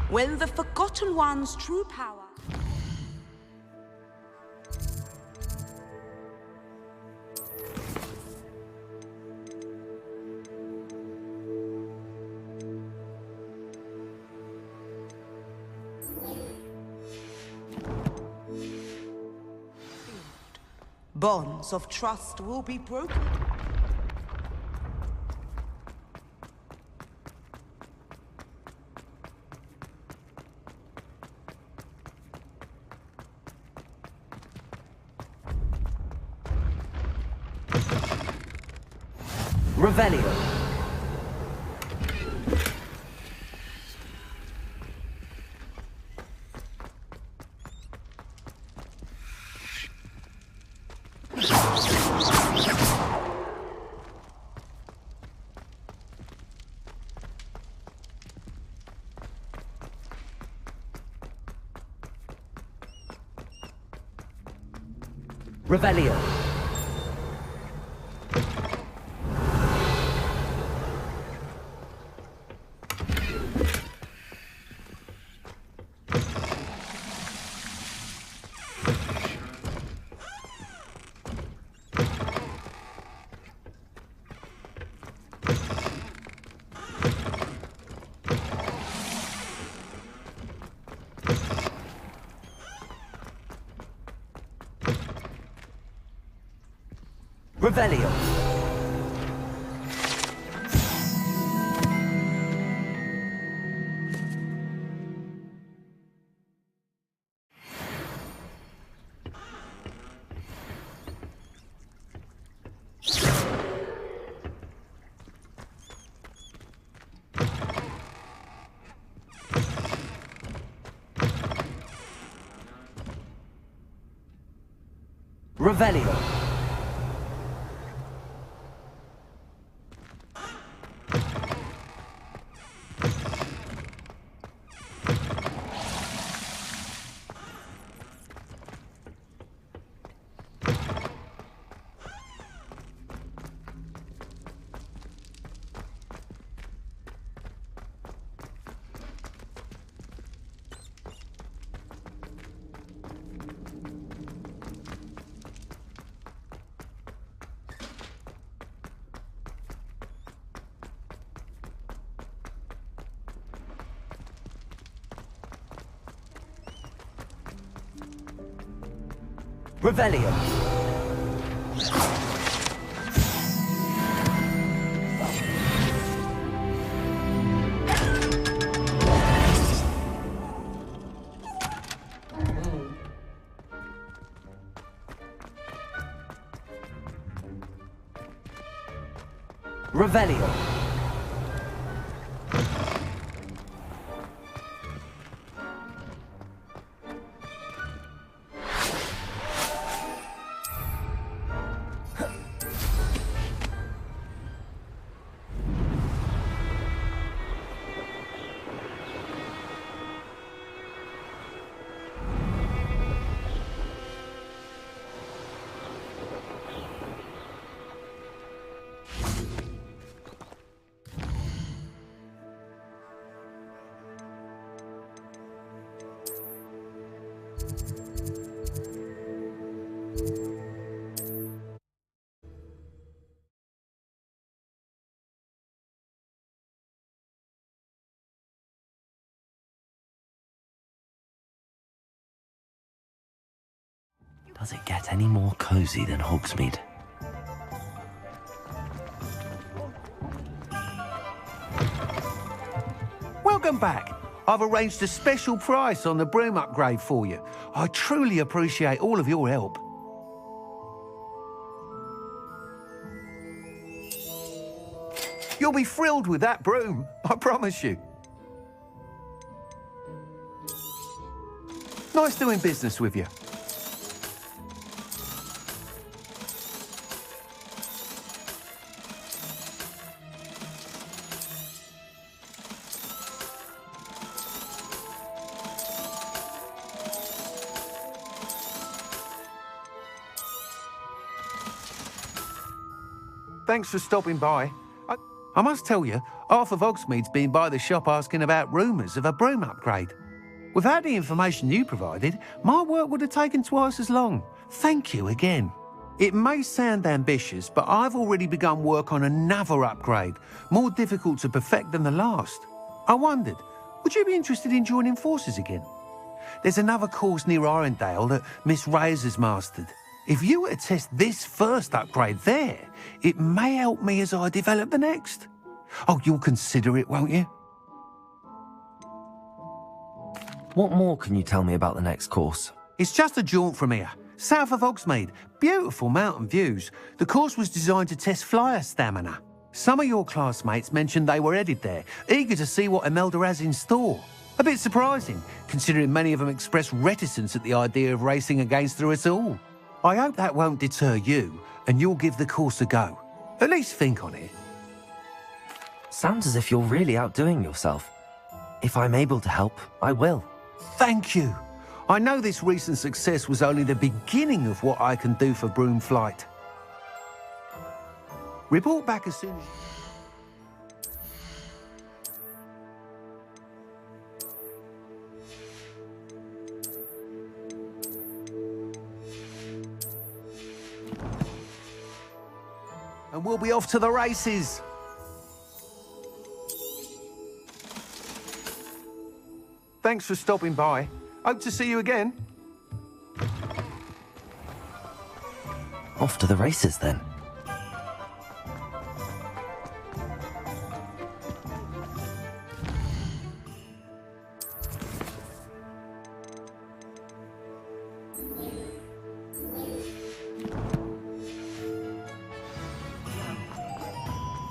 When the Forgotten One's true power... Bonds of trust will be broken. Revelio. Revelio. Revelio. Revelio. Revelio. Revelio. Does it get any more cozy than Hogsmeade? Welcome back. I've arranged a special price on the broom upgrade for you. I truly appreciate all of your help. You'll be thrilled with that broom, I promise you. Nice doing business with you. Thanks for stopping by. I must tell you, Half of Hogsmeade's been by the shop asking about rumours of a broom upgrade. Without the information you provided, my work would have taken twice as long. Thank you again. It may sound ambitious, but I've already begun work on another upgrade, more difficult to perfect than the last. I wondered, would you be interested in joining forces again? There's another course near Irondale that Miss Reyes has mastered. If you were to test this first upgrade there, it may help me as I develop the next. Oh, you'll consider it, won't you? What more can you tell me about the next course? It's just a jaunt from here, south of Hogsmeade. Beautiful mountain views. The course was designed to test flyer stamina. Some of your classmates mentioned they were headed there, eager to see what Imelda has in store. A bit surprising, considering many of them expressed reticence at the idea of racing against her at all. I hope that won't deter you, and you'll give the course a go. At least think on it. Sounds as if you're really outdoing yourself. If I'm able to help, I will. Thank you. I know this recent success was only the beginning of what I can do for broom flight. Report back as soon as... And we'll be off to the races. Thanks for stopping by. Hope to see you again. Off to the races, then.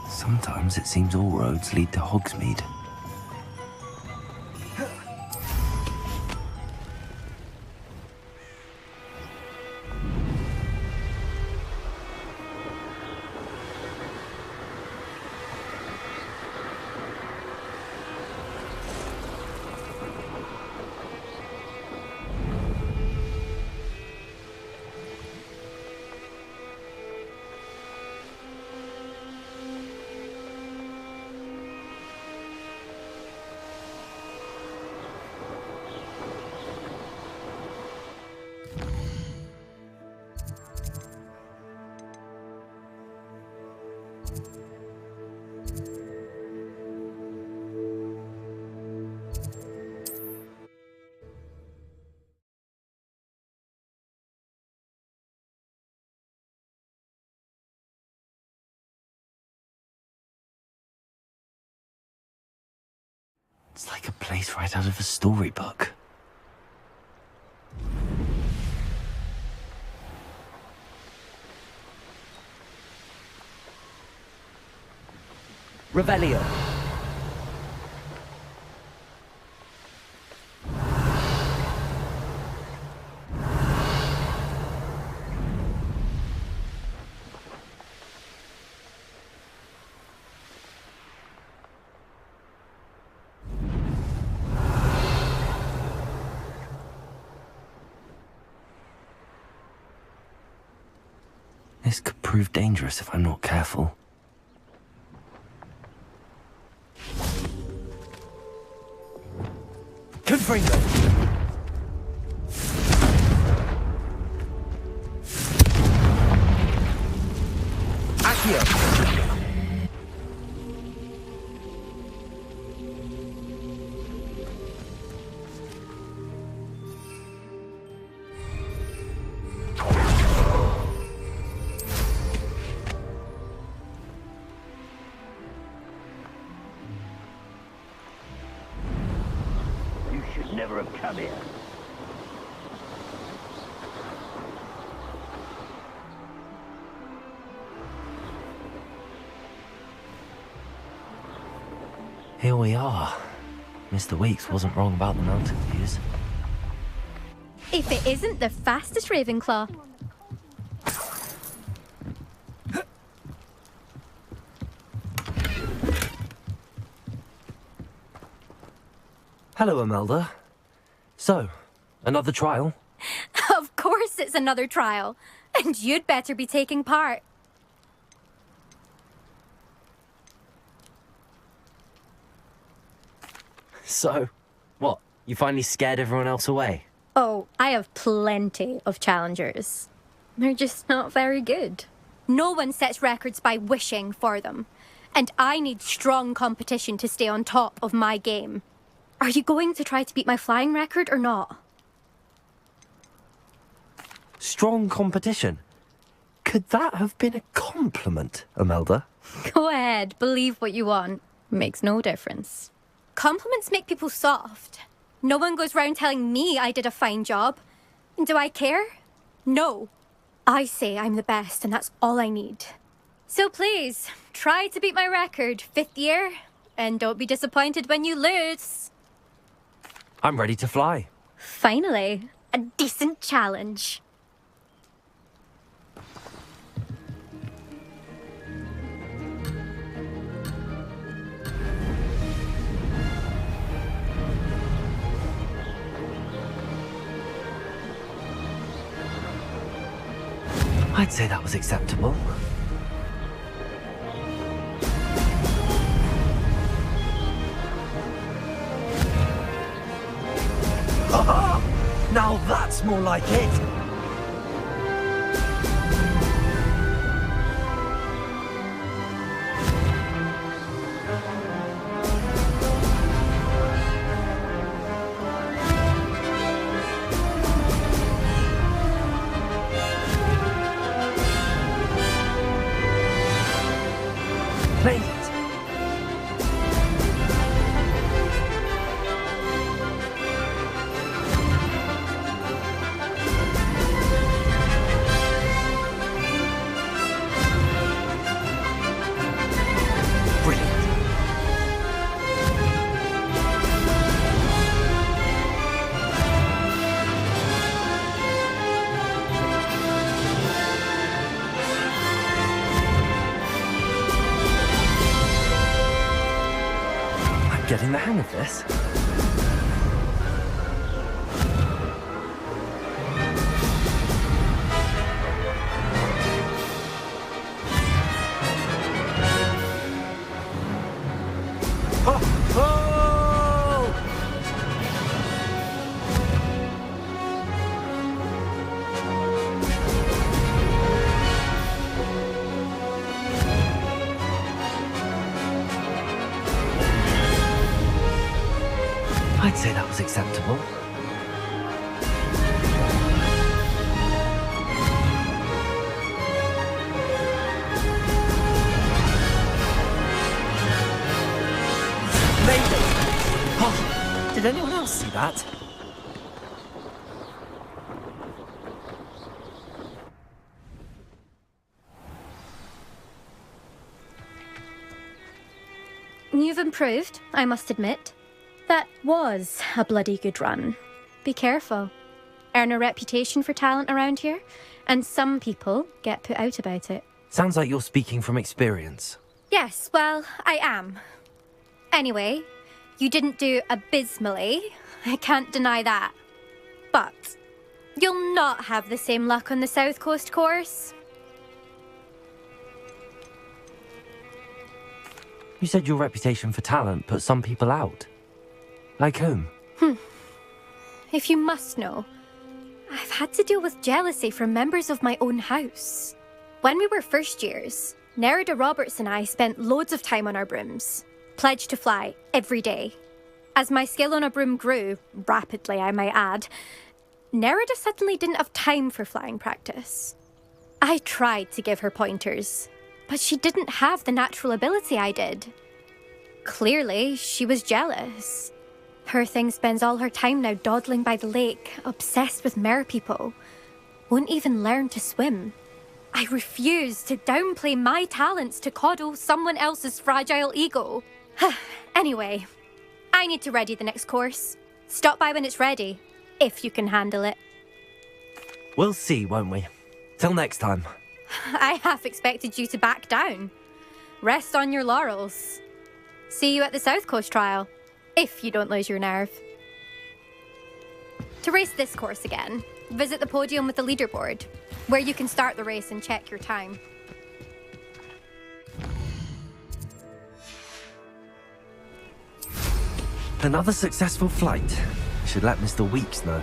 Sometimes it seems all roads lead to Hogsmeade. It's like a place right out of a storybook. Revelio. This could prove dangerous if I'm not careful. Confringo! Accio! Never have come here. Here we are. Mr. Weeks wasn't wrong about the mountain views. If it isn't the fastest Ravenclaw. Hello, Imelda. So, another trial? Of course it's another trial. And you'd better be taking part. So, what? You finally scared everyone else away? Oh, I have plenty of challengers. They're just not very good. No one sets records by wishing for them. And I need strong competition to stay on top of my game. Are you going to try to beat my flying record or not? Strong competition? Could that have been a compliment, Imelda? Go ahead, believe what you want. Makes no difference. Compliments make people soft. No one goes round telling me I did a fine job. And do I care? No. I say I'm the best and that's all I need. So please, try to beat my record, 5th year, and don't be disappointed when you lose. I'm ready to fly. Finally, a decent challenge. I'd say that was acceptable. Now that's more like it! Made it! Getting the hang of this. Oh! Oh! I'd say that was acceptable. Made it! Oh, did anyone else see that? You've improved, I must admit. That was a bloody good run. Be careful. Earn a reputation for talent around here, and some people get put out about it. Sounds like you're speaking from experience. Yes, well, I am. Anyway, you didn't do abysmally. I can't deny that. But you'll not have the same luck on the South Coast course. You said your reputation for talent put some people out. Like whom? If you must know, I've had to deal with jealousy from members of my own house. When we were first years, Nerida Roberts and I spent loads of time on our brooms, pledged to fly every day. As my skill on a broom grew, rapidly I might add, Nerida suddenly didn't have time for flying practice. I tried to give her pointers, but she didn't have the natural ability I did. Clearly, she was jealous. Her thing spends all her time now dawdling by the lake, obsessed with merpeople. Won't even learn to swim. I refuse to downplay my talents to coddle someone else's fragile ego. Anyway, I need to ready the next course. Stop by when it's ready, if you can handle it. We'll see, won't we? Till next time. I half expected you to back down. Rest on your laurels. See you at the South Coast trial. If you don't lose your nerve. To race this course again, visit the podium with the leaderboard, where you can start the race and check your time. Another successful flight. Should let Mr. Weeks know.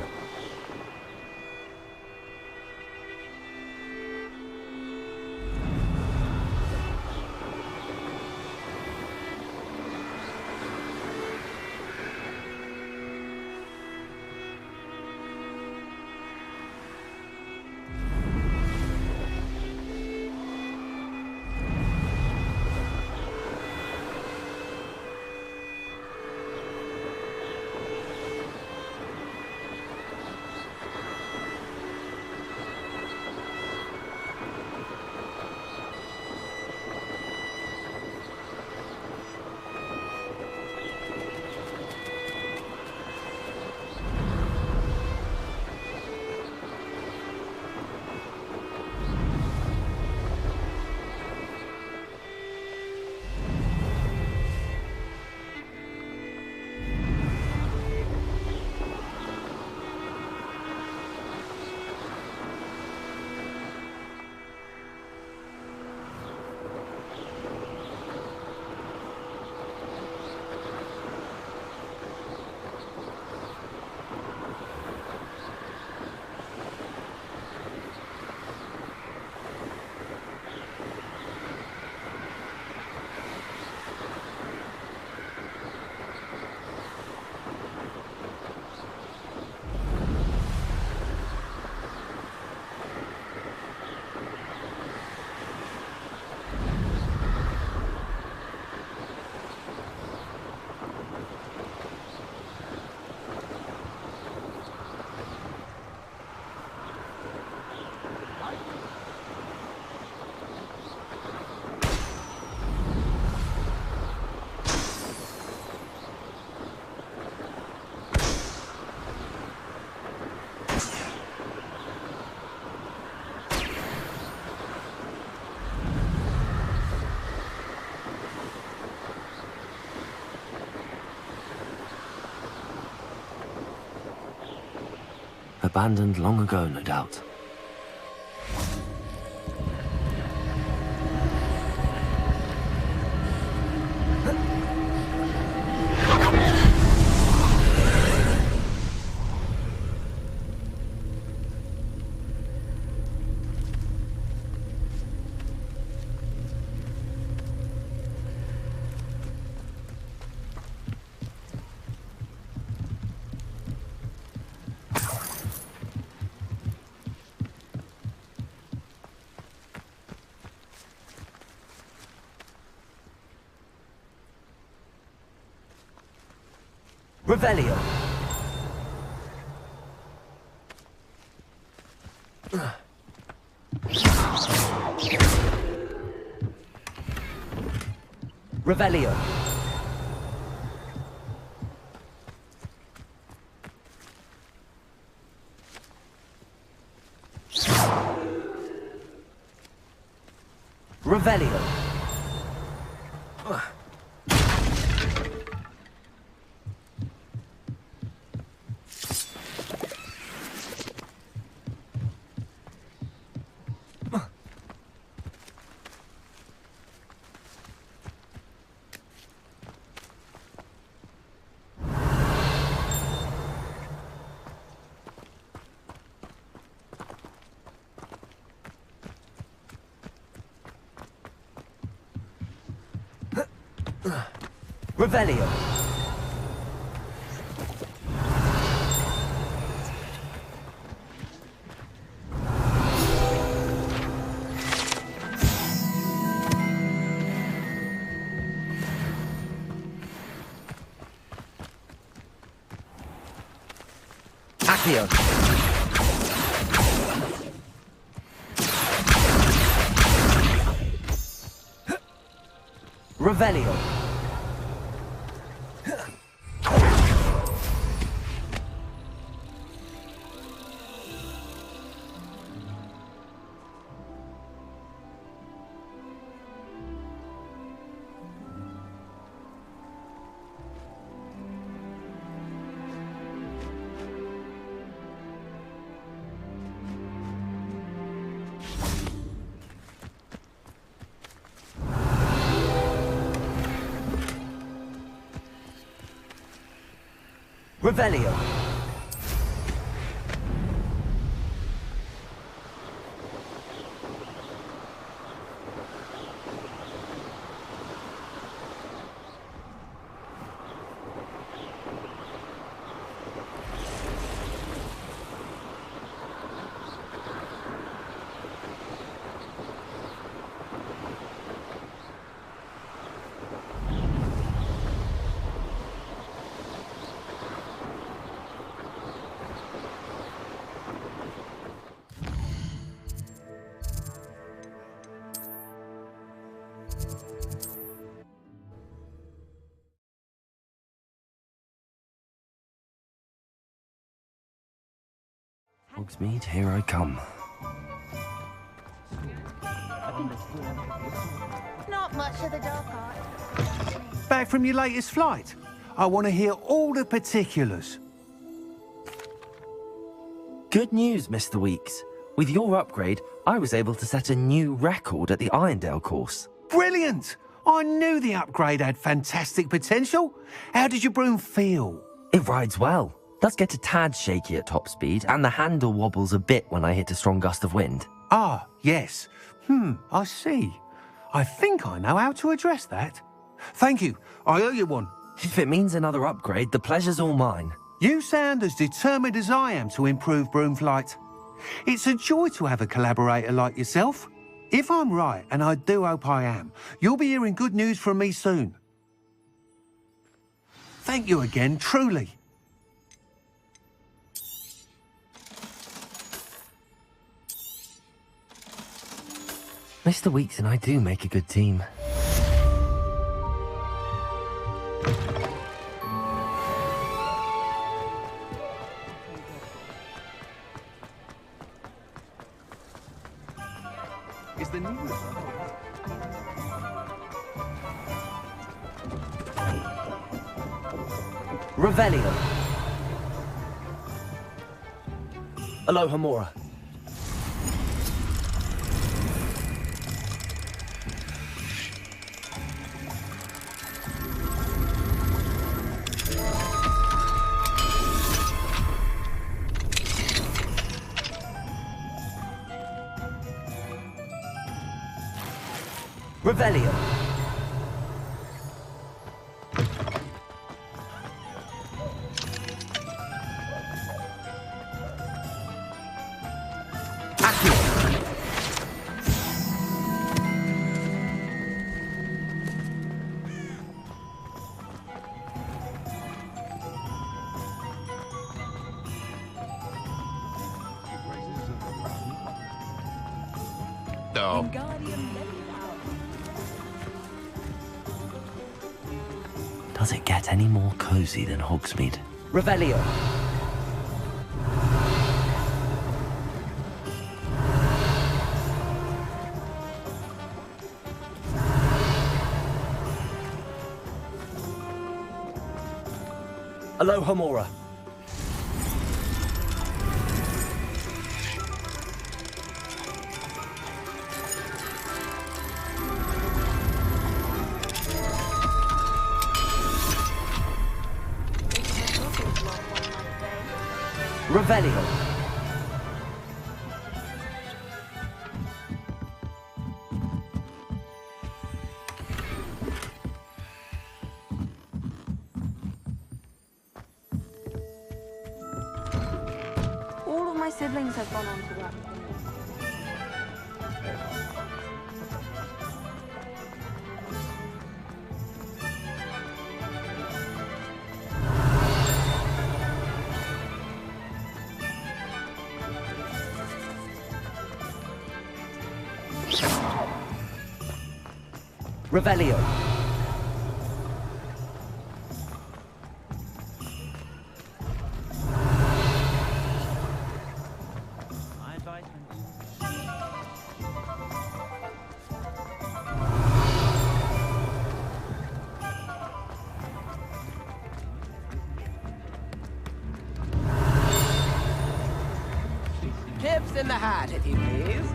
Abandoned long ago, no doubt. Revelio. Revelio. Revelio. Revelio. Accio. Revelio. Revelio. Hogsmeade, here I come. Not much of the dark art. Back from your latest flight? I want to hear all the particulars. Good news, Mr. Weeks. With your upgrade, I was able to set a new record at the Irondale course. Brilliant! I knew the upgrade had fantastic potential. How did your broom feel? It rides well. Does get a tad shaky at top speed, and the handle wobbles a bit when I hit a strong gust of wind. Ah, yes. I see. I think I know how to address that. Thank you. I owe you one. If it means another upgrade, the pleasure's all mine. You sound as determined as I am to improve broom flight. It's a joy to have a collaborator like yourself. If I'm right, and I do hope I am, you'll be hearing good news from me soon. Thank you again, truly. Mr. Weeks and I do make a good team. Is the new Revelio. Aloha Mora. Revelio. No. Does it get any more cozy than Hogsmeade? Revelio. Aloha Mora. Revelio. All of my siblings have gone on to work. Revelio. Tips in the hat, if you please.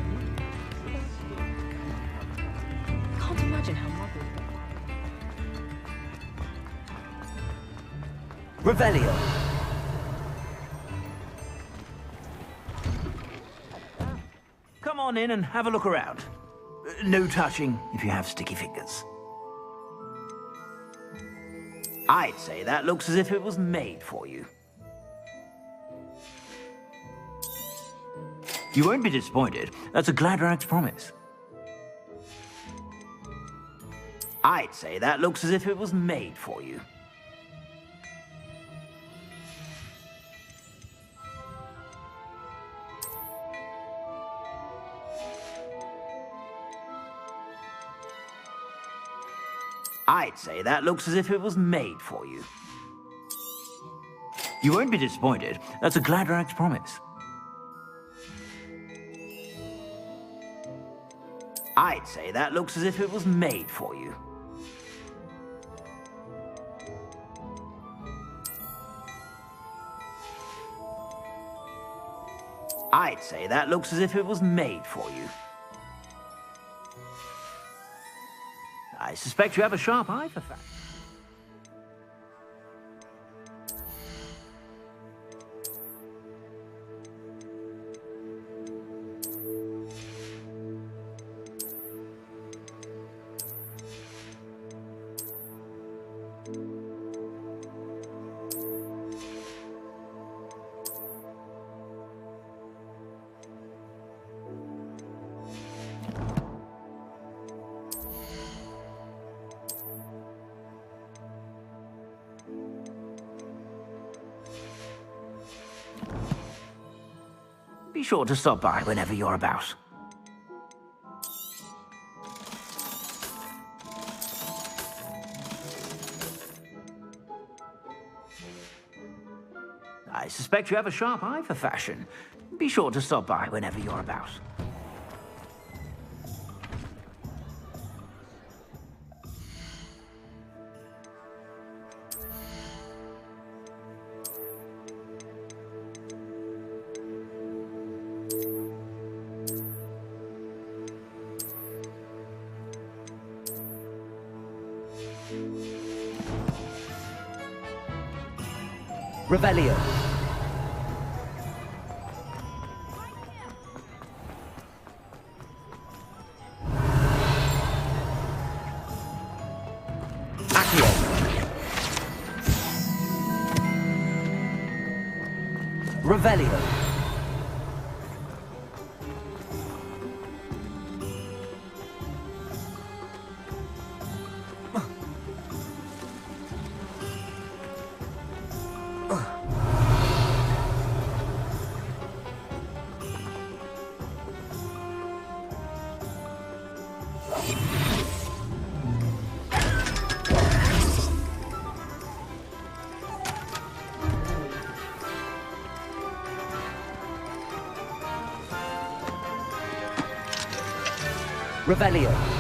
Can't imagine how lovely. Revelio. on in and have a look around. No touching if you have sticky fingers. I'd say that looks as if it was made for you. You won't be disappointed. That's a Gladrag's promise. I'd say that looks as if it was made for you. I'd say that looks as if it was made for you. You won't be disappointed. That's a Gladrag's promise. I'd say that looks as if it was made for you. I'd say that looks as if it was made for you. I suspect you have a sharp eye for facts. Be sure to stop by whenever you're about. I suspect you have a sharp eye for fashion. Be sure to stop by whenever you're about. Revelio. Accio. Revelio. Revelio.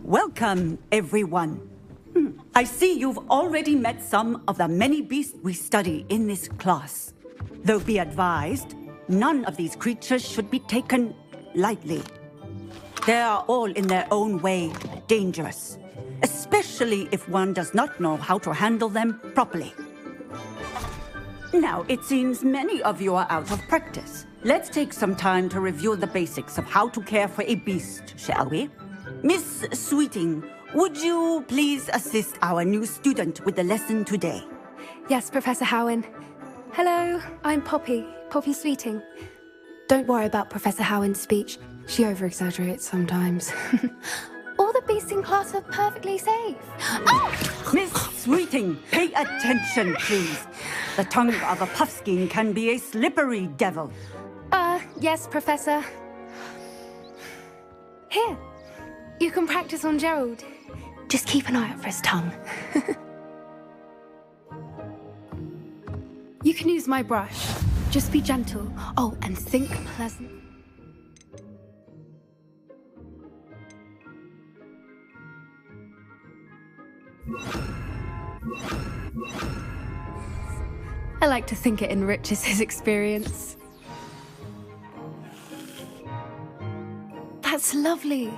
Welcome, everyone. I see you've already met some of the many beasts we study in this class. Though be advised, none of these creatures should be taken lightly. They are all in their own way dangerous, especially if one does not know how to handle them properly. Now, it seems many of you are out of practice. Let's take some time to review the basics of how to care for a beast, shall we? Miss Sweeting, would you please assist our new student with the lesson today? Yes, Professor Howen. Hello, I'm Poppy Sweeting. Don't worry about Professor Howin's speech. She over-exaggerates sometimes. All the beasts in class are perfectly safe. Miss Sweeting, pay attention, please. The tongue of a puffskein can be a slippery devil. Yes, Professor. Here, you can practice on Gerald. Just keep an eye out for his tongue. You can use my brush. Just be gentle. Oh, and think pleasant. I like to think it enriches his experience. That's lovely.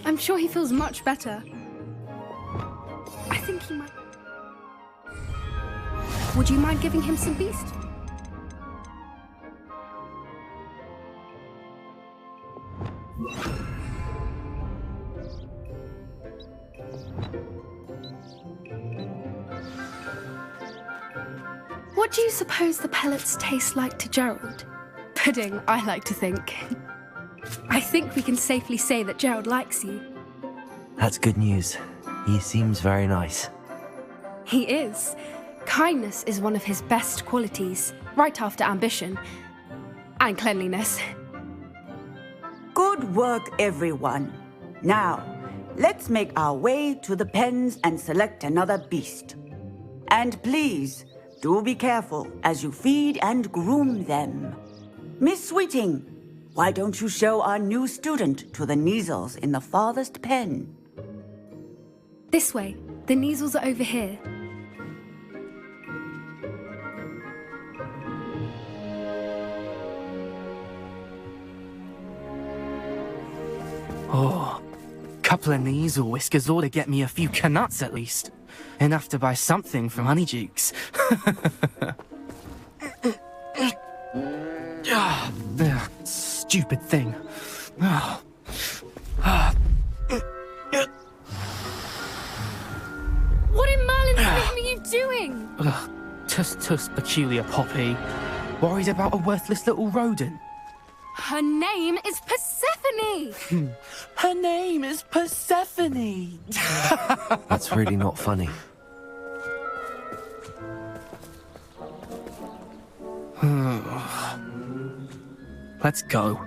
I'm sure he feels much better. I think he might... Would you mind giving him some beast? What do you suppose the pellets taste like to Gerald? Pudding, I like to think. I think we can safely say that Gerald likes you. That's good news. He seems very nice. He is. Kindness is one of his best qualities, right after ambition. And cleanliness. Good work, everyone. Now, let's make our way to the pens and select another beast. And please, do be careful as you feed and groom them. Miss Sweeting, why don't you show our new student to the Neasels in the farthest pen? This way. The Neasels are over here. Oh, couple of Neasel whiskers ought to get me a few canuts at least. Enough to buy something from Honeydukes. Stupid thing. What in Merlin's name are you doing? Tuss, peculiar Poppy. Worried about a worthless little rodent. Her name is Persephone! Her name is Persephone! That's really not funny. Let's go.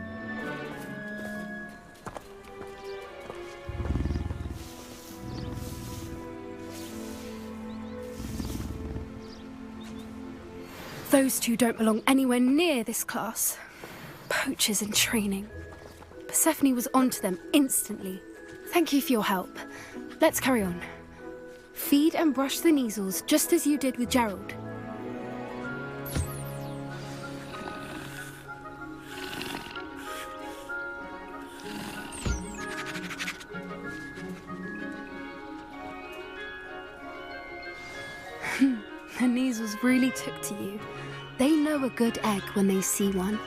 Those two don't belong anywhere near this class. Poachers in training. Persephone was onto them instantly. Thank you for your help. Let's carry on. Feed and brush the Neasels just as you did with Gerald. The Neasels really took to you. They know a good egg when they see one.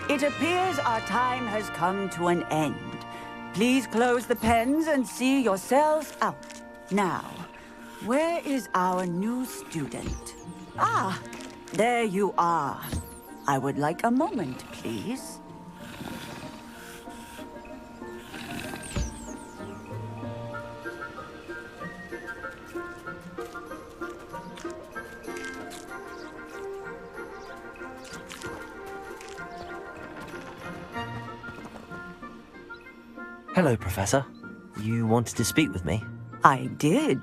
It appears our time has come to an end. Please close the pens and see yourselves out. Now, where is our new student? Ah, there you are. I would like a moment, please. Hello, Professor. You wanted to speak with me? I did.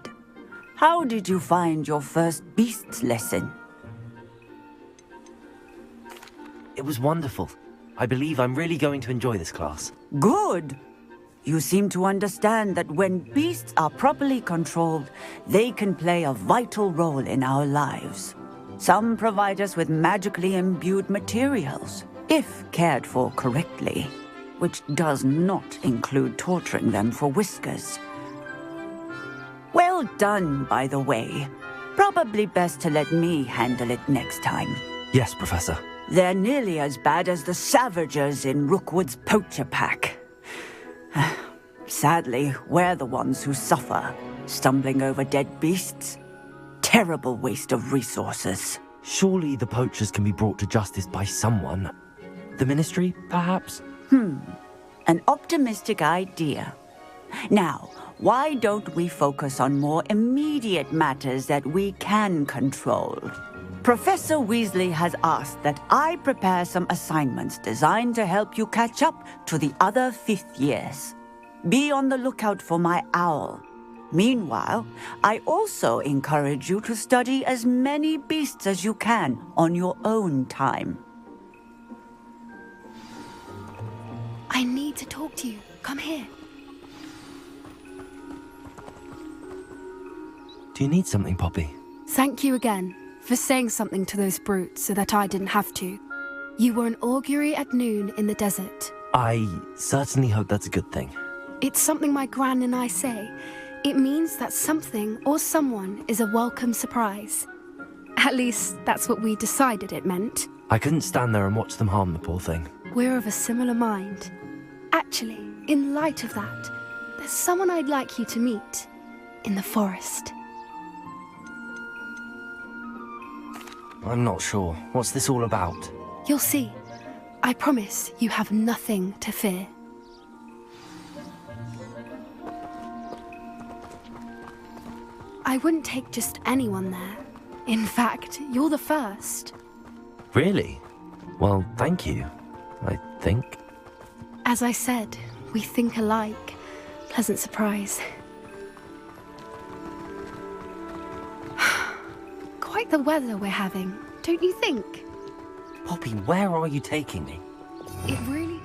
How did you find your first beasts lesson? It was wonderful. I believe I'm really going to enjoy this class. Good. You seem to understand that when beasts are properly controlled, they can play a vital role in our lives. Some provide us with magically imbued materials, if cared for correctly, which does not include torturing them for whiskers. Well done, by the way. Probably best to let me handle it next time. Yes, Professor. They're nearly as bad as the Savagers in Rookwood's poacher pack. Sadly, we're the ones who suffer, stumbling over dead beasts. Terrible waste of resources. Surely the poachers can be brought to justice by someone. The Ministry, perhaps? An optimistic idea. Now, why don't we focus on more immediate matters that we can control? Professor Weasley has asked that I prepare some assignments designed to help you catch up to the other 5th years. Be on the lookout for my owl. Meanwhile, I also encourage you to study as many beasts as you can on your own time. I need to talk to you. Come here. Do you need something, Poppy? Thank you again for saying something to those brutes so that I didn't have to. You were an augury at noon in the desert. I certainly hope that's a good thing. It's something my gran and I say. It means that something or someone is a welcome surprise. At least, that's what we decided it meant. I couldn't stand there and watch them harm the poor thing. We're of a similar mind. Actually, in light of that, there's someone I'd like you to meet in the forest. I'm not sure. What's this all about? You'll see. I promise you have nothing to fear. I wouldn't take just anyone there. In fact, you're the first. Really? Well, thank you, I think. As I said, we think alike. Pleasant surprise. Quite the weather we're having, don't you think? Poppy, where are you taking me? It really is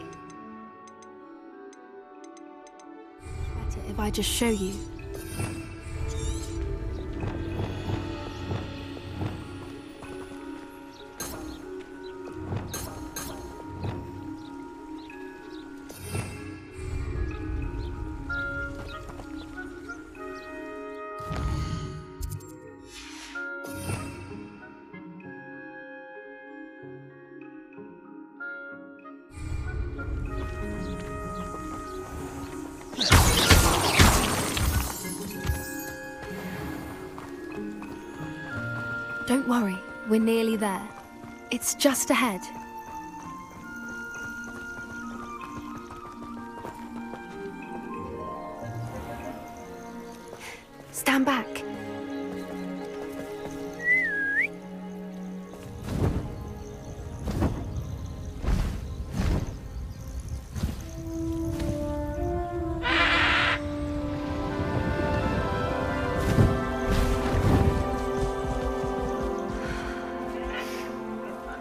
better if I just show you. Don't worry, we're nearly there. It's just ahead. Stand back.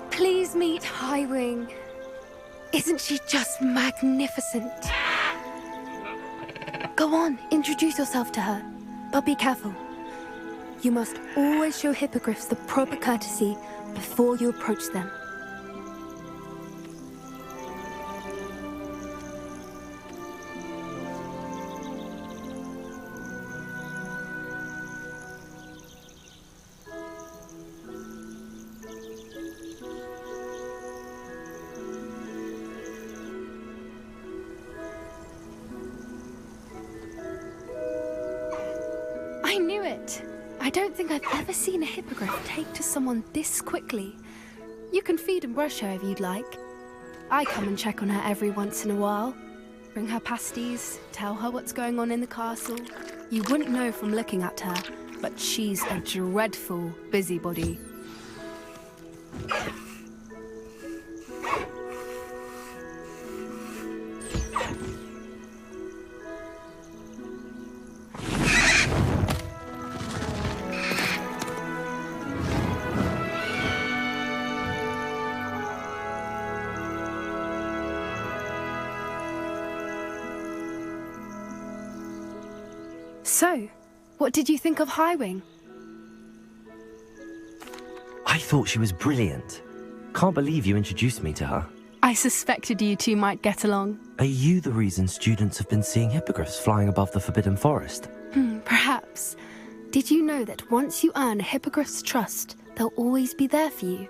Please meet Highwing. Isn't she just magnificent? Go on, introduce yourself to her. But be careful. You must always show hippogriffs the proper courtesy before you approach them. I knew it! I don't think I've ever seen a hippogriff take to someone this quickly. You can feed and brush her if you'd like. I come and check on her every once in a while. Bring her pasties, tell her what's going on in the castle. You wouldn't know from looking at her, but she's a dreadful busybody. So, what did you think of Highwing? I thought she was brilliant. Can't believe you introduced me to her. I suspected you two might get along. Are you the reason students have been seeing hippogriffs flying above the Forbidden Forest? Perhaps. Did you know that once you earn a hippogriff's trust, they'll always be there for you?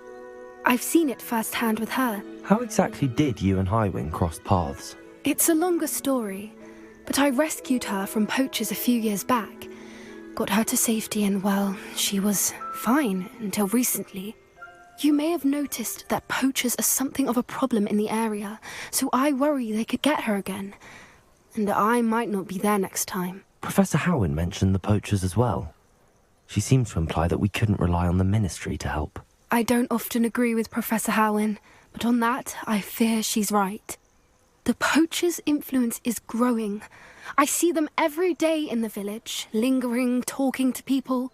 I've seen it firsthand with her. How exactly did you and Highwing cross paths? It's a longer story, but I rescued her from poachers a few years back. Got her to safety and, well, she was fine until recently. You may have noticed that poachers are something of a problem in the area, so I worry they could get her again. And I might not be there next time. Professor Howin mentioned the poachers as well. She seemed to imply that we couldn't rely on the Ministry to help. I don't often agree with Professor Howin, but on that, I fear she's right. The poachers' influence is growing. I see them every day in the village, lingering, talking to people.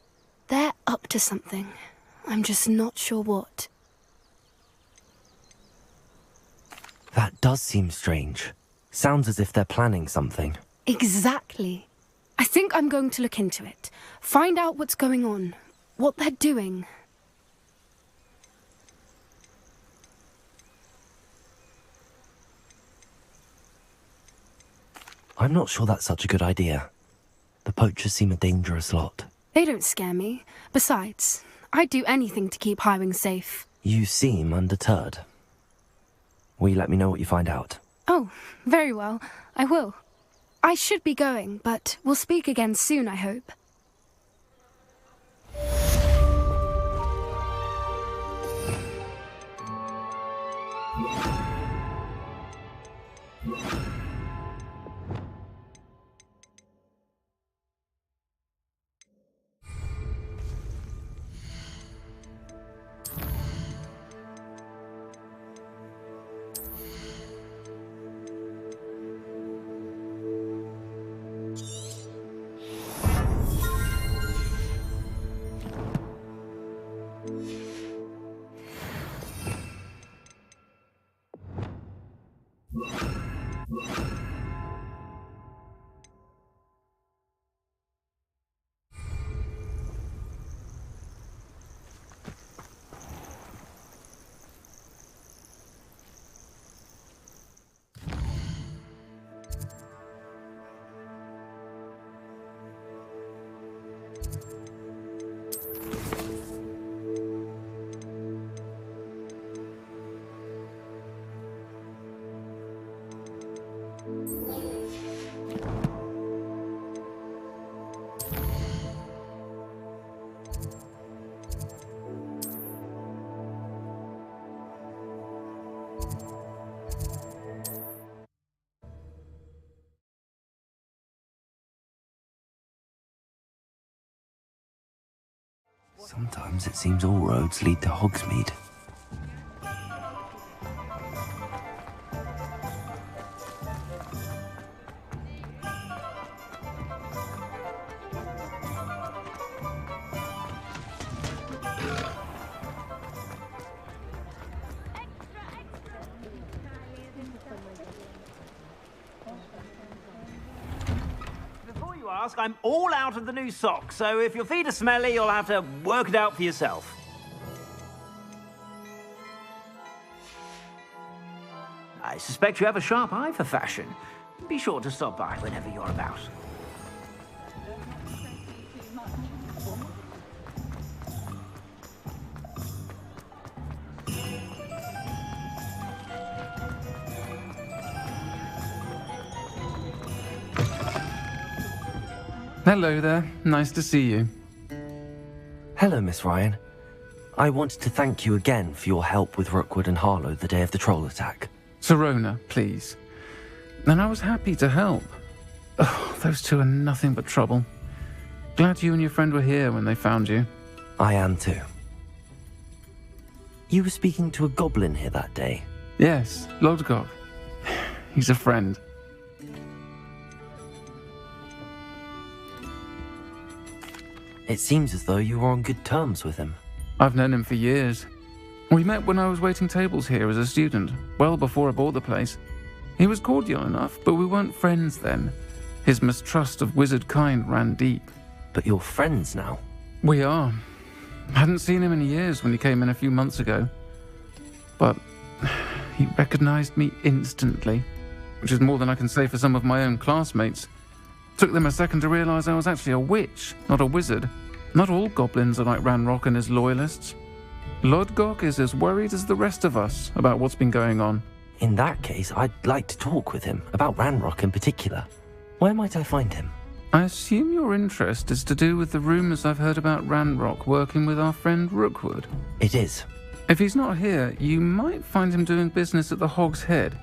They're up to something. I'm just not sure what. That does seem strange. Sounds as if they're planning something. Exactly. I think I'm going to look into it. Find out what's going on, what they're doing. I'm not sure that's such a good idea. The poachers seem a dangerous lot. They don't scare me. Besides, I'd do anything to keep Highwing safe. You seem undeterred. Will you let me know what you find out? Oh, very well. I will. I should be going, but we'll speak again soon, I hope. Sometimes it seems all roads lead to Hogsmeade. I'm all out of the new socks, so if your feet are smelly, you'll have to work it out for yourself. I suspect you have a sharp eye for fashion. Be sure to stop by whenever you're about. Hello there. Nice to see you. Hello, Miss Ryan. I wanted to thank you again for your help with Rookwood and Harlow the day of the troll attack. Serona, please. And I was happy to help. Oh, those two are nothing but trouble. Glad you and your friend were here when they found you. I am too. You were speaking to a goblin here that day? Yes, Lodgok. He's a friend. It seems as though you were on good terms with him. I've known him for years. We met when I was waiting tables here as a student, well before I bought the place. He was cordial enough, but we weren't friends then. His mistrust of wizard kind ran deep. But you're friends now? We are. Hadn't seen him in years when he came in a few months ago. But he recognized me instantly, which is more than I can say for some of my own classmates. Took them a second to realize I was actually a witch, not a wizard. Not all goblins are like Ranrock and his loyalists. Lodgok is as worried as the rest of us about what's been going on. In that case, I'd like to talk with him, about Ranrock in particular. Where might I find him? I assume your interest is to do with the rumors I've heard about Ranrock working with our friend Rookwood. It is. If he's not here, you might find him doing business at the Hog's Head.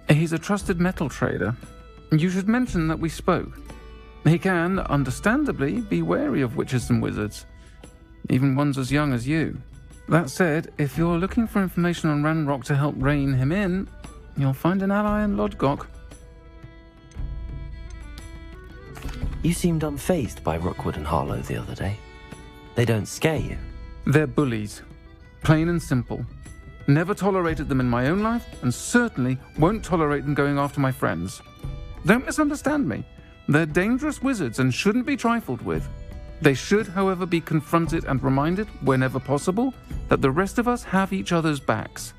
He's a trusted metal trader. You should mention that we spoke. He can, understandably, be wary of witches and wizards, even ones as young as you. That said, if you're looking for information on Ranrock to help rein him in, you'll find an ally in Lodgok. You seemed unfazed by Rookwood and Harlow the other day. They don't scare you. They're bullies. Plain and simple. Never tolerated them in my own life, and certainly won't tolerate them going after my friends. Don't misunderstand me. They're dangerous wizards and shouldn't be trifled with. They should, however, be confronted and reminded, whenever possible, that the rest of us have each other's backs.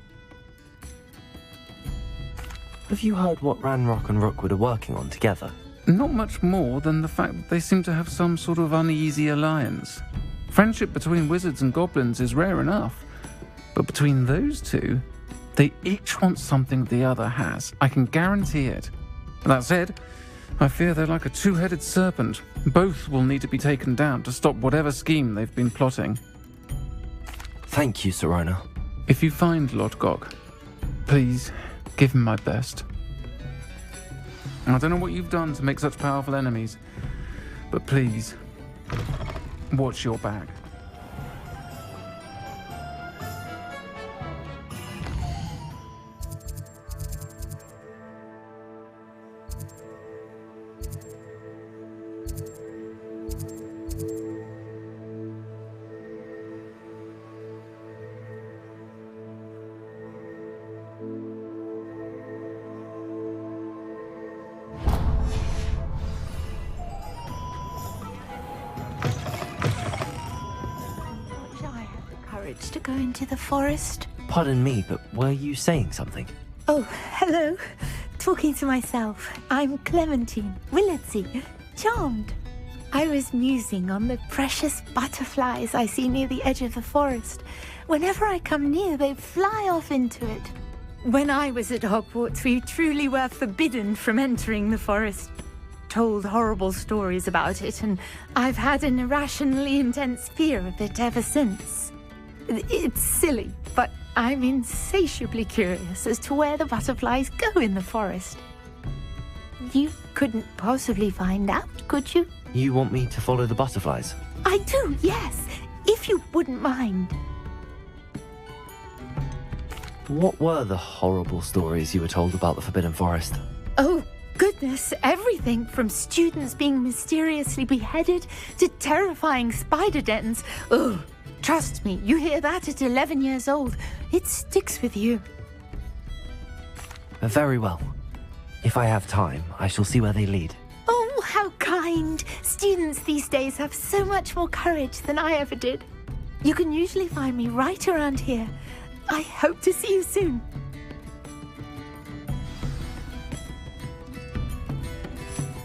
Have you heard what Ranrock and Rookwood are working on together? Not much more than the fact that they seem to have some sort of uneasy alliance. Friendship between wizards and goblins is rare enough, but between those two, they each want something the other has. I can guarantee it. That said, I fear they're like a two-headed serpent. Both will need to be taken down to stop whatever scheme they've been plotting. Thank you, Sirona. If you find Lodgok, please give him my best. I don't know what you've done to make such powerful enemies, but please, watch your back. To go into the forest. Pardon me, but were you saying something? Oh, hello. Talking to myself. I'm Clementine, Willardsey, charmed. I was musing on the precious butterflies I see near the edge of the forest. Whenever I come near, they fly off into it. When I was at Hogwarts, we truly were forbidden from entering the forest. Told horrible stories about it, and I've had an irrationally intense fear of it ever since. It's silly, but I'm insatiably curious as to where the butterflies go in the forest. You couldn't possibly find out, could you? You want me to follow the butterflies? I do, yes, if you wouldn't mind. What were the horrible stories you were told about the Forbidden Forest? Oh, goodness, everything from students being mysteriously beheaded to terrifying spider dens. Ugh. Trust me, you hear that at 11 years old. It sticks with you. Very well. If I have time, I shall see where they lead. Oh, how kind. Students these days have so much more courage than I ever did. You can usually find me right around here. I hope to see you soon.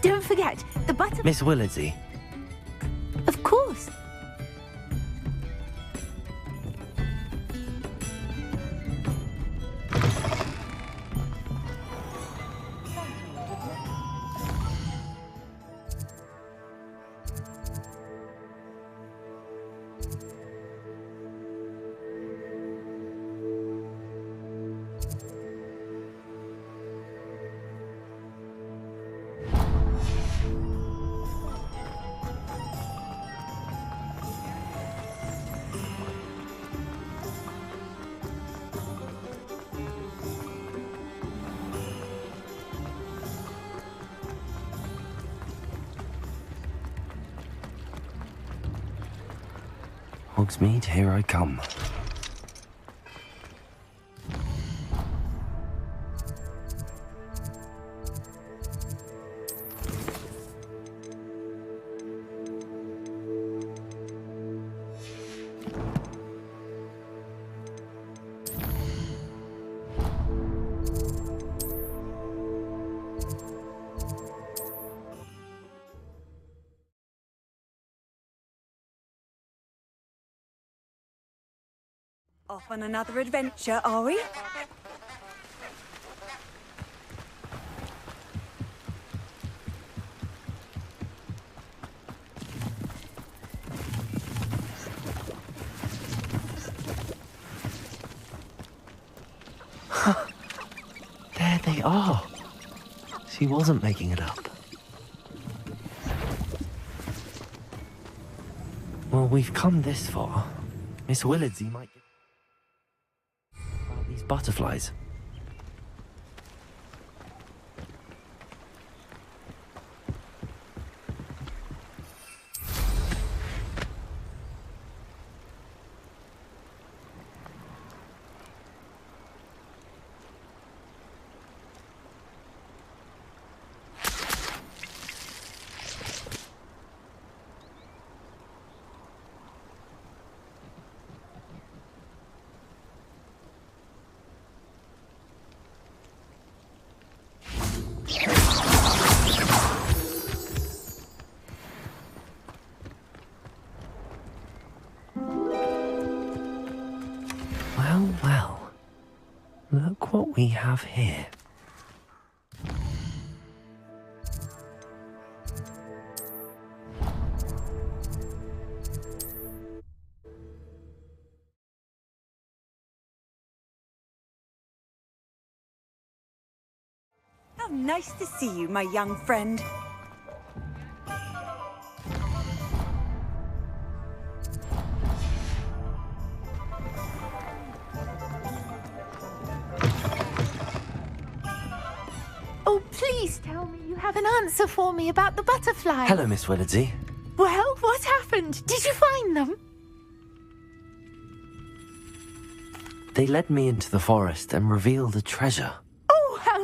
Don't forget, the button... Miss Willardsey. Of course. Hogsmeade, here I come. Off on another adventure, are we? they are. She wasn't making it up. Well, we've come this far. Miss Willardsey might get about these butterflies. Well, look what we have here. How nice to see you, my young friend. Oh, please tell me you have an answer for me about the butterflies. Hello, Miss Willardsey. Well, what happened? Did you find them? They led me into the forest and revealed a treasure. Oh, how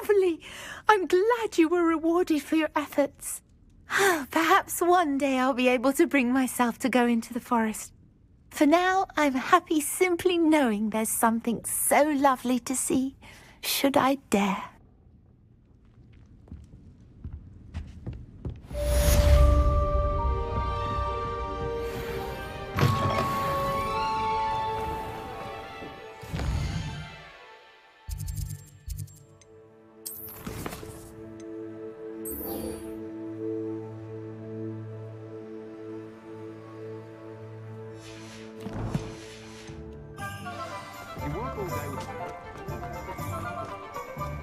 lovely! I'm glad you were rewarded for your efforts. Perhaps one day I'll be able to bring myself to go into the forest. For now, I'm happy simply knowing there's something so lovely to see, should I dare.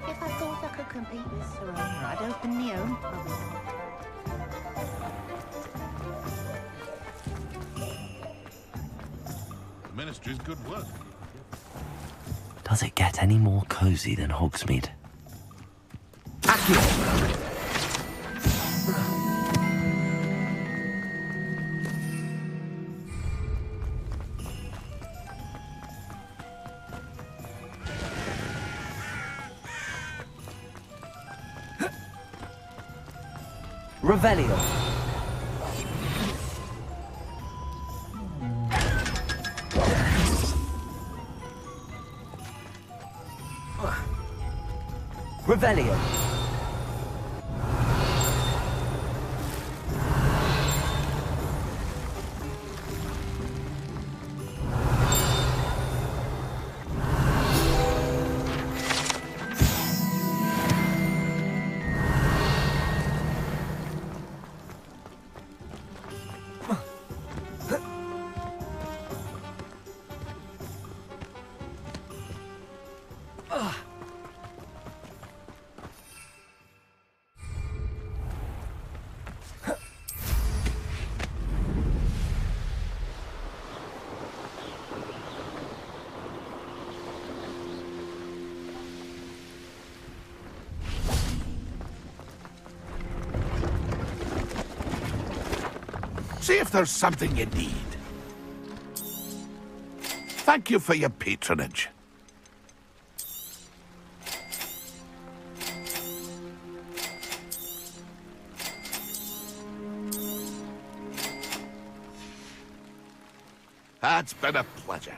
If I thought I could compete with Serona, I'd open my own pub. The Ministry's good work. Does it get any more cozy than Hogsmeade? Revelio. Revelio. See if there's something you need. Thank you for your patronage. It's been a pleasure.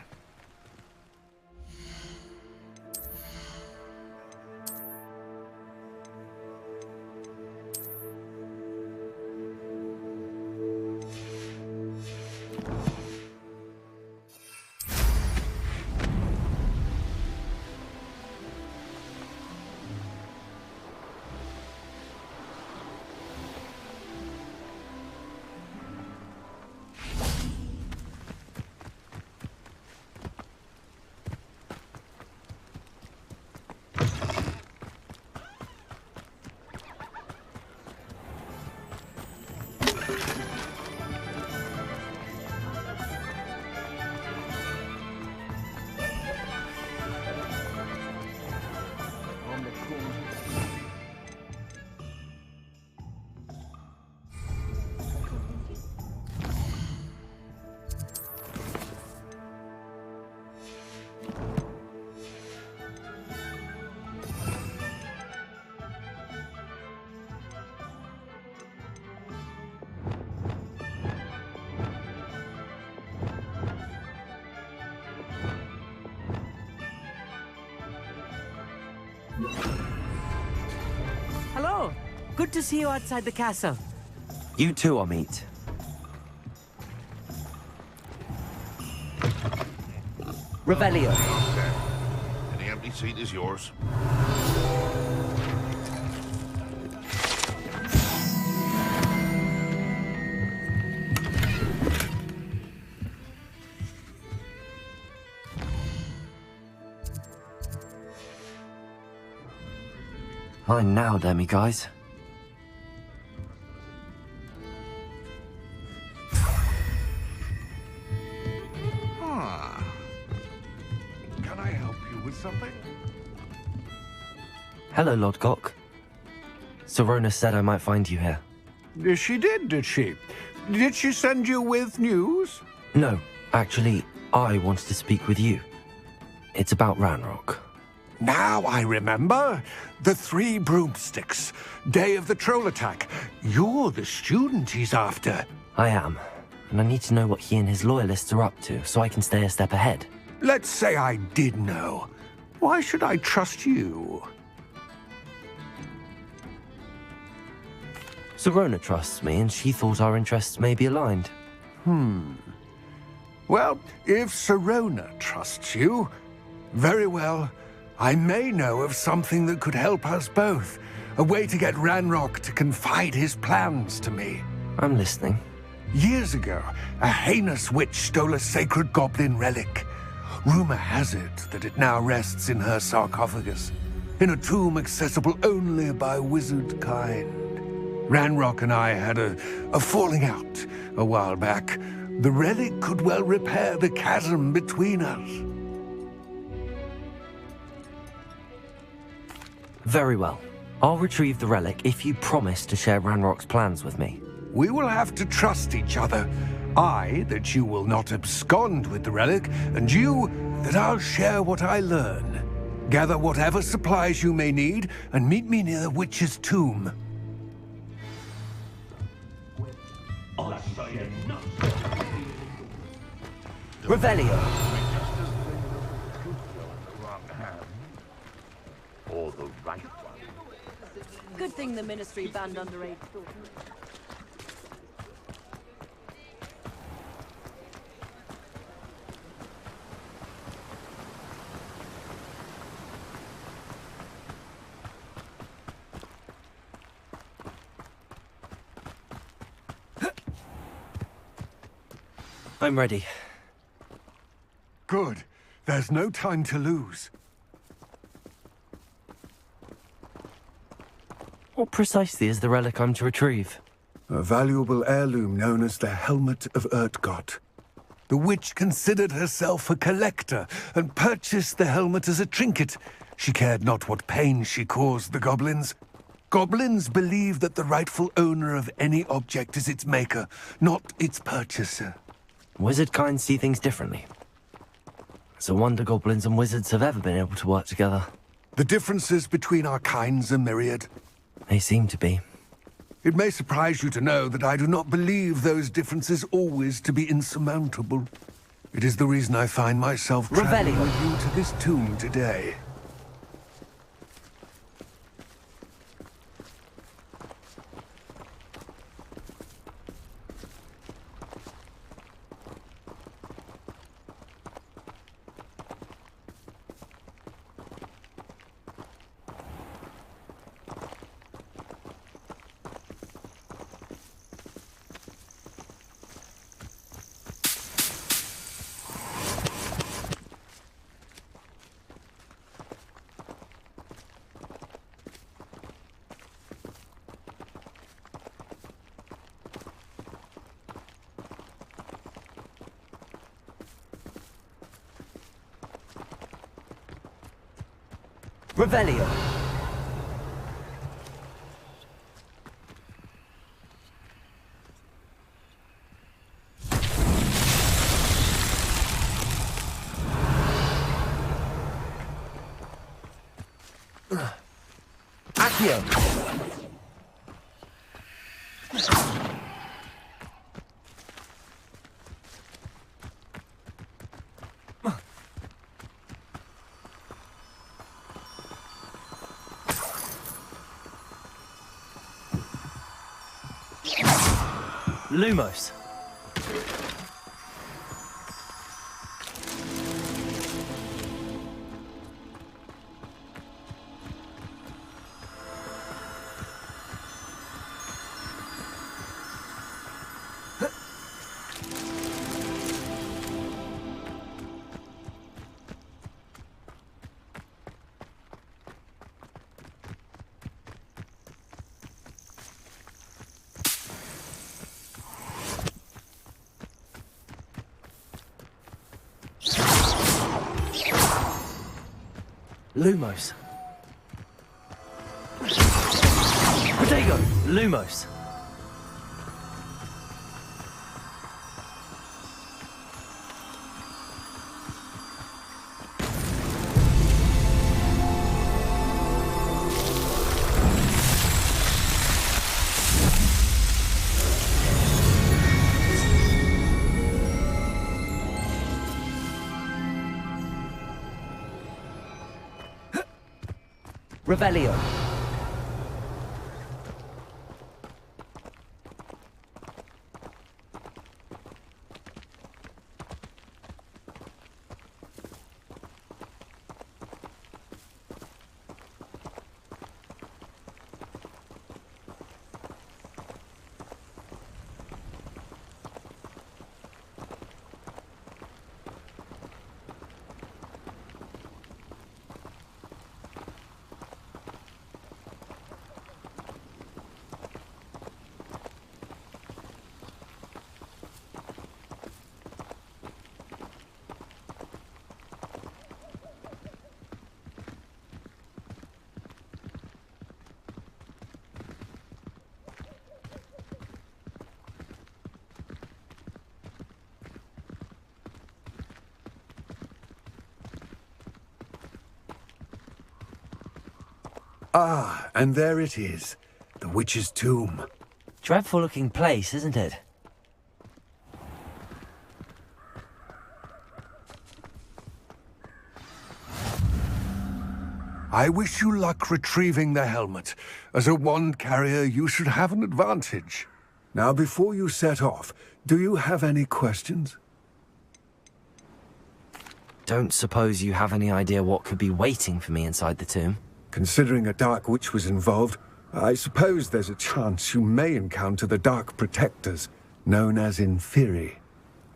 Hello. Good to see you outside the castle. You too, Amit. Revelio. Okay. Any empty seat is yours. Mine now, Demi, guys. Can I help you with something? Hello, Lodgok. Serona said I might find you here. She did she? Did she send you with news? No, actually, I wanted to speak with you. It's about Ranrock. Now I remember. The 3 broomsticks. Day of the troll attack. You're the student he's after. I am, and I need to know what he and his loyalists are up to so I can stay a step ahead. Let's say I did know. Why should I trust you? Serona trusts me, and she thought our interests may be aligned. Well, if Serona trusts you, very well. I may know of something that could help us both. A way to get Ranrock to confide his plans to me. I'm listening. Years ago, a heinous witch stole a sacred goblin relic. Rumor has it that it now rests in her sarcophagus, in a tomb accessible only by wizard kind. Ranrock and I had a falling out a while back. The relic could well repair the chasm between us. Very well. I'll retrieve the relic if you promise to share Ranrock's plans with me. We will have to trust each other. I, that you will not abscond with the relic, and you, that I'll share what I learn. Gather whatever supplies you may need, and meet me near the witch's tomb. Revelio. Or the right one. Good thing the Ministry banned underage. I'm ready. Good. There's no time to lose. What precisely is the relic I'm to retrieve? A valuable heirloom known as the Helmet of Urtgott. The witch considered herself a collector and purchased the helmet as a trinket. She cared not what pain she caused the goblins. Goblins believe that the rightful owner of any object is its maker, not its purchaser. Wizard kind see things differently. It's a wonder goblins and wizards have ever been able to work together. The differences between our kinds are myriad. They seem to be. It may surprise you to know that I do not believe those differences always to be insurmountable. It is the reason I find myself traveling with you to this tomb today. Revelio. Accio. Lumos. Lumos. Protego! Lumos. Revelio. Ah, and there it is. The witch's tomb. Dreadful looking place, isn't it? I wish you luck retrieving the helmet. As a wand carrier, you should have an advantage. Now, before you set off, do you have any questions? Don't suppose you have any idea what could be waiting for me inside the tomb? Considering a dark witch was involved, I suppose there's a chance you may encounter the Dark Protectors, known as Inferi.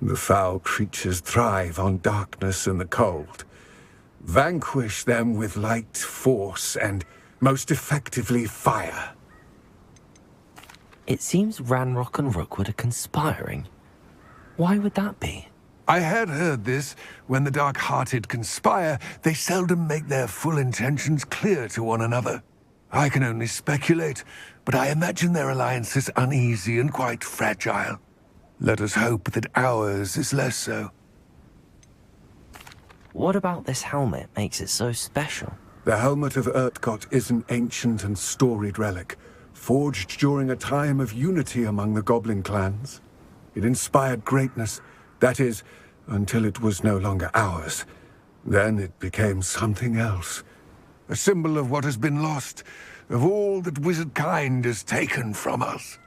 The foul creatures thrive on darkness and the cold. Vanquish them with light, force, and, most effectively, fire. It seems Ranrock and Rookwood are conspiring. Why would that be? I had heard this. When the dark-hearted conspire, they seldom make their full intentions clear to one another. I can only speculate, but I imagine their alliance is uneasy and quite fragile. Let us hope that ours is less so. What about this helmet makes it so special? The helmet of Urtkot is an ancient and storied relic, forged during a time of unity among the goblin clans. It inspired greatness, that is, until it was no longer ours. Then it became something else. A symbol of what has been lost, of all that wizard kind has taken from us.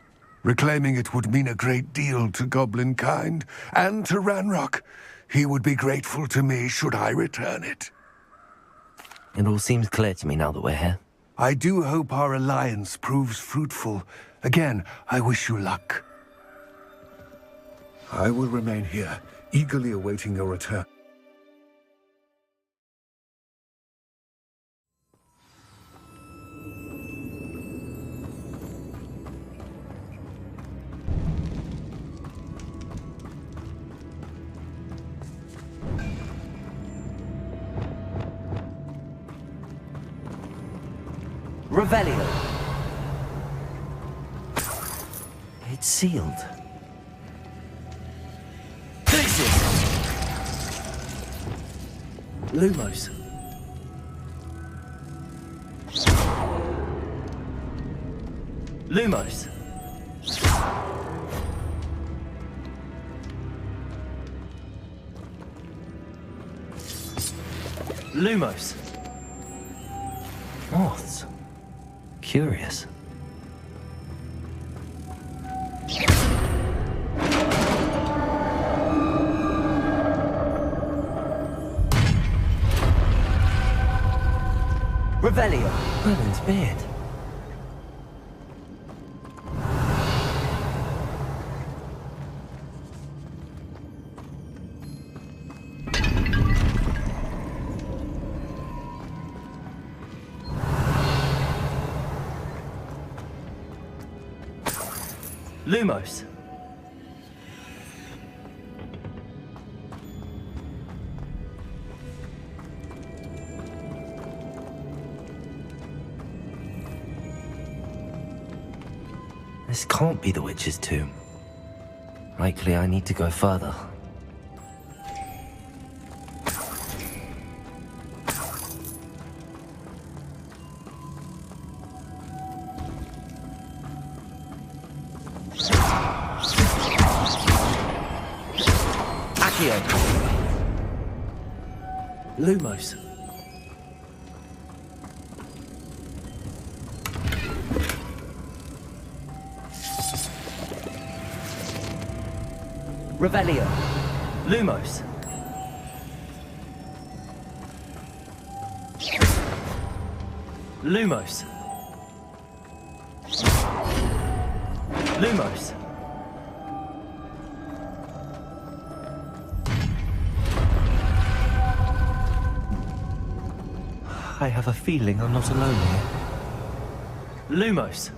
Reclaiming it would mean a great deal to goblin kind, and to Ranrock. He would be grateful to me should I return it. It all seems clear to me now that we're here. I do hope our alliance proves fruitful. Again, I wish you luck. I will remain here, eagerly awaiting your return. Revelio. It's sealed. Lumos. Lumos. Lumos. Moths. Curious. Revelio. Merlin's beard. Lumos. This can't be the witch's tomb. Likely I need to go further. Lumos. Revelio. Lumos. Lumos. Lumos. I have a feeling I'm not alone here. Lumos.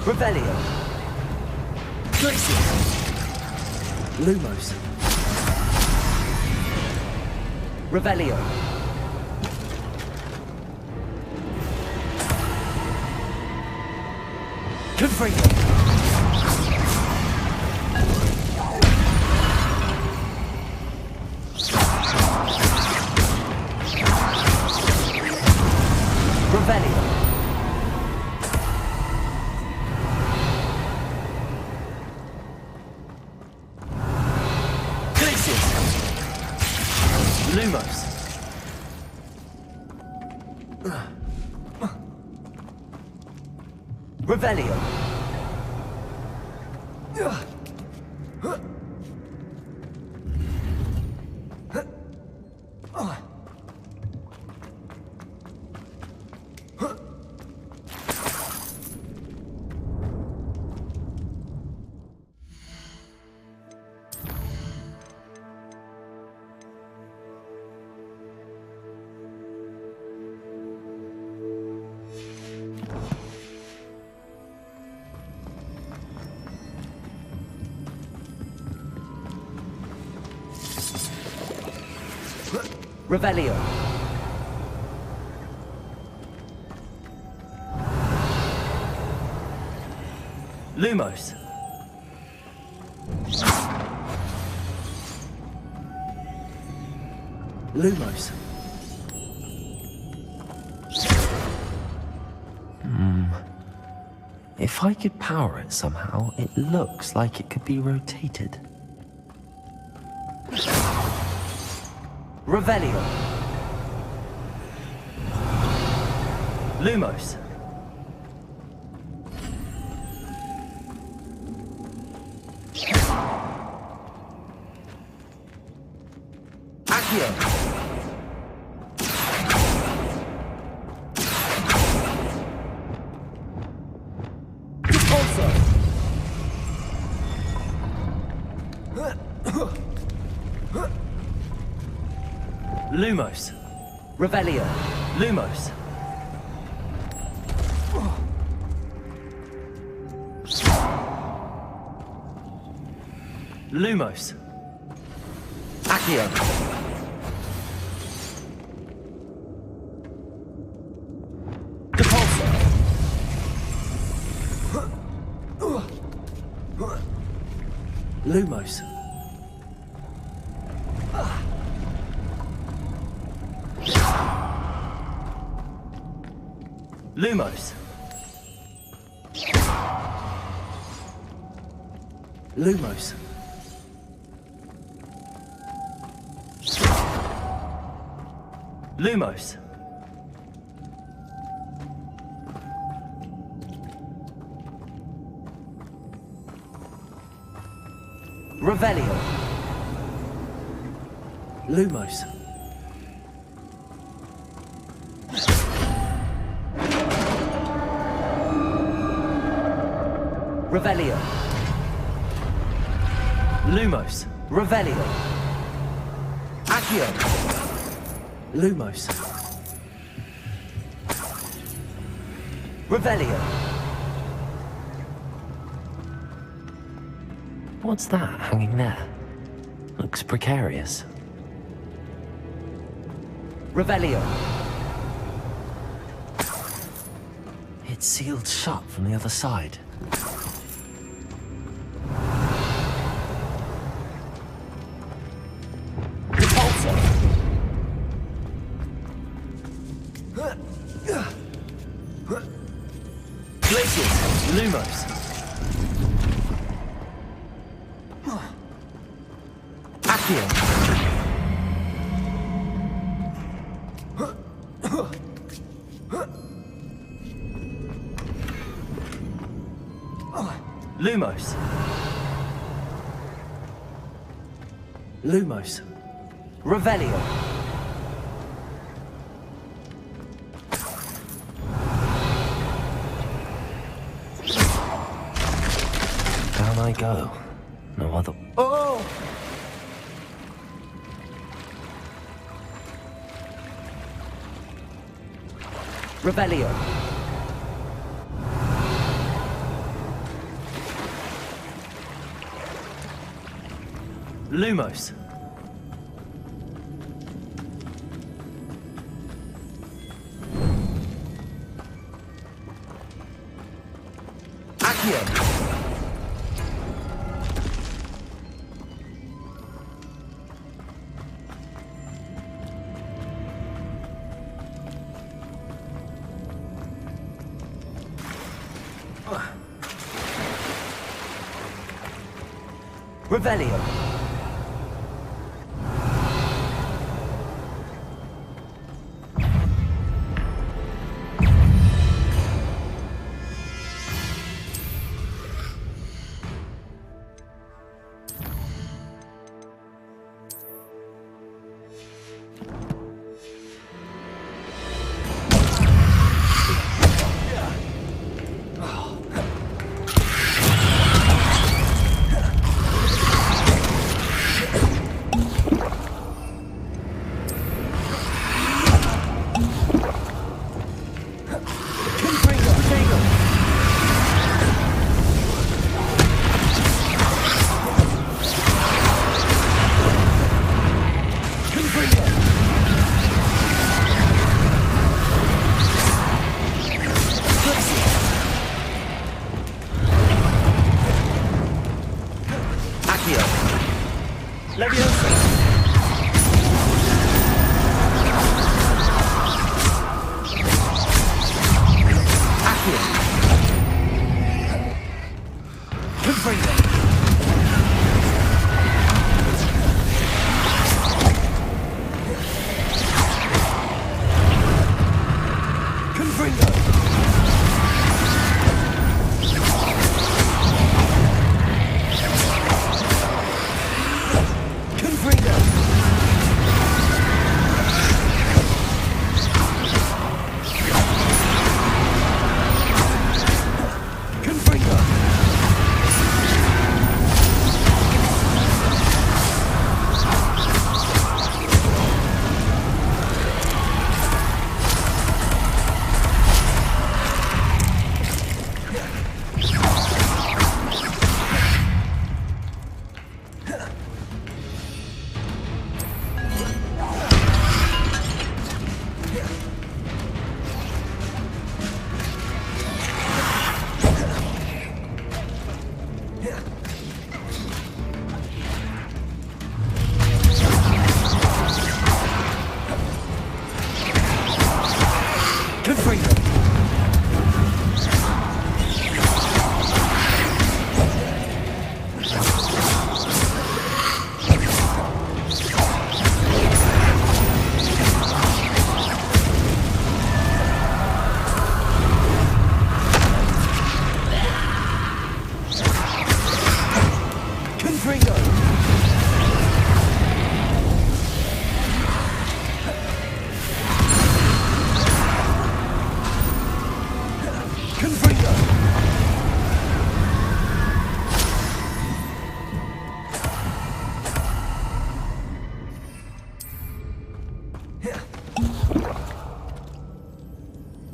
Revelio. Lumos. Revelio. Confringo. Revelio. Lumos. Revelio. Revelio. Lumos. Lumos. If I could power it somehow, it looks like it could be rotated. Revelio. Lumos. Accio. Repulsor. Lumos. Revelio. Lumos. Lumos. Accio. Depulso. Lumos. Lumos. Lumos. Lumos. Revelio. Lumos. Revelio. Lumos. Revelio. Accio. Lumos. Revelio. What's that hanging there? Looks precarious. Revelio. It's sealed shut from the other side. Lumos. Accio. Lumos. Lumos. Revelio. Down I go. No other. Oh! Revelio. Lumos. Accio. Revelio.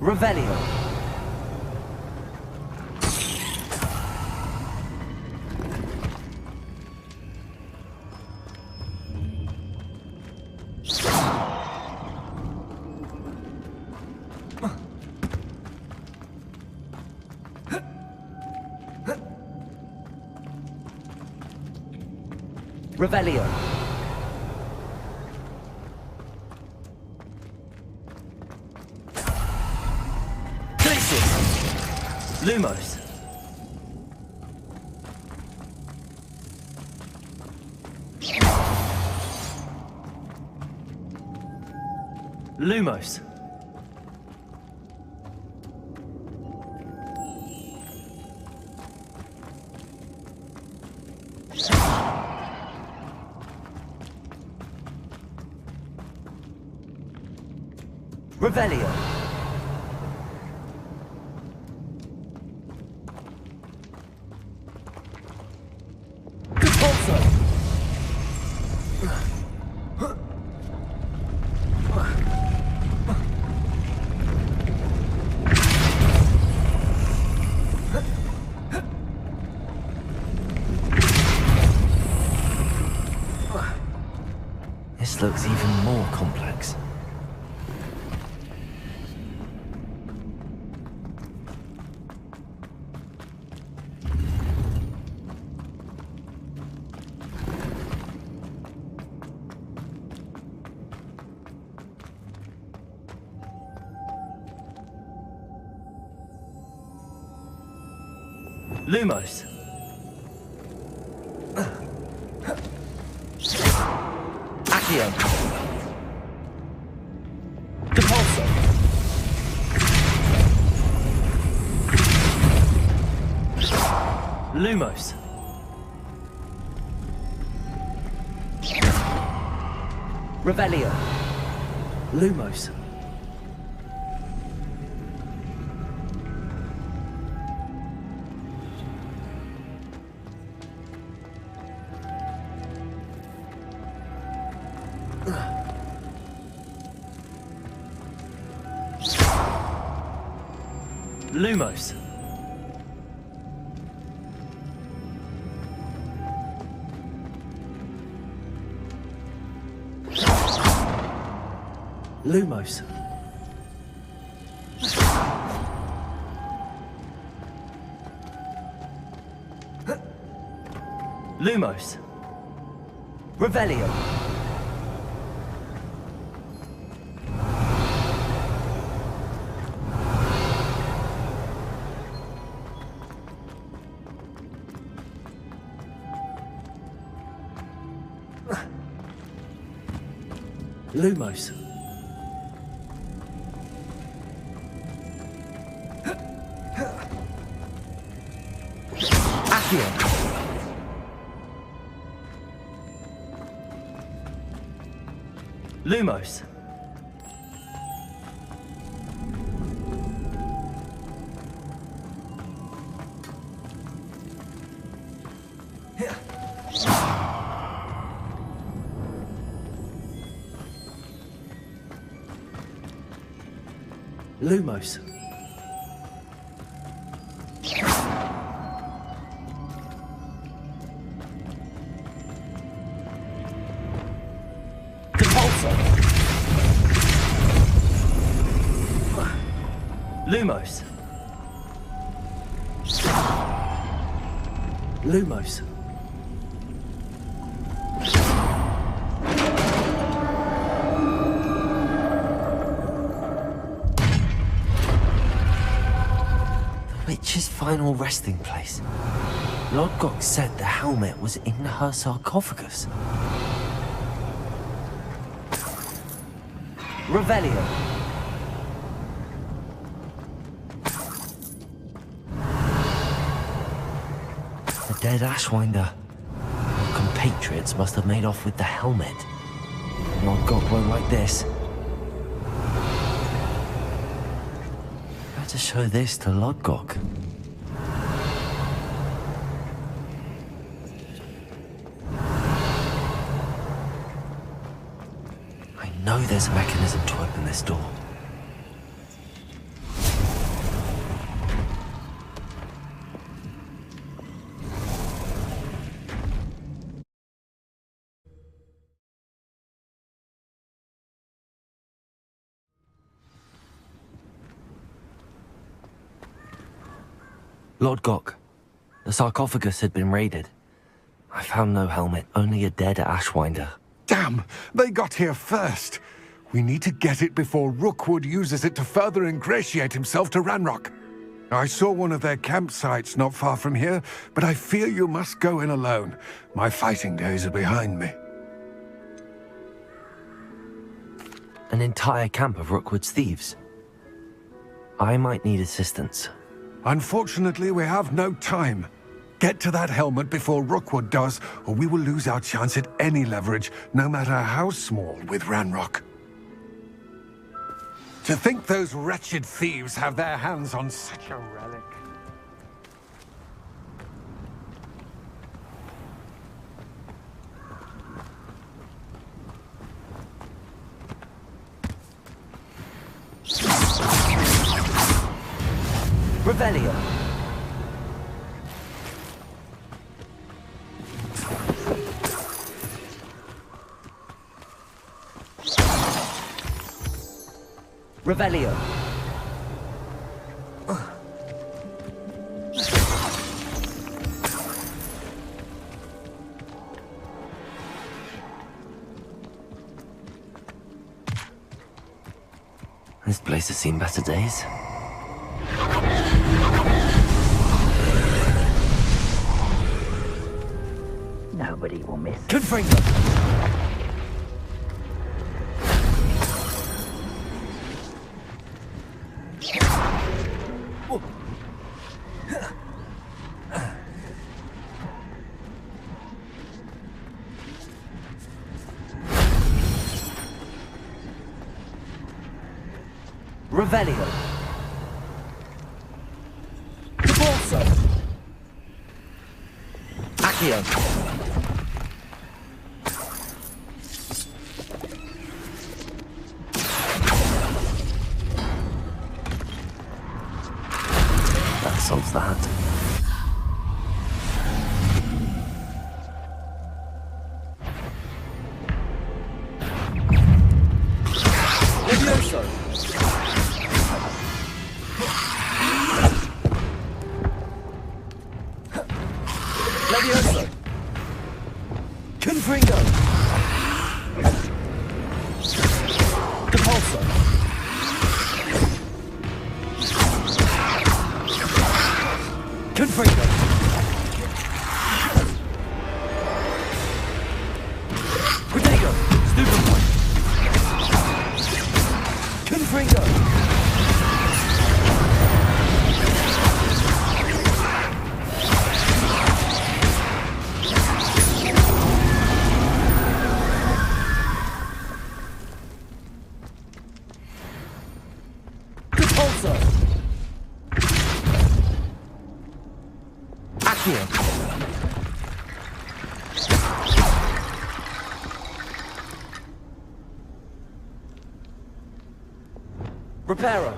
Revelio. Revelio. Glacius. Lumos. Lumos. Revelio. Repulsor. This looks even more complex. Lumos. Accio. Depulso. Lumos. Revelio. Lumos. Lumos. Lumos. Lumos. Revelio. Lumos. Accio. Lumos. Lumos. Depulso. Lumos. Lumos. Witch's final resting place. Lodgok said the helmet was in her sarcophagus. Revelio. The dead Ashwinder. Our compatriots must have made off with the helmet. Lodgok won't like this. To show this to Lodgok. I know there's a mechanism to open this door. Lord Gok, the sarcophagus had been raided. I found no helmet, only a dead Ashwinder. Damn! They got here first! We need to get it before Rookwood uses it to further ingratiate himself to Ranrock. I saw one of their campsites not far from here, but I fear you must go in alone. My fighting days are behind me. An entire camp of Rookwood's thieves. I might need assistance. Unfortunately, we have no time. Get to that helmet before Rookwood does, or we will lose our chance at any leverage, no matter how small, with Ranrock. To think those wretched thieves have their hands on such a relic. Revelio. Revelio. This place has seen better days. Nobody will miss. Confringo. Revelio. Cabalso. Accio. That solves that. Levioso. Levioso. Confringo. Capulso. Confringo. Protego. Stupid one. Confringo. Capulso. Accio. Reparo.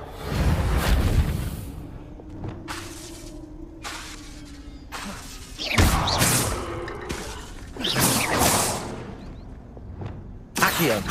Accio.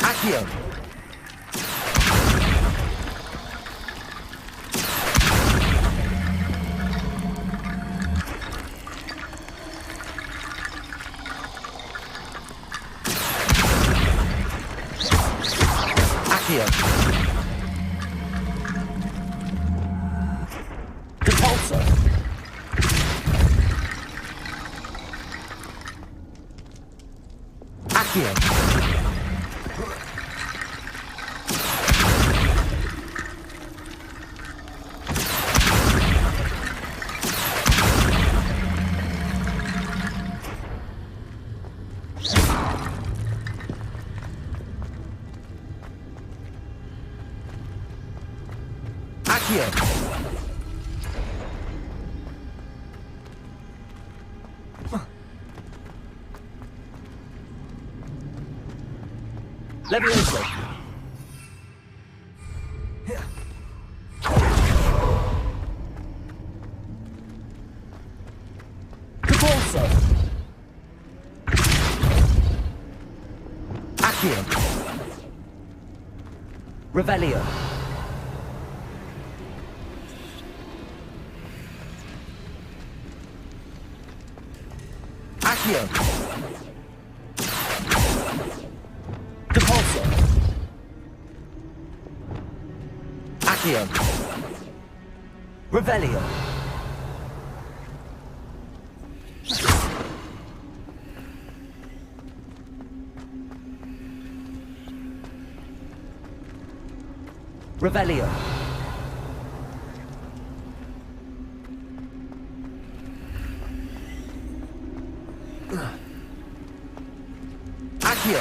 Accio. Accio. Capulso. Accio. Accio. Levioso. Capolso. Accio. Revelio. Accio. Capolso. Accio. Revelio. Revelio. Accio.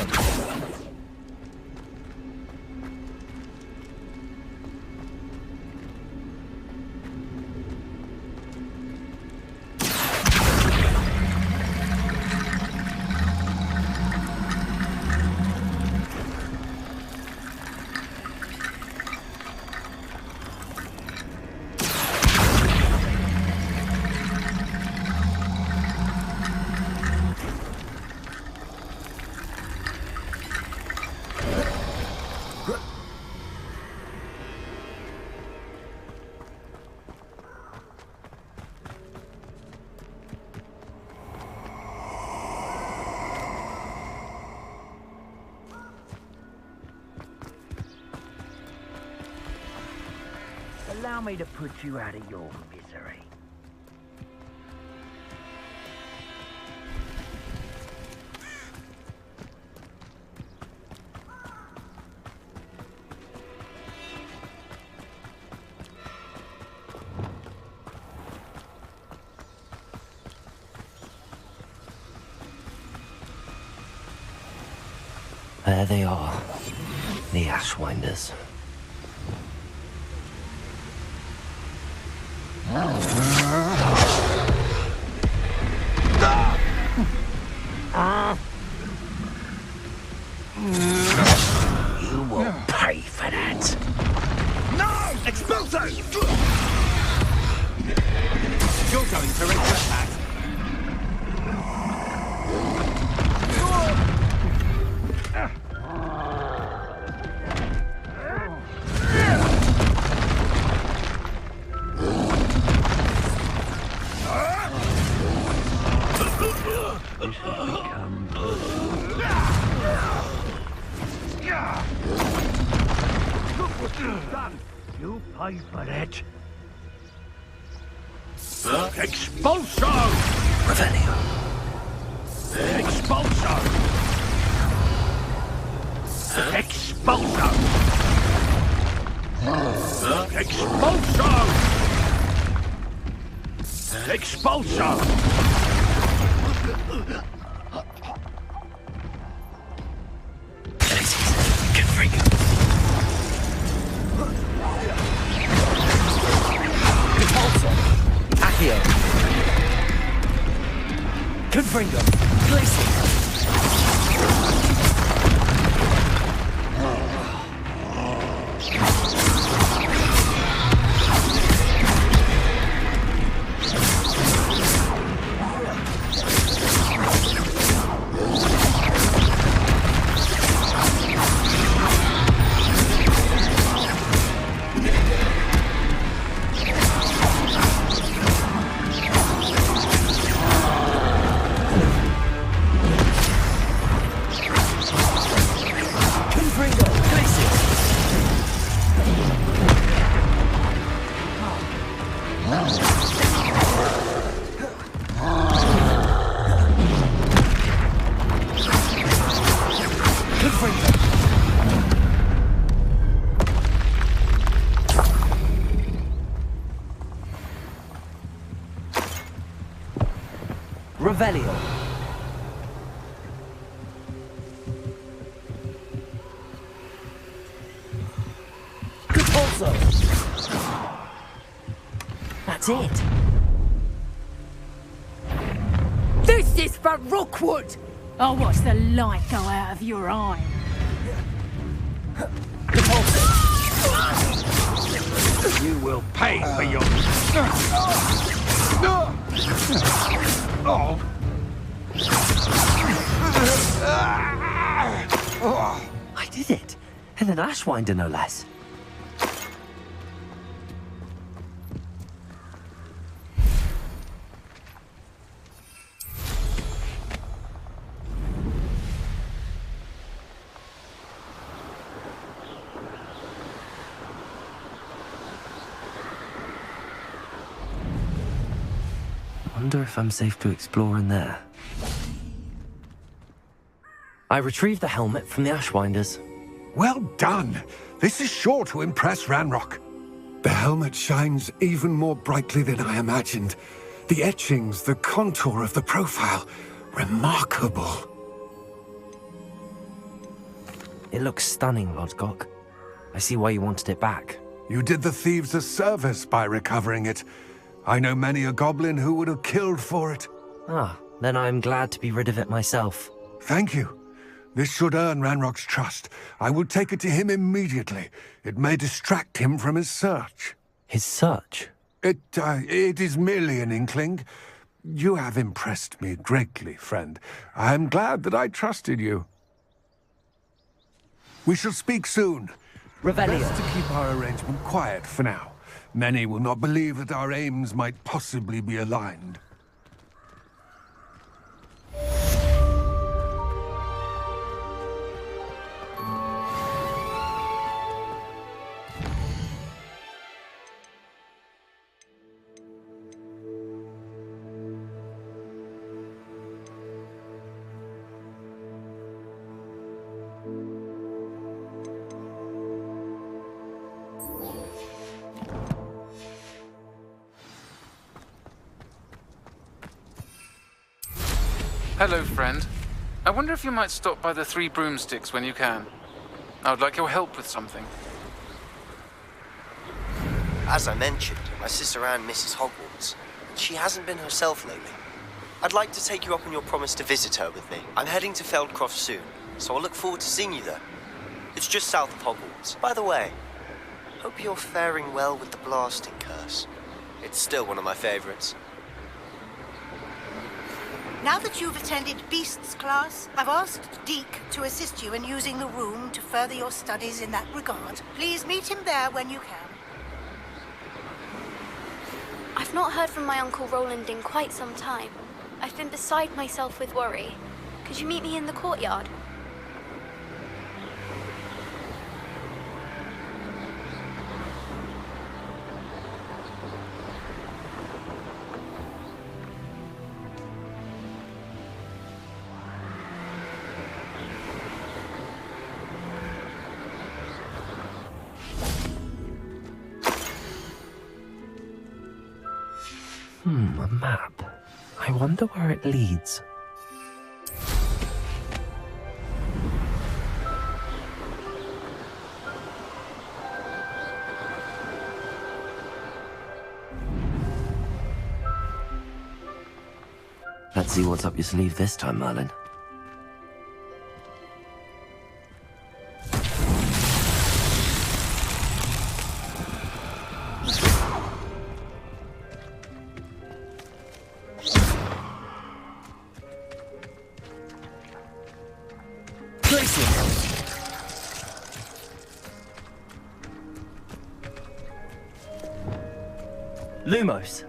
Allow me to put you out of your misery. There they are, the Ashwinders. You will pay for that. No! Expulso! You're going to regret that. This has become Look what you've done! You pay for that! Expulso! Revelio. Expulso! Expulso! Expulso! Expulso! Accio. Confringo. Glacier. Revelio. Capolso. That's it. This is for Rookwood! I'll watch the light go out of your eye. You will pay for your... I did it. And an ashwinder, no less. I wonder if I'm safe to explore in there. I retrieved the helmet from the Ashwinders. Well done. This is sure to impress Ranrock. The helmet shines even more brightly than I imagined. The etchings, the contour of the profile, remarkable. It looks stunning, Lodgok. I see why you wanted it back. You did the thieves a service by recovering it. I know many a goblin who would have killed for it. Ah, then I'm glad to be rid of it myself. Thank you. This should earn Ranrock's trust. I will take it to him immediately. It may distract him from his search. His search? It is merely an inkling. You have impressed me greatly, friend. I am glad that I trusted you. We shall speak soon. Revelio. Best to keep our arrangement quiet for now. Many will not believe that our aims might possibly be aligned. Hello, friend. I wonder if you might stop by the Three Broomsticks when you can. I would like your help with something. As I mentioned, my sister Anne misses Hogwarts. She hasn't been herself lately. I'd like to take you up on your promise to visit her with me. I'm heading to Feldcroft soon, so I'll look forward to seeing you there. It's just south of Hogwarts. By the way, hope you're faring well with the blasting curse. It's still one of my favorites. Now that you've attended Beasts class, I've asked Deke to assist you in using the room to further your studies in that regard. Please meet him there when you can. I've not heard from my Uncle Roland in quite some time. I've been beside myself with worry. Could you meet me in the courtyard? A map. I wonder where it leads. Let's see what's up your sleeve this time, Merlin. Lumos.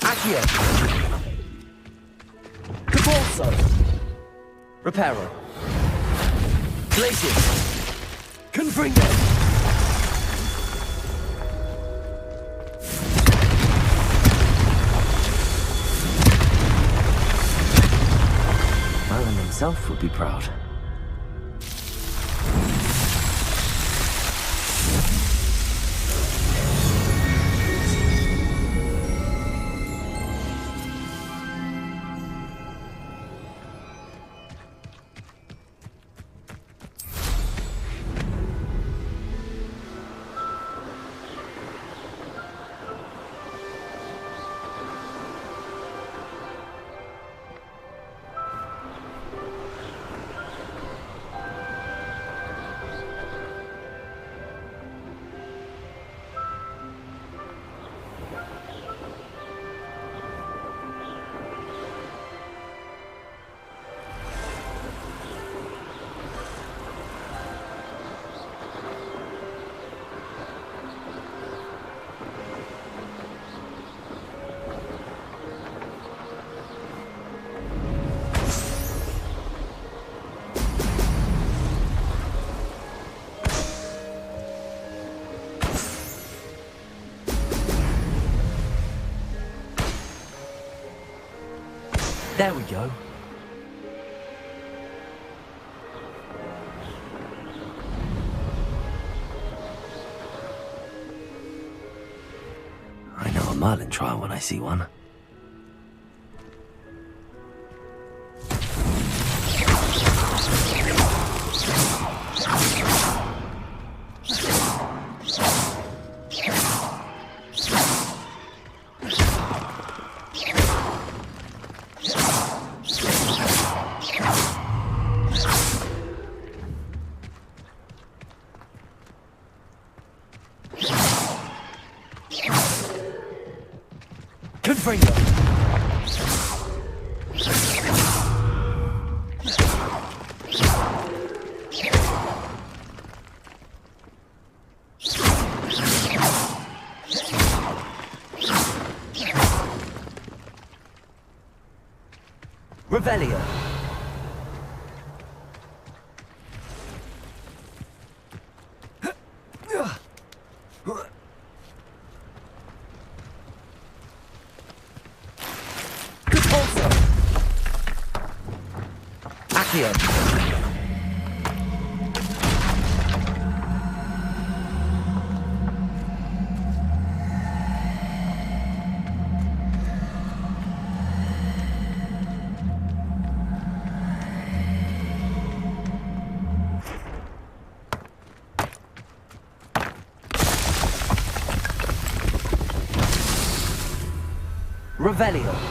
Accio. Caporso. Reparo. Glacius. Confringo. Merlin himself would be proud. There we go. I know a Merlin trial when I see one. Good for you. Revelio. Accio. Revelio.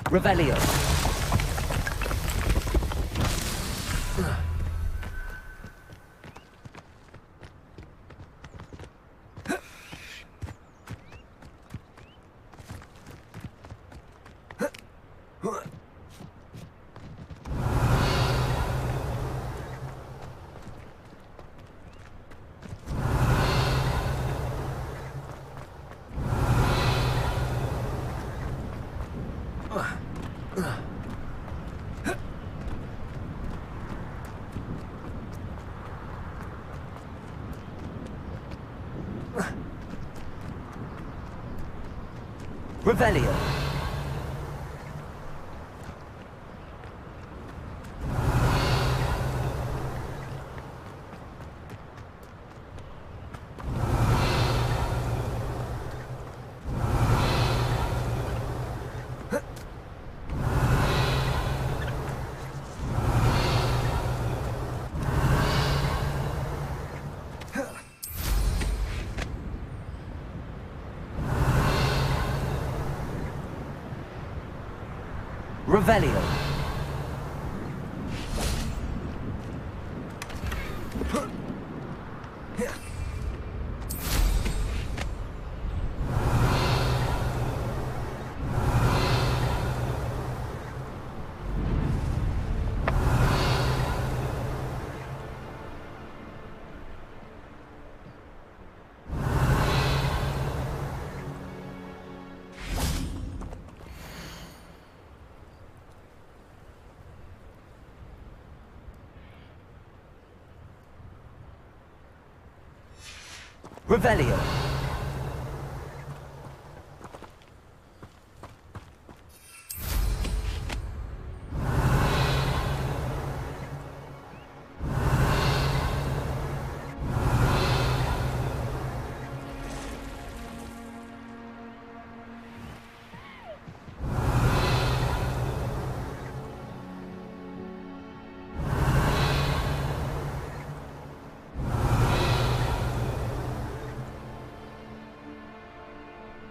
Revelio. Revelio. Revelio. Revelio.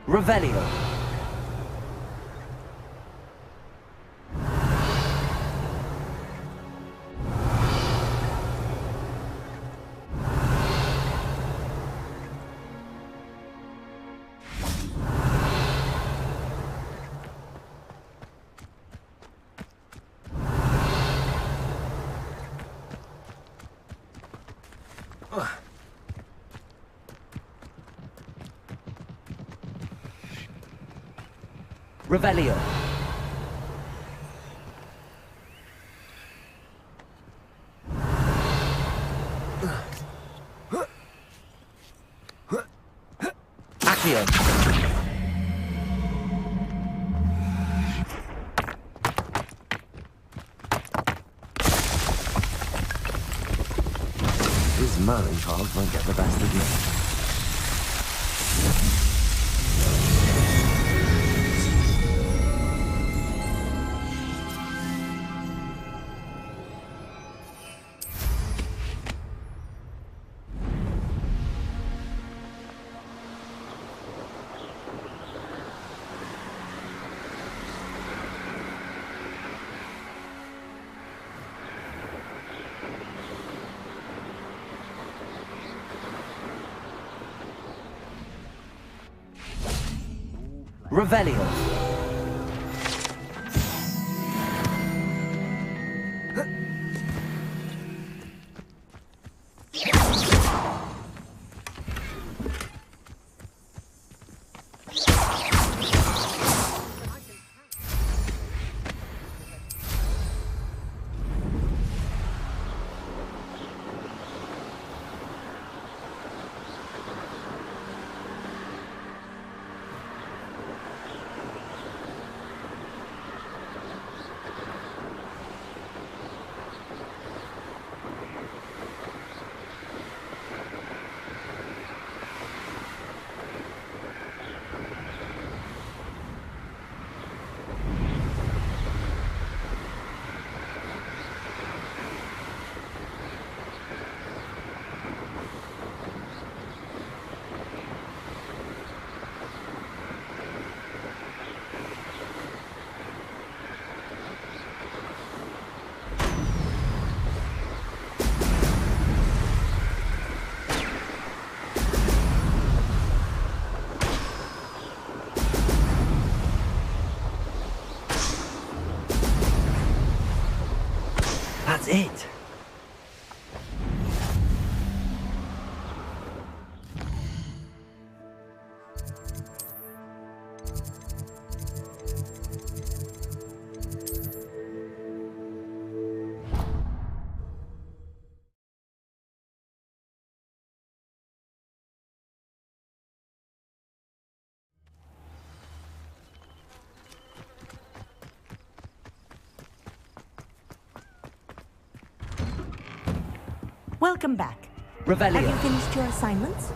Revelio. Revelio. Accio. These mowing cars won't get the best of you. Revelio. That's it. Welcome back. Revelio. Have you finished your assignments?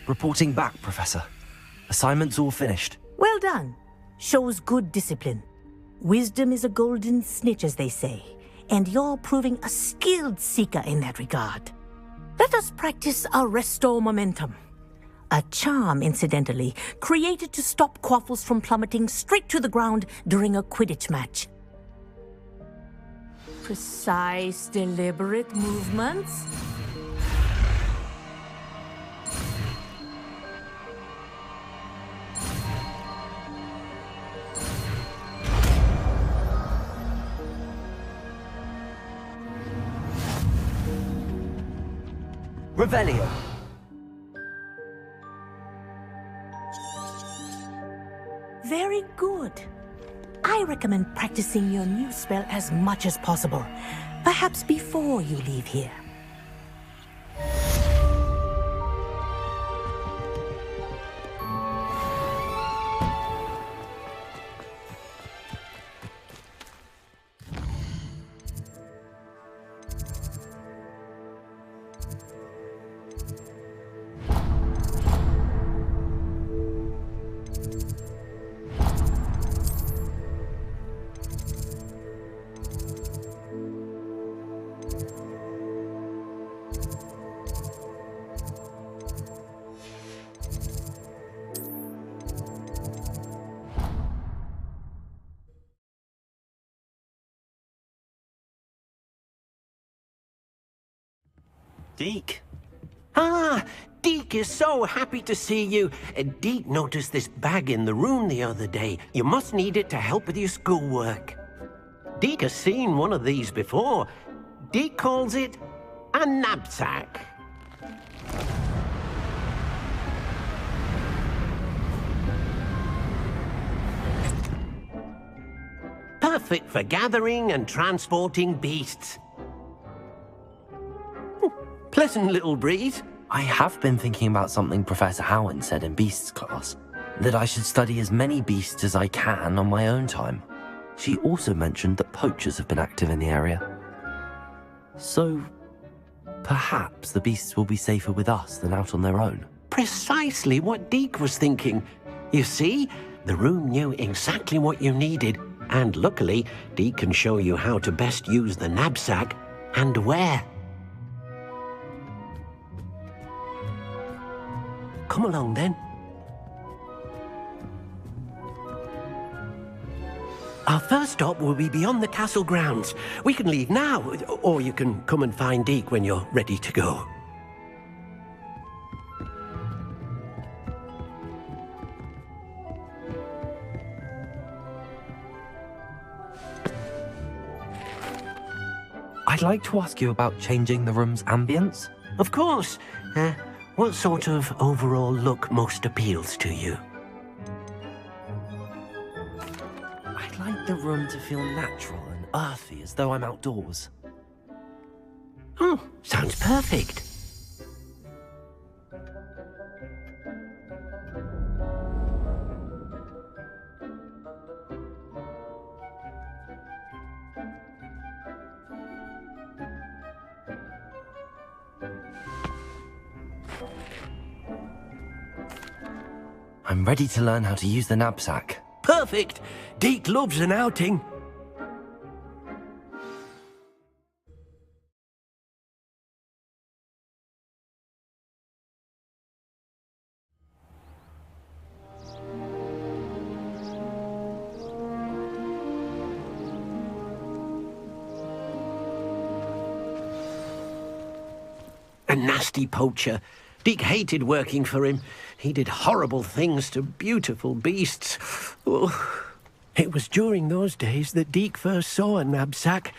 Reporting back, Professor. Assignments all finished. Well done. Shows good discipline. Wisdom is a golden snitch, as they say, and you're proving a skilled seeker in that regard. Let us practice our restore momentum. A charm, incidentally, created to stop quaffles from plummeting straight to the ground during a Quidditch match. Precise, deliberate movements. Revelio. Very good. I recommend practicing your new spell as much as possible, perhaps before you leave here. Deke. Ah, Deke is so happy to see you. Deke noticed this bag in the room the other day. You must need it to help with your schoolwork. Deke has seen one of these before. Deke calls it a knapsack. Perfect for gathering and transporting beasts. Pleasant little breeze. I have been thinking about something Professor Howen said in Beasts class, that I should study as many beasts as I can on my own time. She also mentioned that poachers have been active in the area. So, perhaps the beasts will be safer with us than out on their own. Precisely what Deke was thinking. You see, the room knew exactly what you needed, and luckily, Deke can show you how to best use the knapsack and where. Come along then. Our first stop will be beyond the castle grounds. We can leave now, or you can come and find Deke when you're ready to go. I'd like to ask you about changing the room's ambience. Of course. What sort of overall look most appeals to you? I'd like the room to feel natural and earthy, as though I'm outdoors. Oh, sounds perfect. I'm ready to learn how to use the knapsack. Perfect! Deke loves an outing. A nasty poacher. Deke hated working for him. He did horrible things to beautiful beasts. Oh, it was during those days that Deke first saw a knapsack.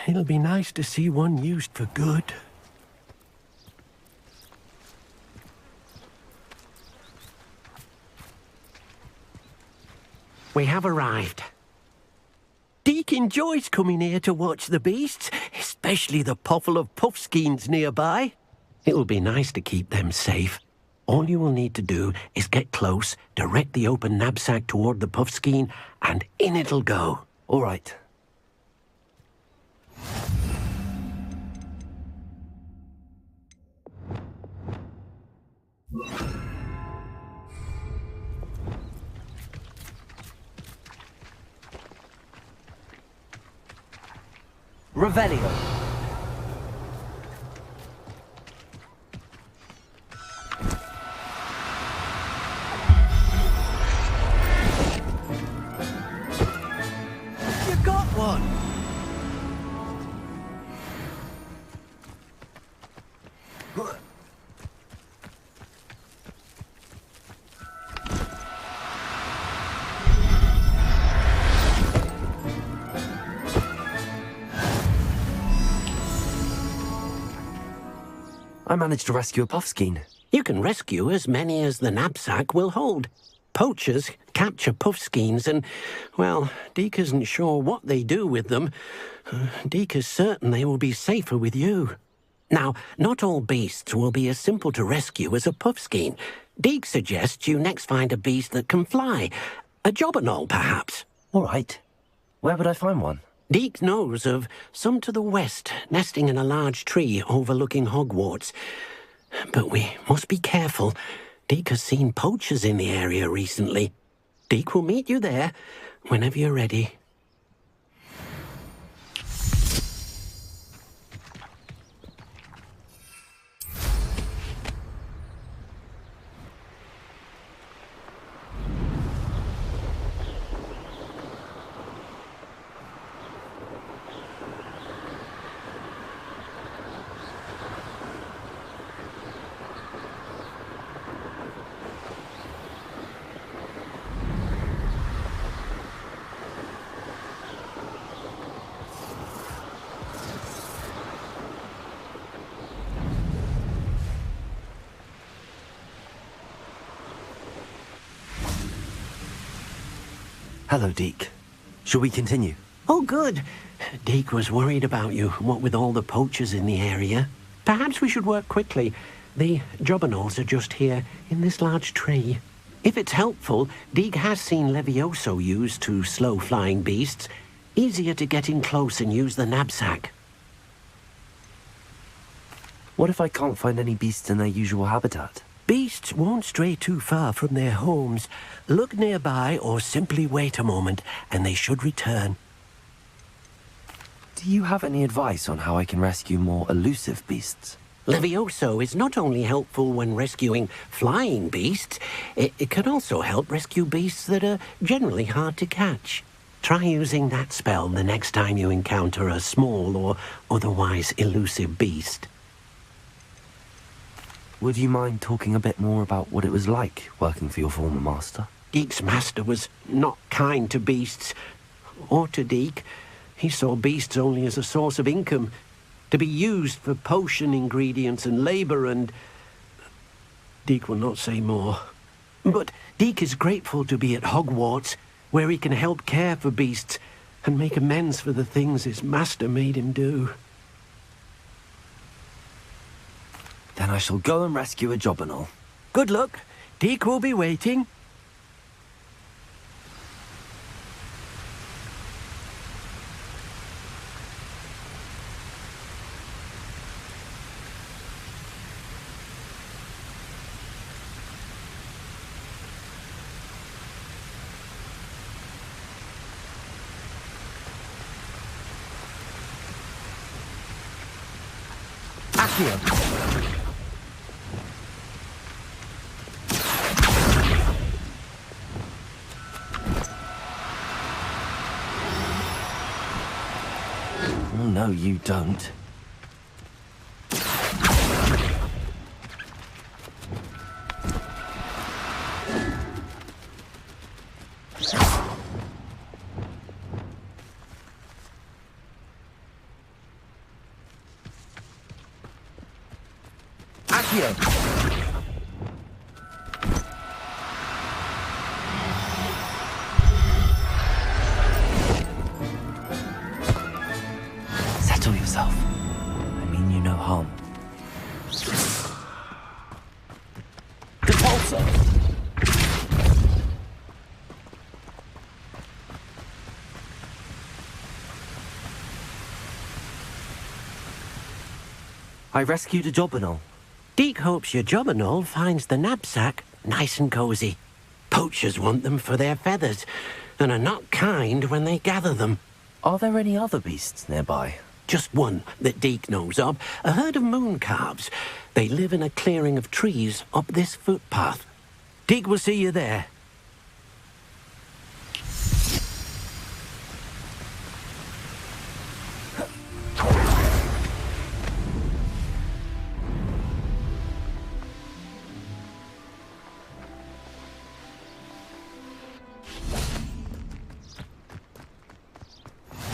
It'll be nice to see one used for good. We have arrived. Deke enjoys coming here to watch the beasts, especially the potful of puffskeins nearby. It'll be nice to keep them safe. All you will need to do is get close, direct the open knapsack toward the puffskein, and in it'll go. All right. Revelio. You got one! I managed to rescue a puffskein. You can rescue as many as the knapsack will hold. Poachers capture puffskeins and, well, Deke isn't sure what they do with them. Deke is certain they will be safer with you. Now, not all beasts will be as simple to rescue as a puffskein. Deke suggests you next find a beast that can fly. A jobberknoll, perhaps. All right. Where would I find one? Deke knows of some to the west, nesting in a large tree overlooking Hogwarts. But we must be careful. Deke has seen poachers in the area recently. Deke will meet you there whenever you're ready. Hello, Deke. Shall we continue? Oh, good. Deke was worried about you, what with all the poachers in the area. Perhaps we should work quickly. The jobberknolls are just here, in this large tree. If it's helpful, Deke has seen Levioso used to slow flying beasts. Easier to get in close and use the knapsack. What if I can't find any beasts in their usual habitat? Beasts won't stray too far from their homes. Look nearby or simply wait a moment, and they should return. Do you have any advice on how I can rescue more elusive beasts? Levioso is not only helpful when rescuing flying beasts, it can also help rescue beasts that are generally hard to catch. Try using that spell the next time you encounter a small or otherwise elusive beast. Would you mind talking a bit more about what it was like working for your former master? Deke's master was not kind to beasts, or to Deke. He saw beasts only as a source of income, to be used for potion ingredients and labour and... Deke will not say more. But Deke is grateful to be at Hogwarts, where he can help care for beasts and make amends for the things his master made him do. Then I shall go and rescue a jobberknoll. Good luck. Deke will be waiting. Oh, no, you don't. Settle yourself. I mean you no harm. Repulsor! I rescued a jobberknoll. Deke hopes your jobberknoll finds the knapsack nice and cozy. Poachers want them for their feathers, and are not kind when they gather them. Are there any other beasts nearby? Just one that Deke knows of, a herd of moon calves. They live in a clearing of trees up this footpath. Deke will see you there.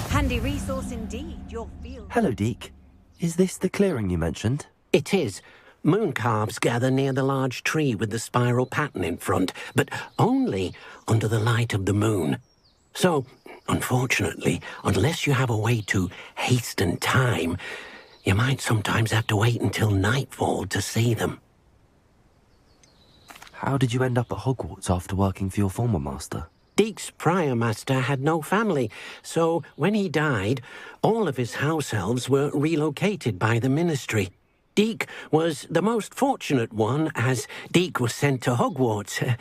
Handy resource indeed, your field. Hello, Deke. Is this the clearing you mentioned? It is. Moon calves gather near the large tree with the spiral pattern in front, but only under the light of the moon. So, unfortunately, unless you have a way to hasten time, you might sometimes have to wait until nightfall to see them. How did you end up at Hogwarts after working for your former master? Deke's prior master had no family, so when he died, all of his house elves were relocated by the ministry. Deke was the most fortunate one, as Deke was sent to Hogwarts.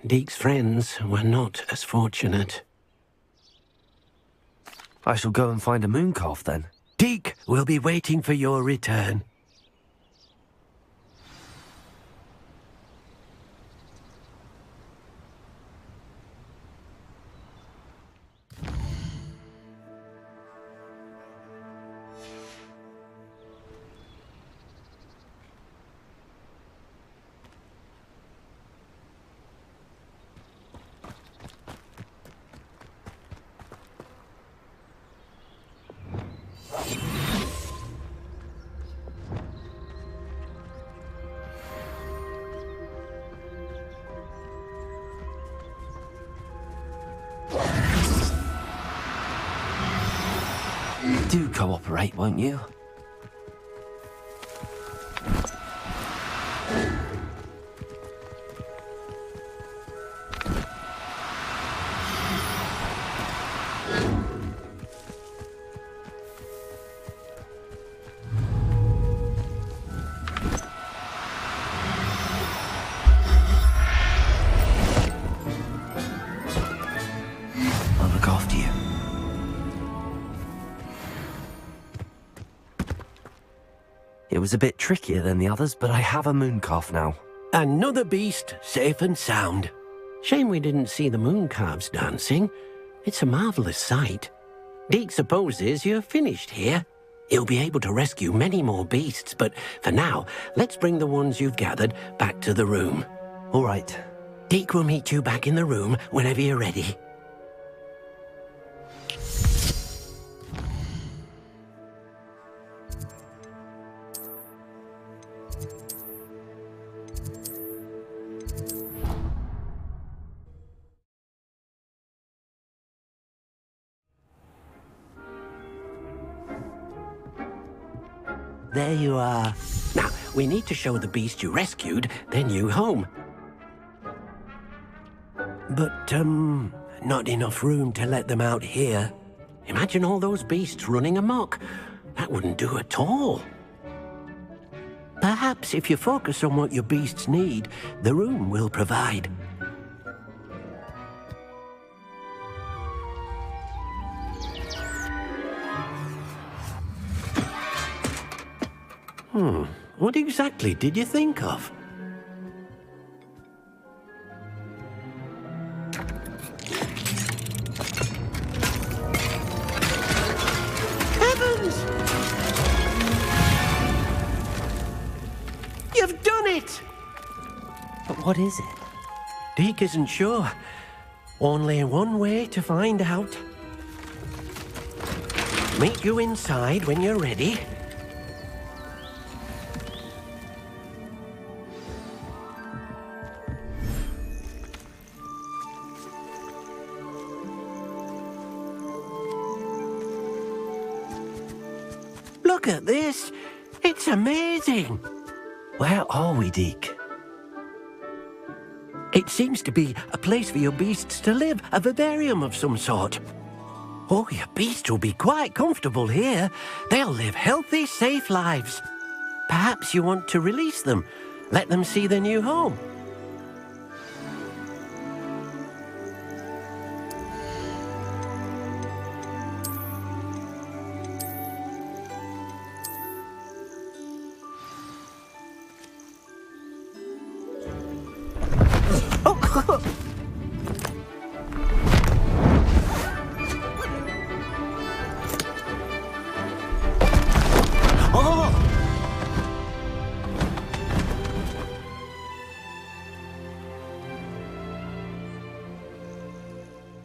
Deke's friends were not as fortunate. I shall go and find a moon calf then. Deke will be waiting for your return. Do cooperate, won't you? I'll look after you. It was a bit trickier than the others, but I have a mooncalf now. Another beast, safe and sound. Shame we didn't see the mooncalves dancing. It's a marvellous sight. Deke supposes you're finished here. He'll be able to rescue many more beasts, but for now, let's bring the ones you've gathered back to the room. All right. Deke will meet you back in the room whenever you're ready. There you are. Now, we need to show the beast you rescued their new home. But, not enough room to let them out here. Imagine all those beasts running amok. That wouldn't do at all. Perhaps if you focus on what your beasts need, the room will provide. What exactly did you think of? Heavens! You've done it! But what is it? Deke isn't sure. Only one way to find out. Meet you inside when you're ready. Look at this. It's amazing. Where are we, Deke? It seems to be a place for your beasts to live, a vivarium of some sort. Oh, your beasts will be quite comfortable here. They'll live healthy, safe lives. Perhaps you want to release them, let them see their new home.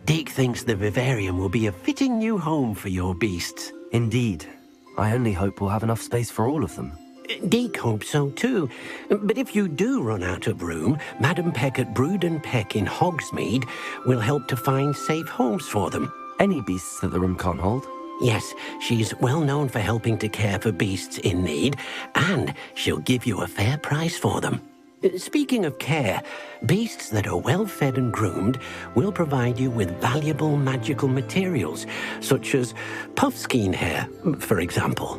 Deke thinks the vivarium will be a fitting new home for your beasts. Indeed. I only hope we'll have enough space for all of them. Deke hopes so too. But if you do run out of room, Madam Peck at Brood and Peck in Hogsmeade will help to find safe homes for them. Any beasts that the room can't hold? Yes, she's well known for helping to care for beasts in need, and she'll give you a fair price for them. Speaking of care, beasts that are well fed and groomed will provide you with valuable magical materials, such as puffskein hair, for example.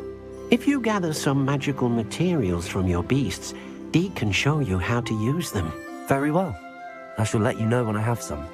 If you gather some magical materials from your beasts, Deke can show you how to use them. Very well. I shall let you know when I have some.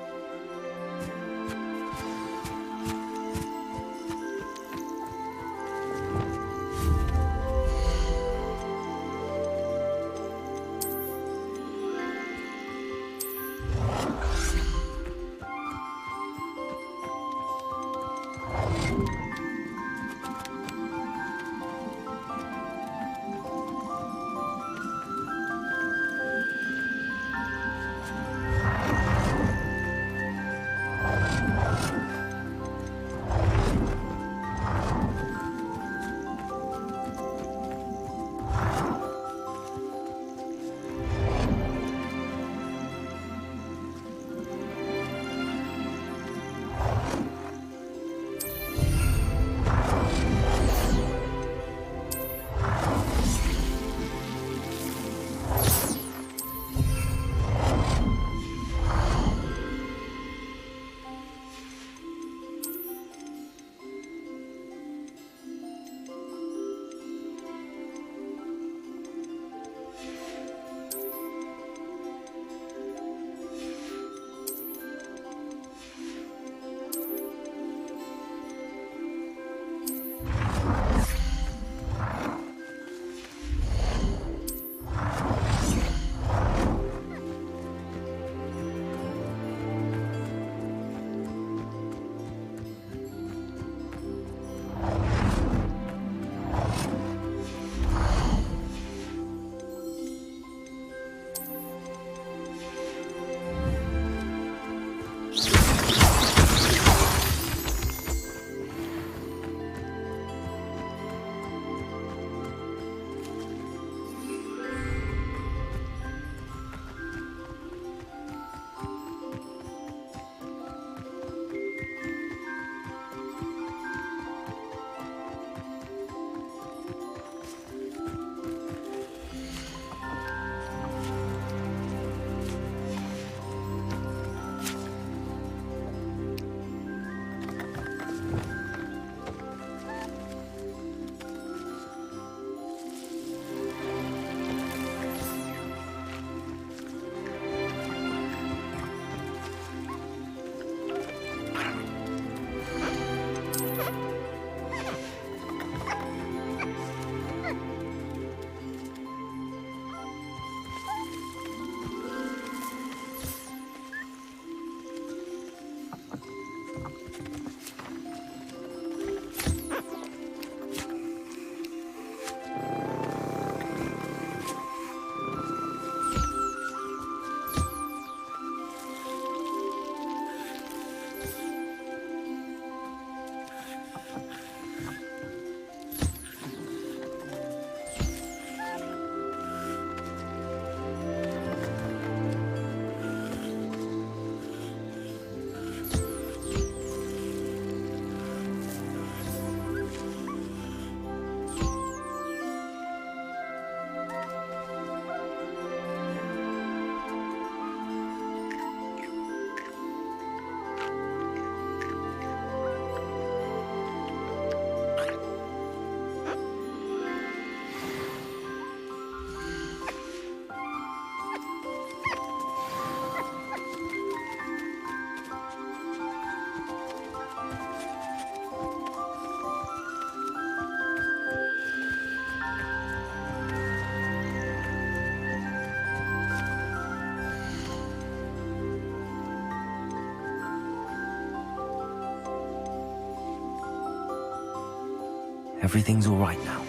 Everything's all right now.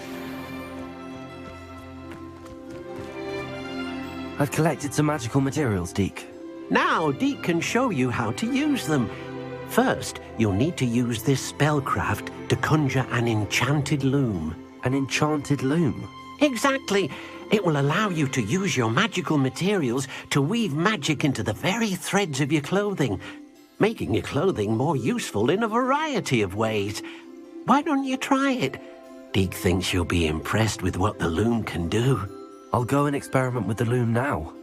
I've collected some magical materials, Deke. Now, Deke can show you how to use them. First, you'll need to use this spellcraft to conjure an enchanted loom. An enchanted loom? Exactly. It will allow you to use your magical materials to weave magic into the very threads of your clothing, making your clothing more useful in a variety of ways. Why don't you try it? Deke thinks you'll be impressed with what the loom can do. I'll go and experiment with the loom now.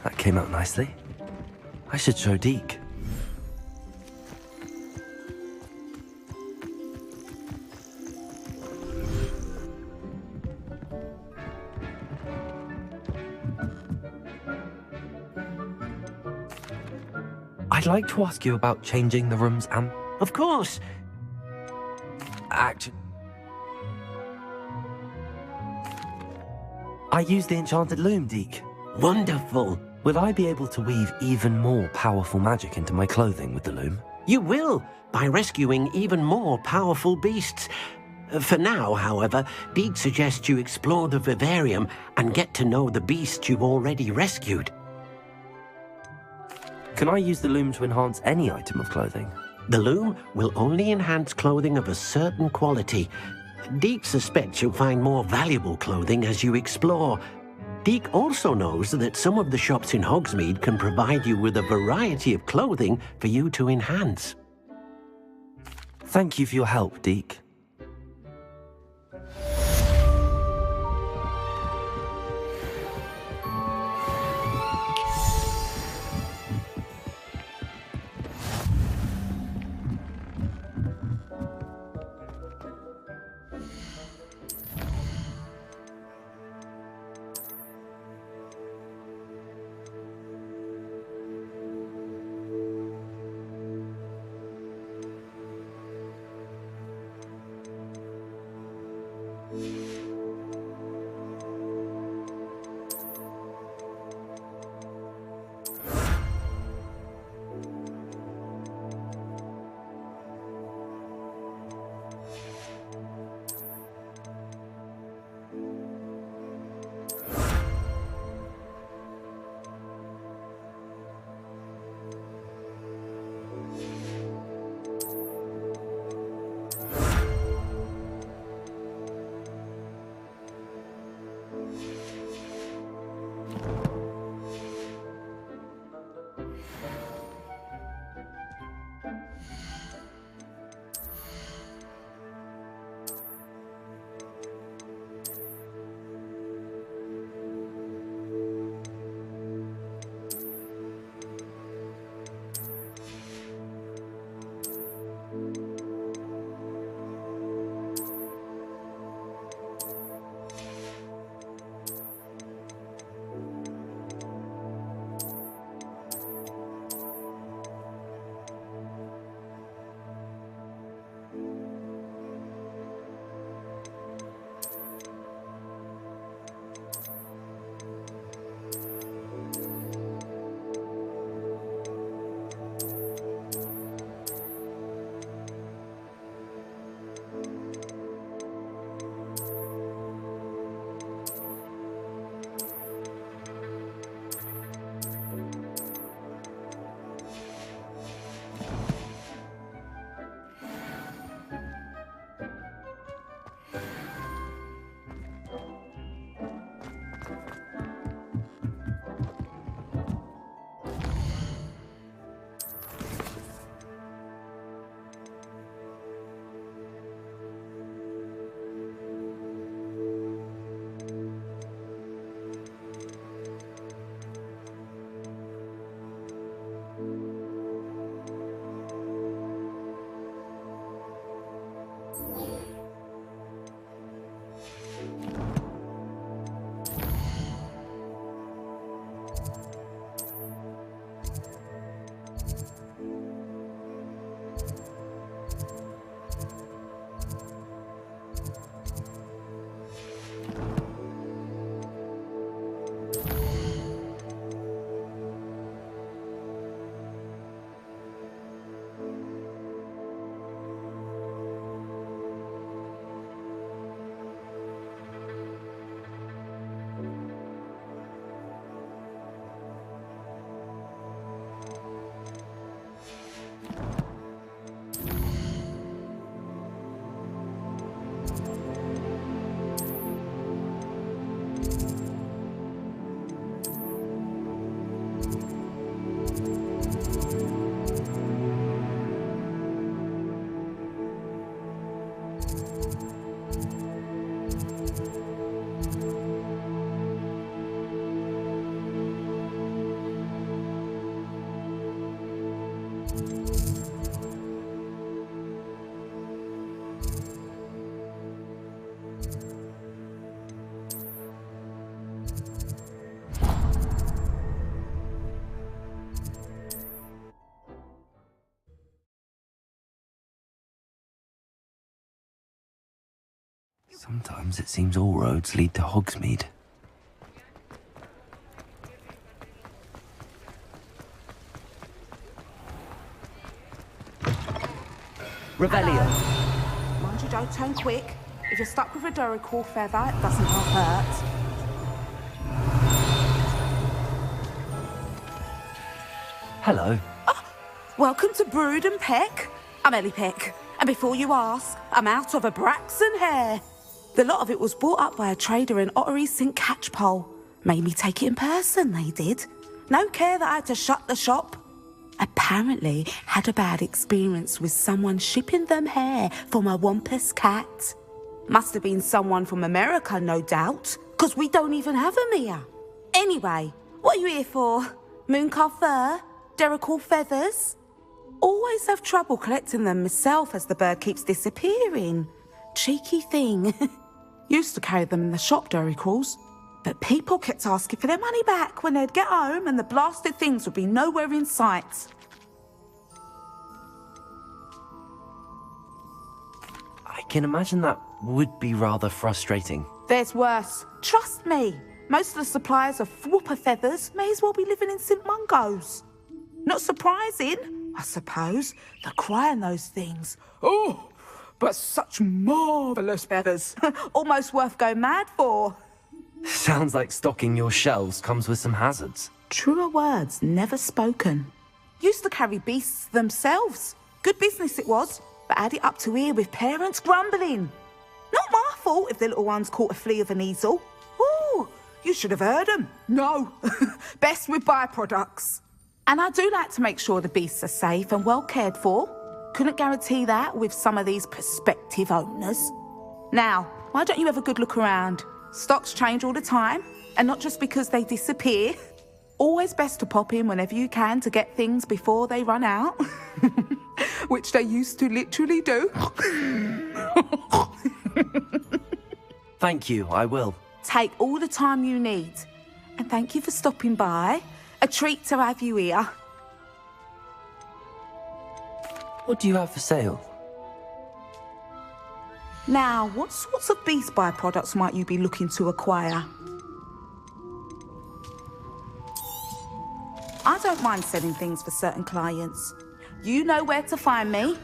That came out nicely. I should show Deke. I'd like to ask you about changing the room's Of course. I use the enchanted loom, Deke. Wonderful. Will I be able to weave even more powerful magic into my clothing with the loom? You will, by rescuing even more powerful beasts. For now, however, Deke suggests you explore the vivarium and get to know the beasts you've already rescued. Can I use the loom to enhance any item of clothing? The loom will only enhance clothing of a certain quality. Deke suspects you'll find more valuable clothing as you explore. Deke also knows that some of the shops in Hogsmeade can provide you with a variety of clothing for you to enhance. Thank you for your help, Deke. Sometimes it seems all roads lead to Hogsmeade. Revelio. Mind you don't turn quick. If you're stuck with a Duracell feather, it doesn't hurt. Hello. Welcome to Brood and Peck. I'm Ellie Peck, and before you ask, I'm out of a Braxton hair. The lot of it was bought up by a trader in Ottery St. Catchpole. Made me take it in person, they did. No care that I had to shut the shop. Apparently had a bad experience with someone shipping them hair for my Wampus cat. Must have been someone from America, no doubt, because we don't even have them here. Anyway, what are you here for? Mooncar fur? Duracell feathers? Always have trouble collecting them myself as the bird keeps disappearing. Cheeky thing. Used to carry them in the shop, Duracells. But people kept asking for their money back when they'd get home and the blasted things would be nowhere in sight. I can imagine that would be rather frustrating. There's worse. Trust me. Most of the suppliers of whooper feathers may as well be living in St. Mungo's. Not surprising, I suppose, the cry on those things. Oh, but such marvellous feathers. Almost worth going mad for. Sounds like stocking your shelves comes with some hazards. Truer words never spoken. Used to carry beasts themselves. Good business it was, but had it up to here with parents grumbling. Not my fault if the little ones caught a flea of an easel. Ooh, you should have heard them. No, best with byproducts. And I do like to make sure the beasts are safe and well cared for. Couldn't guarantee that with some of these prospective owners. Now, why don't you have a good look around? Stocks change all the time, and not just because they disappear. Always best to pop in whenever you can to get things before they run out. Which they used to literally do. Thank you, I will. Take all the time you need. And thank you for stopping by. A treat to have you here. What do you have for sale? Now, what sorts of beast byproducts might you be looking to acquire? I don't mind selling things for certain clients. You know where to find me.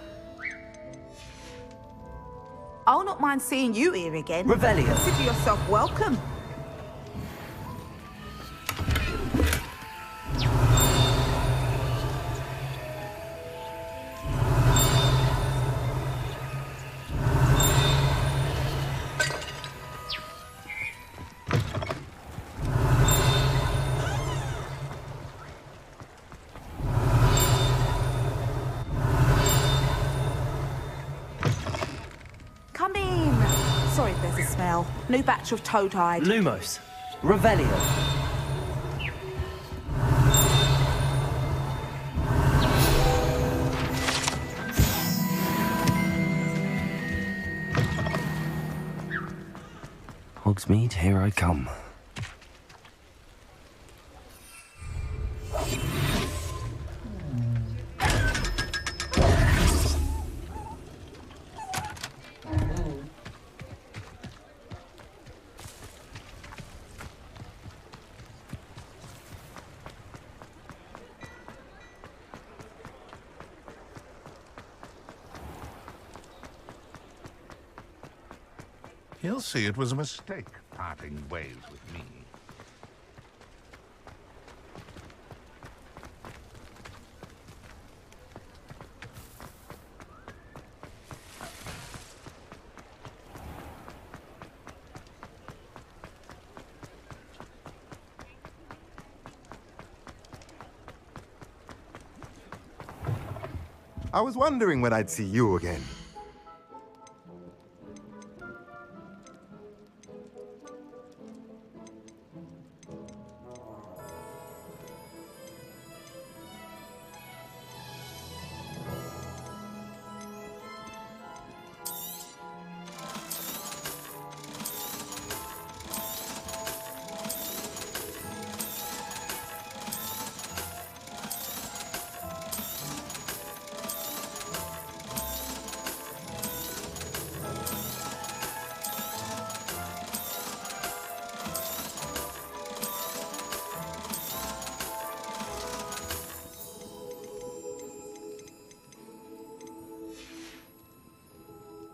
I'll not mind seeing you here again. Revelio. Consider yourself welcome. New batch of toad-hide. Lumos. Revelio. Hogsmeade, here I come. He'll see it was a mistake parting ways with me. I was wondering when I'd see you again.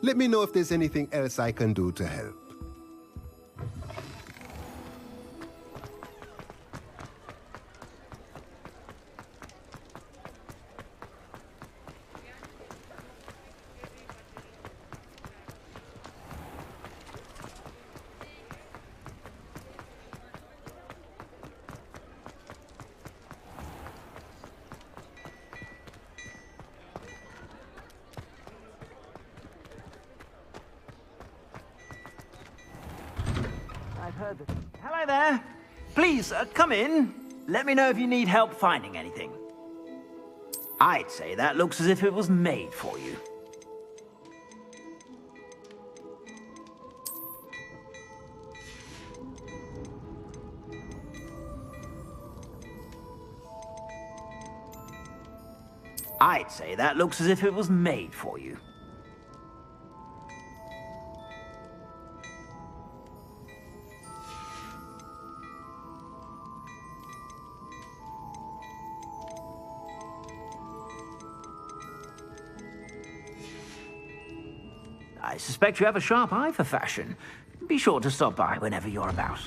Let me know if there's anything else I can do to help. I've heard that. Hello there. Please, come in. Let me know if you need help finding anything. I'd say that looks as if it was made for you. I'd say that looks as if it was made for you. I suspect you have a sharp eye for fashion. Be sure to stop by whenever you're about.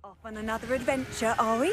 Off on another adventure, are we?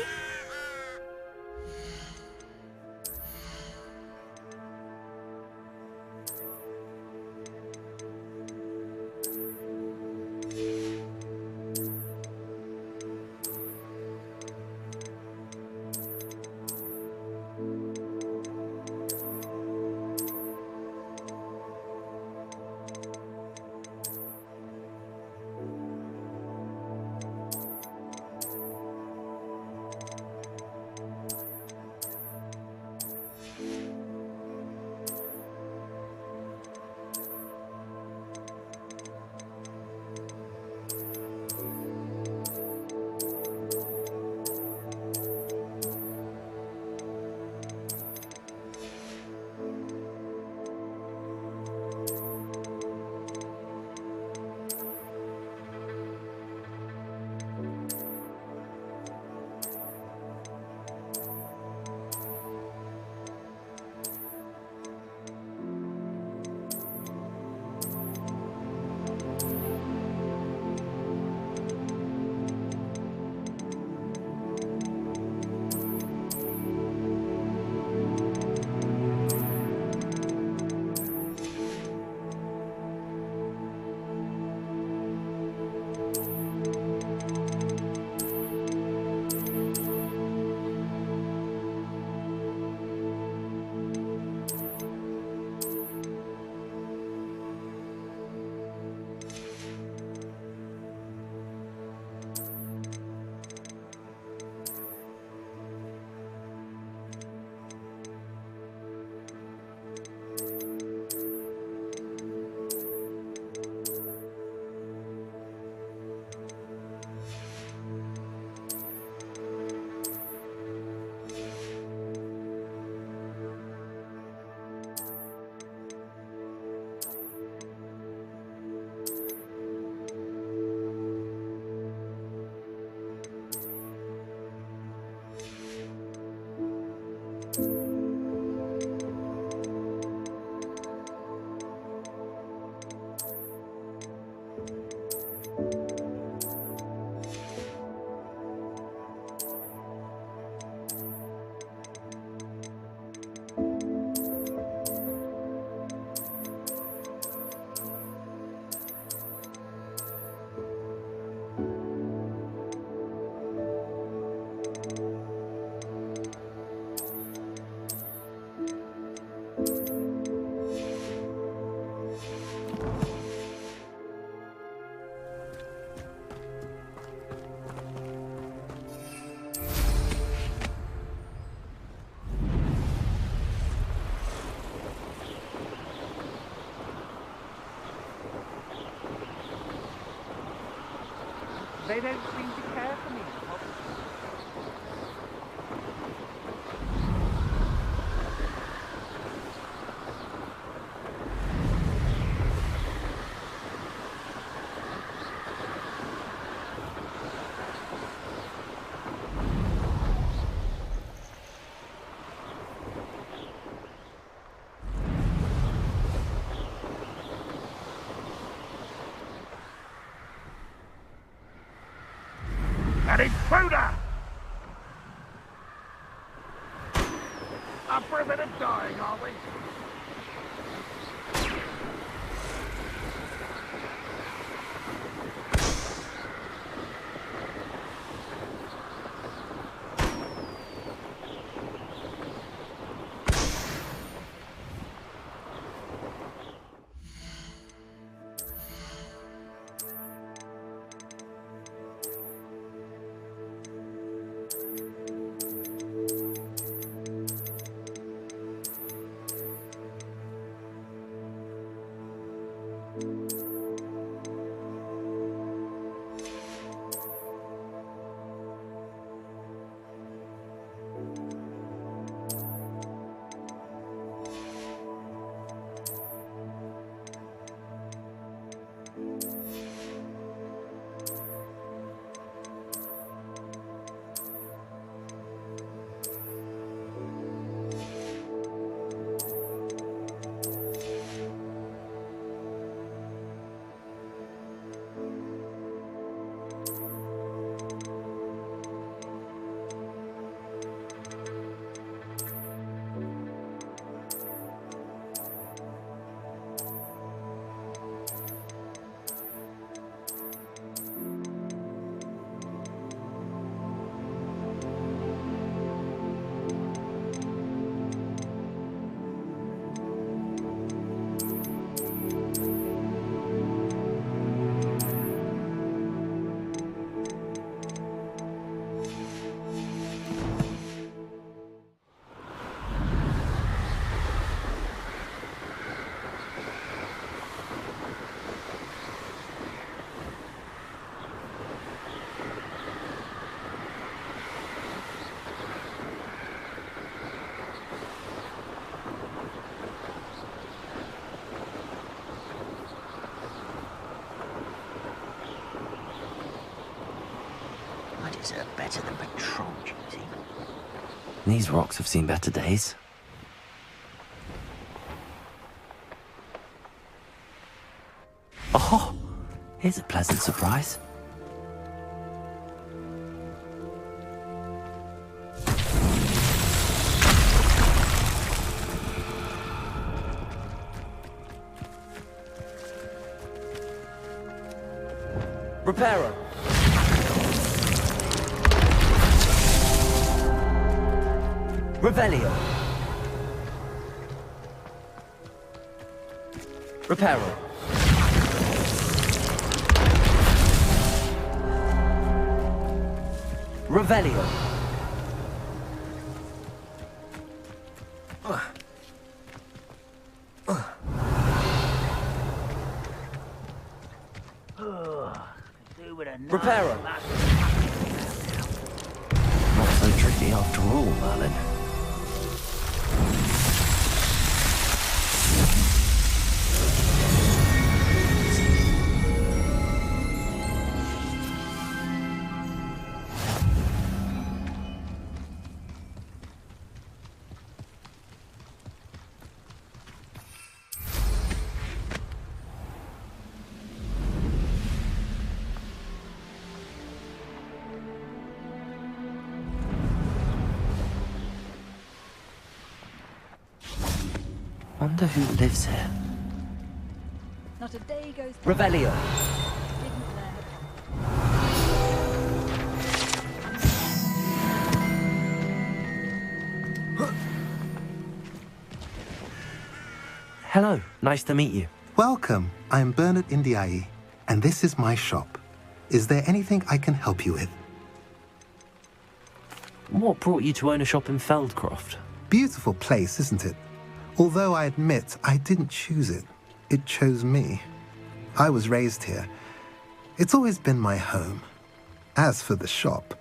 They don't seem to care for me. An intruder! Up for a bit of dying, are we? Better than patrol duty. These rocks have seen better days. Oh, here's a pleasant surprise. Reparo. Revelio. Reparo. Revelio. Reparo. Not so tricky after all, Merlin. Wonder who lives here. Not a day goes by. Revelio. Hello, nice to meet you. Welcome. I'm Bernard Indiai, and this is my shop. Is there anything I can help you with? What brought you to own a shop in Feldcroft? Beautiful place, isn't it? Although I admit I didn't choose it. It chose me. I was raised here. It's always been my home. As for the shop,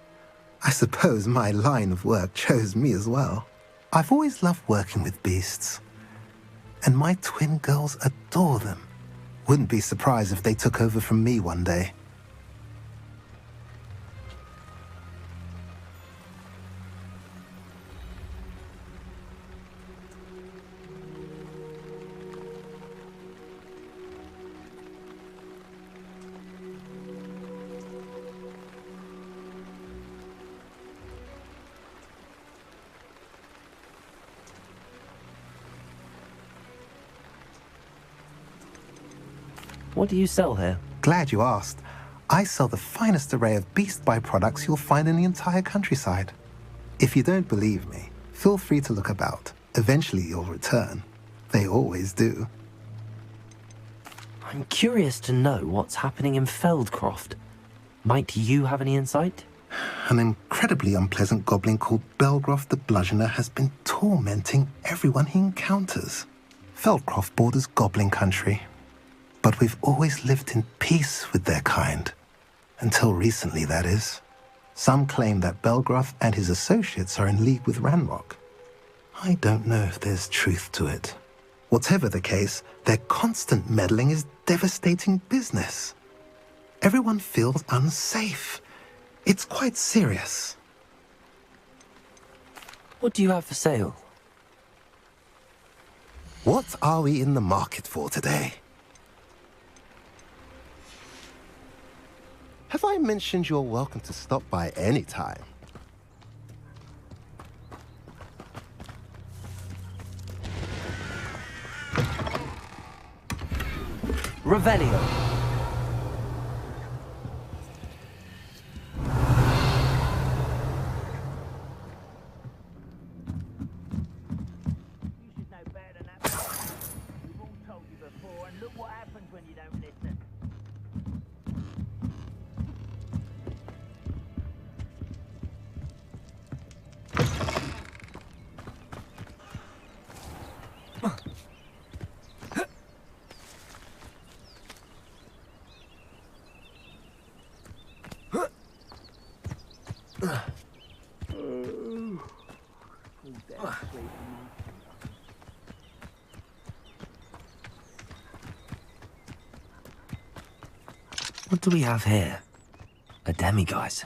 I suppose my line of work chose me as well. I've always loved working with beasts, and my twin girls adore them. Wouldn't be surprised if they took over from me one day. What do you sell here? Glad you asked. I sell the finest array of beast byproducts you'll find in the entire countryside. If you don't believe me, feel free to look about. Eventually you'll return. They always do. I'm curious to know what's happening in Feldcroft. Might you have any insight? An incredibly unpleasant goblin called Belgroth the Bludgeoner has been tormenting everyone he encounters. Feldcroft borders goblin country, but we've always lived in peace with their kind. Until recently, that is. Some claim that Belgroth and his associates are in league with Ranrock. I don't know if there's truth to it. Whatever the case, their constant meddling is devastating business. Everyone feels unsafe. It's quite serious. What do you have for sale? What are we in the market for today? Have I mentioned you're welcome to stop by any time? Revelio. What do we have here? A demiguise.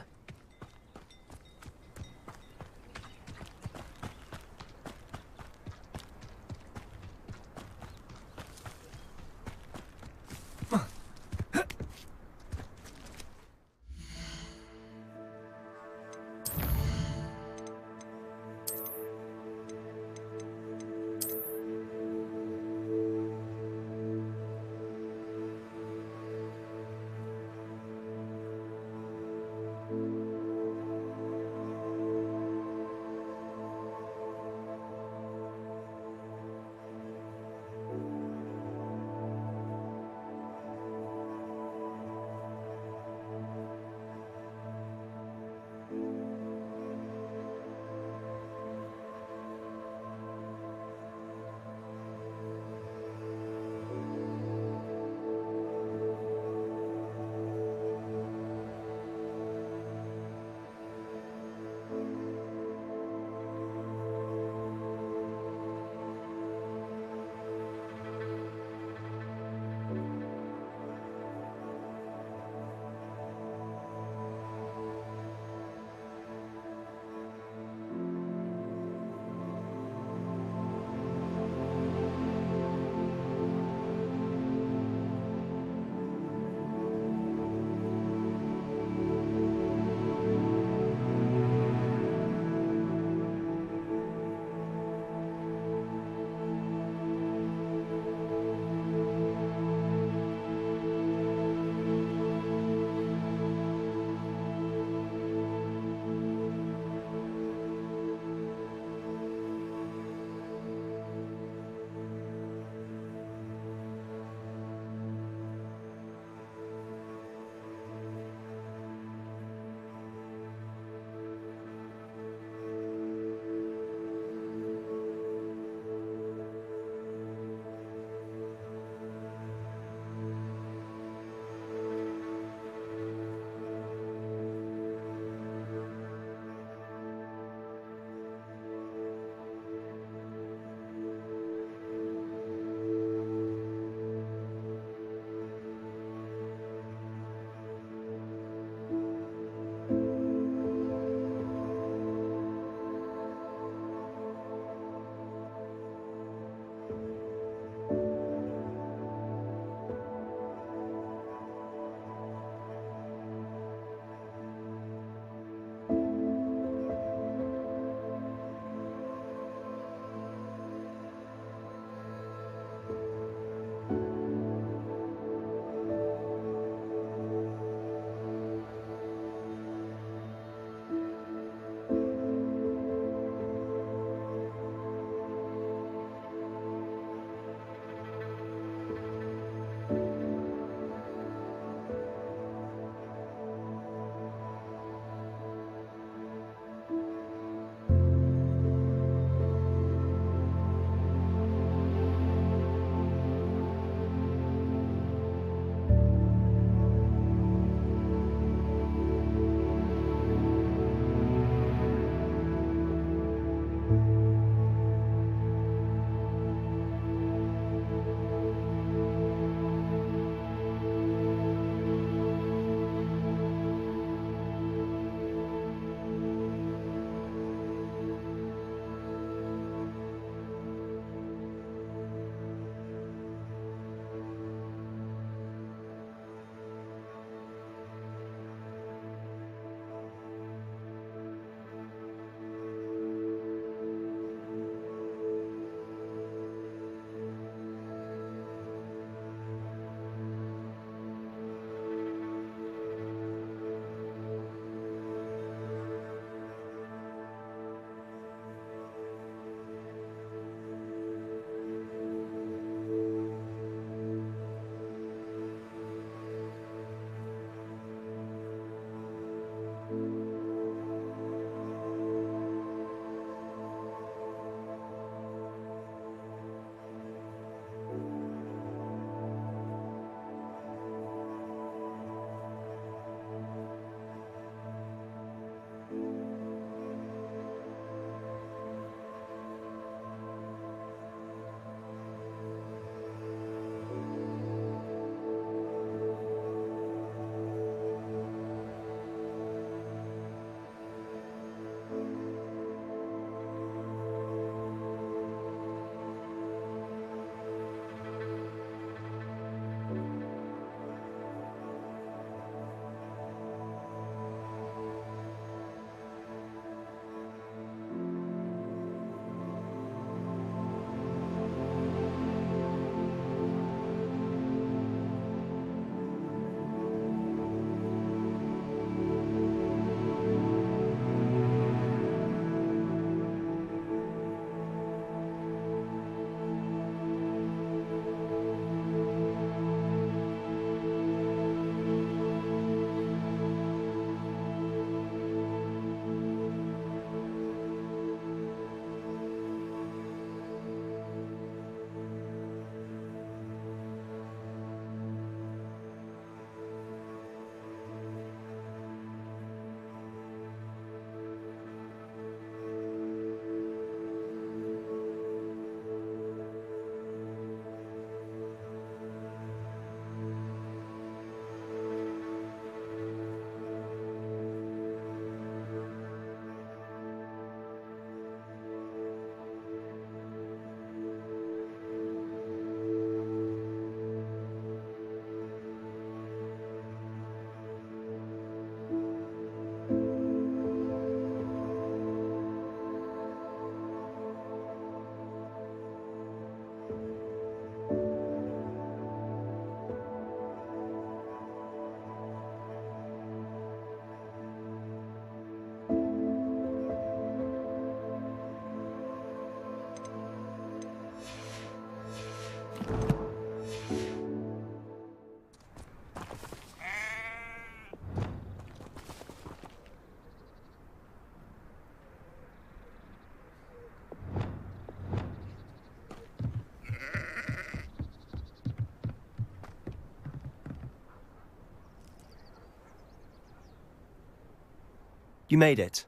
You made it.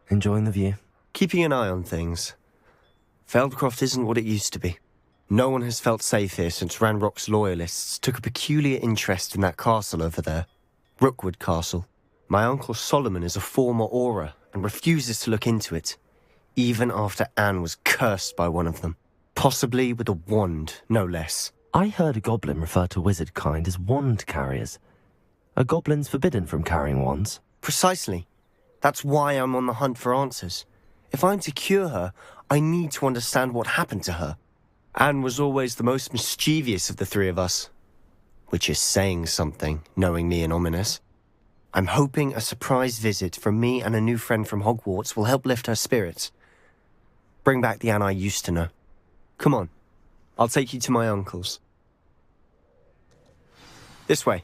Enjoying the view? Keeping an eye on things. Feldcroft isn't what it used to be. No one has felt safe here since Ranrock's loyalists took a peculiar interest in that castle over there. Rookwood Castle. My uncle Solomon is a former Auror and refuses to look into it, even after Anne was cursed by one of them. Possibly with a wand, no less. I heard a goblin refer to wizard kind as wand carriers. Are goblins forbidden from carrying wands? Precisely. That's why I'm on the hunt for answers. If I'm to cure her, I need to understand what happened to her. Anne was always the most mischievous of the three of us. Which is saying something, knowing me and Ominous. I'm hoping a surprise visit from me and a new friend from Hogwarts will help lift her spirits. Bring back the Anne I used to know. Come on, I'll take you to my uncle's. This way.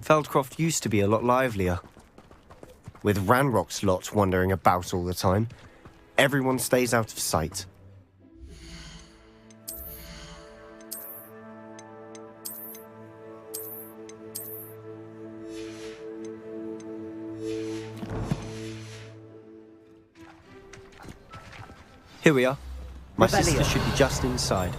Feldcroft used to be a lot livelier. With Ranrock's lot wandering about all the time, everyone stays out of sight. Here we are. My sister should be just inside.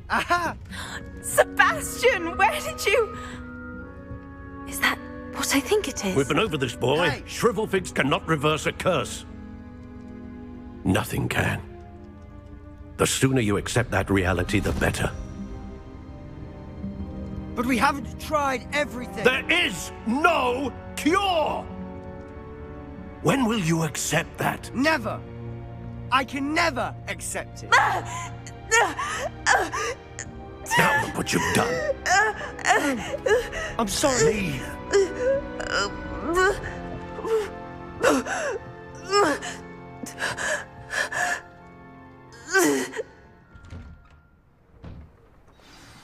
Aha! Sebastian, where did you... Is that what I think it is? We've been over this, boy. Hey. Shrivelfigs cannot reverse a curse. Nothing can. The sooner you accept that reality, the better. But we haven't tried everything. There is no cure! When will you accept that? Never! I can never accept it. Now look what you've done. I'm sorry. Leave.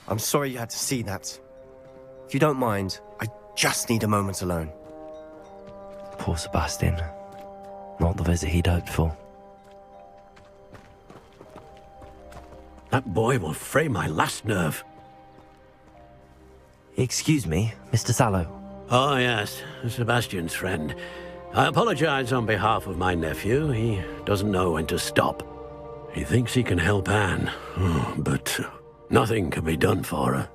I'm sorry you had to see that. If you don't mind, I just need a moment alone. Poor Sebastian. Not the visit he'd hoped for. That boy will fray my last nerve. Excuse me, Mr. Sallow. Oh, yes, Sebastian's friend. I apologize on behalf of my nephew. He doesn't know when to stop. He thinks he can help Anne, but nothing can be done for her.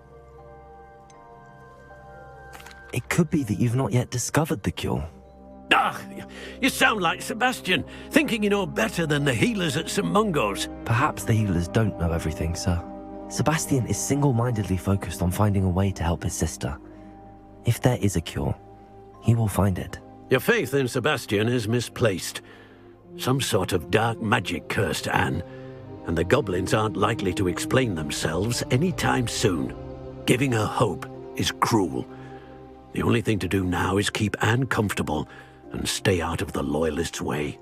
It could be that you've not yet discovered the cure. Ah, you sound like Sebastian, thinking you know better than the healers at St. Mungo's. Perhaps the healers don't know everything, sir. Sebastian is single-mindedly focused on finding a way to help his sister. If there is a cure, he will find it. Your faith in Sebastian is misplaced. Some sort of dark magic cursed Anne, and the goblins aren't likely to explain themselves anytime soon. Giving her hope is cruel. The only thing to do now is keep Anne comfortable and stay out of the Loyalists' way.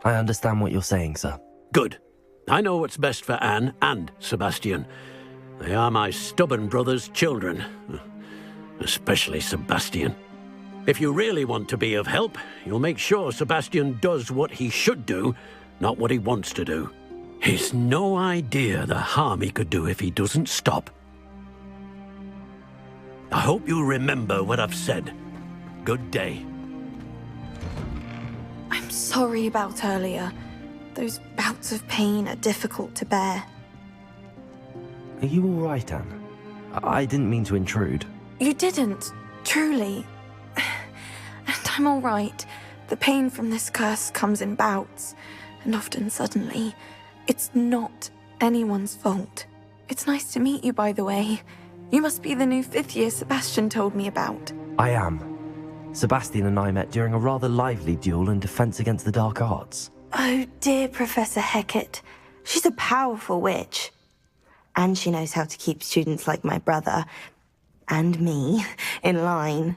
I understand what you're saying, sir. Good. I know what's best for Anne and Sebastian. They are my stubborn brother's children. Especially Sebastian. If you really want to be of help, you'll make sure Sebastian does what he should do, not what he wants to do. He's no idea the harm he could do if he doesn't stop. I hope you'll remember what I've said. Good day. I'm sorry about earlier. Those bouts of pain are difficult to bear. Are you all right, Anne? I didn't mean to intrude. You didn't, truly. And I'm all right. The pain from this curse comes in bouts. and often suddenly. It's not anyone's fault. It's nice to meet you, by the way. You must be the new 5th year Sebastian told me about. I am. Sebastian and I met during a rather lively duel in defense against the dark arts. Oh dear, Professor Hecat. She's a powerful witch. And she knows how to keep students like my brother, and me, in line.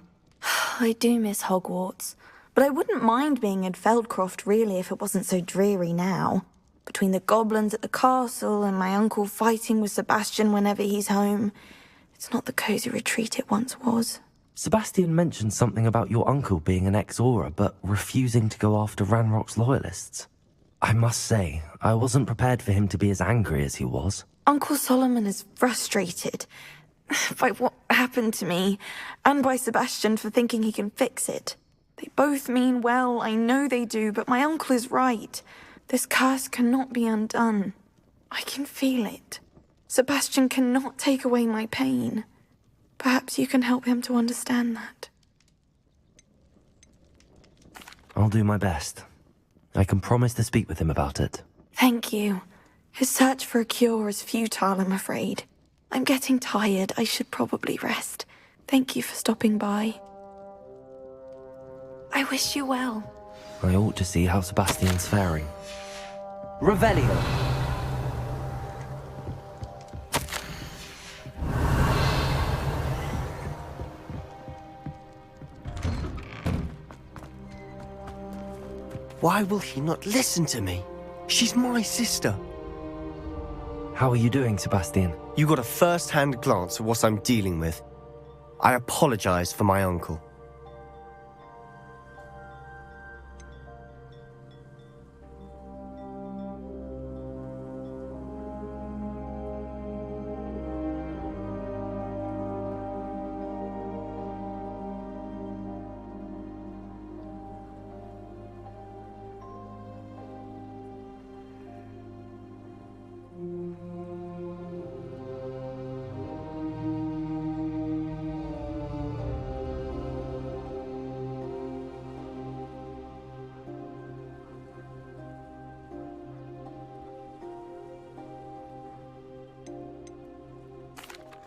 I do miss Hogwarts, but I wouldn't mind being in Feldcroft, really, if it wasn't so dreary now. Between the goblins at the castle and my uncle fighting with Sebastian whenever he's home, it's not the cosy retreat it once was. Sebastian mentioned something about your uncle being an ex-Auror, but refusing to go after Ranrock's loyalists. I must say, I wasn't prepared for him to be as angry as he was. Uncle Solomon is frustrated by what happened to me, and by Sebastian for thinking he can fix it. They both mean well, I know they do, but my uncle is right. This curse cannot be undone. I can feel it. Sebastian cannot take away my pain. Perhaps you can help him to understand that. I'll do my best. I can promise to speak with him about it. Thank you. His search for a cure is futile, I'm afraid. I'm getting tired. I should probably rest. Thank you for stopping by. I wish you well. I ought to see how Sebastian's faring. Revelio! Why will he not listen to me? She's my sister. How are you doing, Sebastian? You got a first-hand glance at what I'm dealing with. I apologize for my uncle.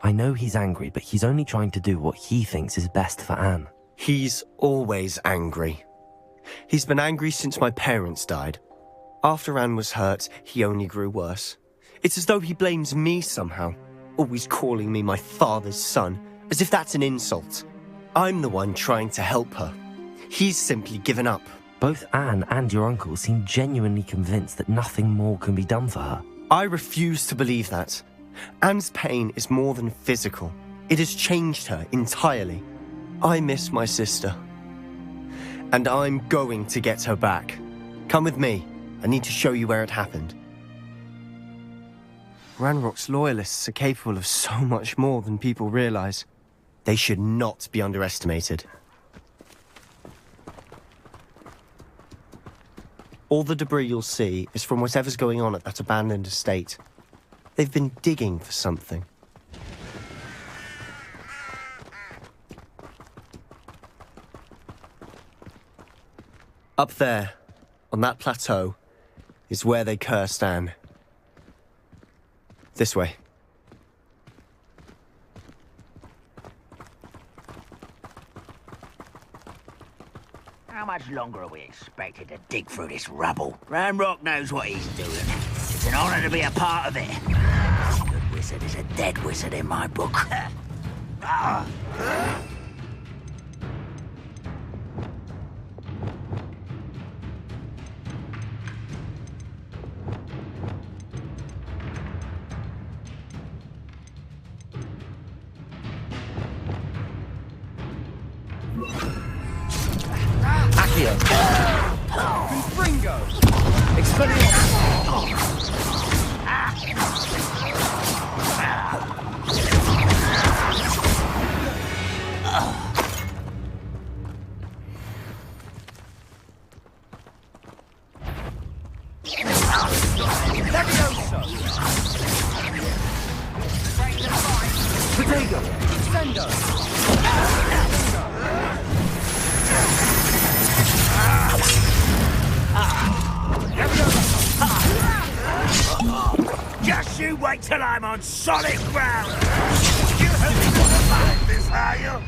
I know he's angry, but he's only trying to do what he thinks is best for Anne. He's always angry. He's been angry since my parents died. After Anne was hurt, he only grew worse. It's as though he blames me somehow, always calling me my father's son, as if that's an insult. I'm the one trying to help her. He's simply given up. Both Anne and your uncle seem genuinely convinced that nothing more can be done for her. I refuse to believe that. Anne's pain is more than physical. It has changed her entirely. I miss my sister. And I'm going to get her back. Come with me. I need to show you where it happened. Ranrock's loyalists are capable of so much more than people realize. They should not be underestimated. All the debris you'll see is from whatever's going on at that abandoned estate. They've been digging for something. Up there, on that plateau, is where they cursed Anne. This way. How much longer are we expected to dig through this rubble? Ranrock knows what he's doing. It's an honor to be a part of it. A good wizard is a dead wizard in my book. Accio! Confringo! Potato! Sendo! Levioso! you wait till I'm on solid ground! You haven't got to fight this, are you?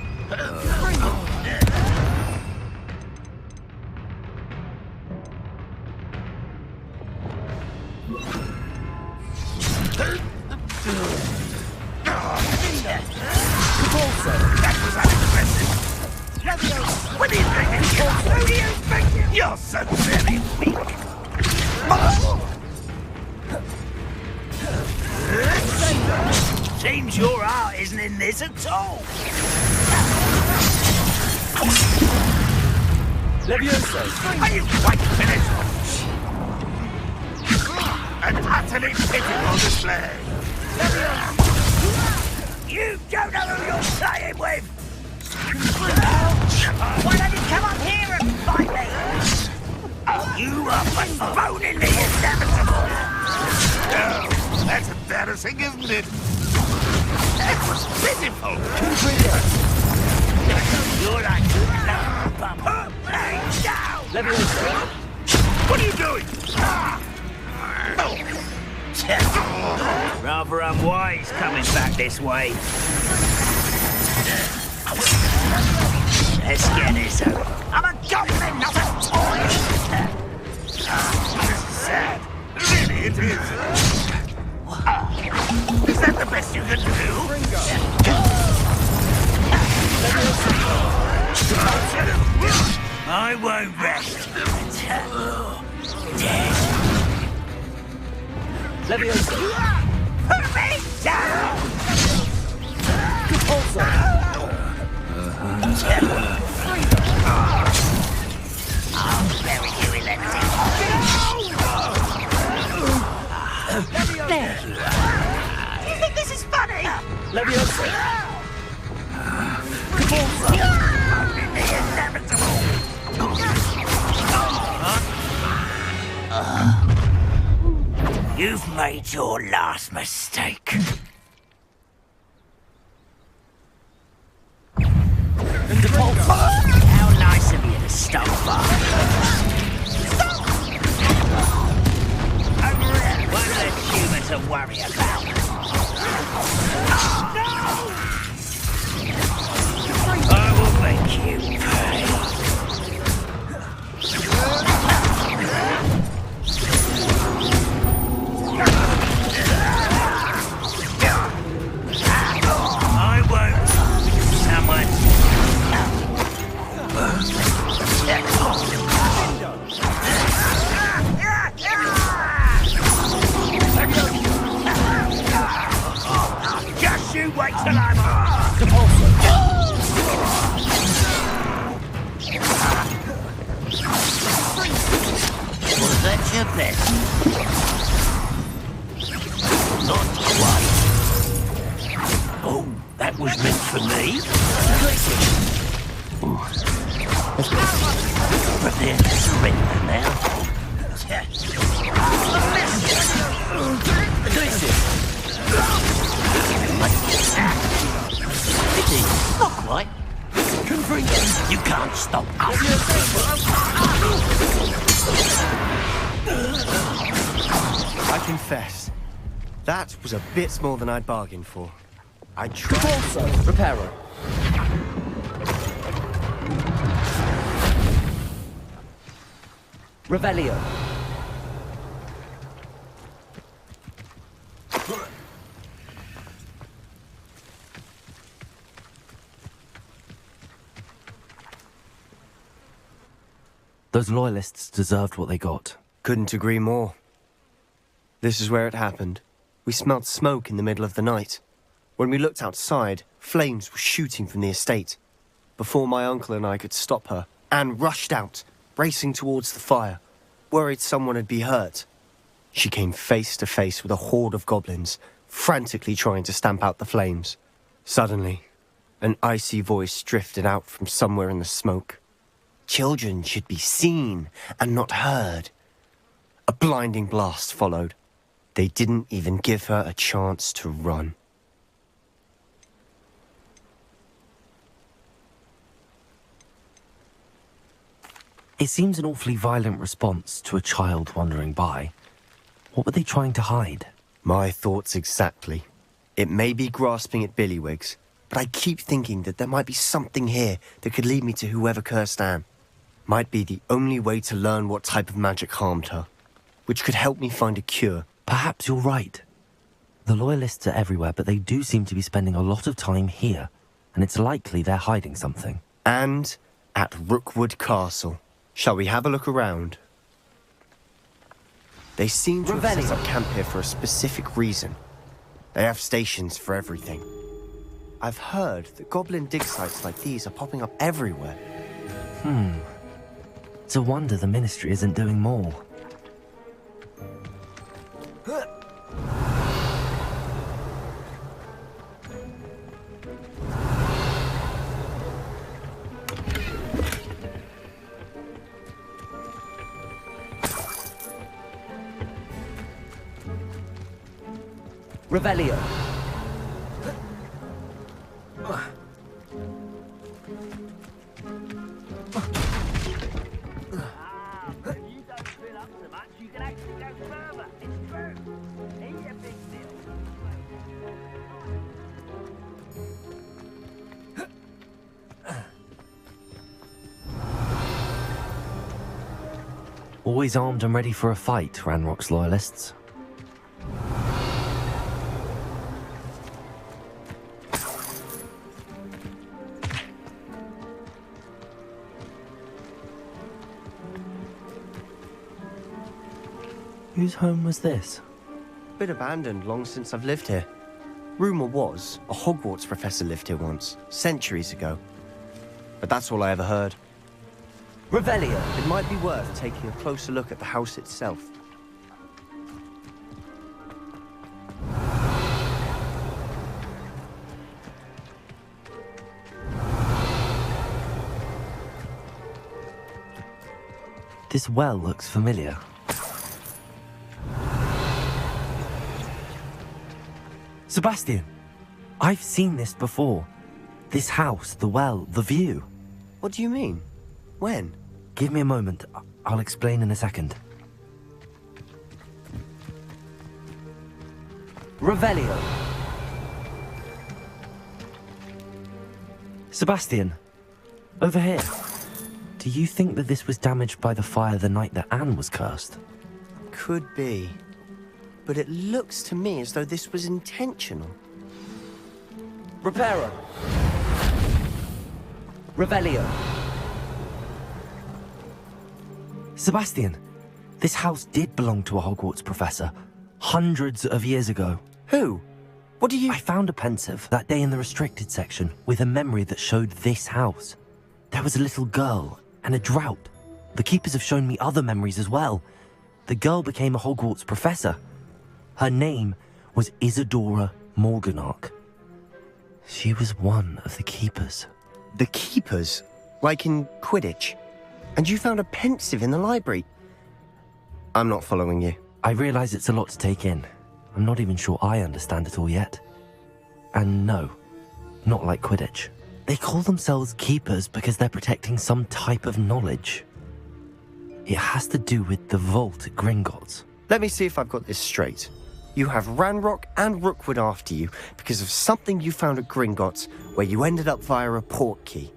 That was unimpressive. What do you think? You're so very weak. Seems your heart isn't in this at all. Levioso. Are you quite finished? An utterly pitiful display. You don't know who you're playing with! Why don't you come up here and fight me? You are postponing the inevitable! Oh, that's embarrassing, isn't it? That was pitiful! You're like put me down! What are you doing? Rather unwise coming back this way. Let's get this over. I'm a goblin, not a toy! This is sad. Really, it is. Is that the best you can do? I won't rest. Leviosa. Put me down! I'll bury you in that there. Do you think this is funny? Leviosa. You've made your last mistake. How nice of you to stop by. One less human to worry about. I will make you pay. I won't. Someone. Just you wait till I'm Was that your best? Not quite. Oh, that was meant for me. Prepare to surrender now. Not quite. You can't stop us. I confess, that was a bit more than I'd bargained for. I tried. Reparo. Revelio. Those loyalists deserved what they got. Couldn't agree more. This is where it happened. We smelled smoke in the middle of the night. When we looked outside, flames were shooting from the estate. Before my uncle and I could stop her, Anne rushed out, racing towards the fire, worried someone had been hurt. She came face to face with a horde of goblins, frantically trying to stamp out the flames. Suddenly, an icy voice drifted out from somewhere in the smoke. Children should be seen and not heard. A blinding blast followed. They didn't even give her a chance to run. It seems an awfully violent response to a child wandering by. What were they trying to hide? My thoughts exactly. It may be grasping at billywhigs, but I keep thinking that there might be something here that could lead me to whoever cursed Anne. Might be the only way to learn what type of magic harmed her, which could help me find a cure. Perhaps you're right. The Loyalists are everywhere, but they do seem to be spending a lot of time here, and it's likely they're hiding something. And at Rookwood Castle. Shall we have a look around? They seem to have set up camp here for a specific reason. They have stations for everything. I've heard that goblin dig sites like these are popping up everywhere. It's a wonder the Ministry isn't doing more. Revelio. Always armed and ready for a fight, Ranrock's Loyalists. Whose home was this? Been abandoned long since I've lived here. Rumour was, a Hogwarts professor lived here once, centuries ago. But that's all I ever heard. Revelio. It might be worth taking a closer look at the house itself. This well looks familiar. Sebastian, I've seen this before. This house, the well, the view. What do you mean? When? Give me a moment. I'll explain in a second. Revelio. Sebastian, over here. Do you think that this was damaged by the fire the night that Anne was cursed? Could be. But it looks to me as though this was intentional. Reparo. Revelio. Sebastian, this house did belong to a Hogwarts professor, hundreds of years ago. Who? What do you... I found a pensive that day in the restricted section with a memory that showed this house. There was a little girl and a drought. The keepers have shown me other memories as well. The girl became a Hogwarts professor. Her name was Isadora Morganach. She was one of the keepers. The keepers? Like in Quidditch? And you found a pensive in the library? I'm not following you. I realize it's a lot to take in. I'm not even sure I understand it all yet. And no, not like Quidditch. They call themselves keepers because they're protecting some type of knowledge. It has to do with the vault at Gringotts. Let me see if I've got this straight. You have Ranrock and Rookwood after you because of something you found at Gringotts where you ended up via a portkey.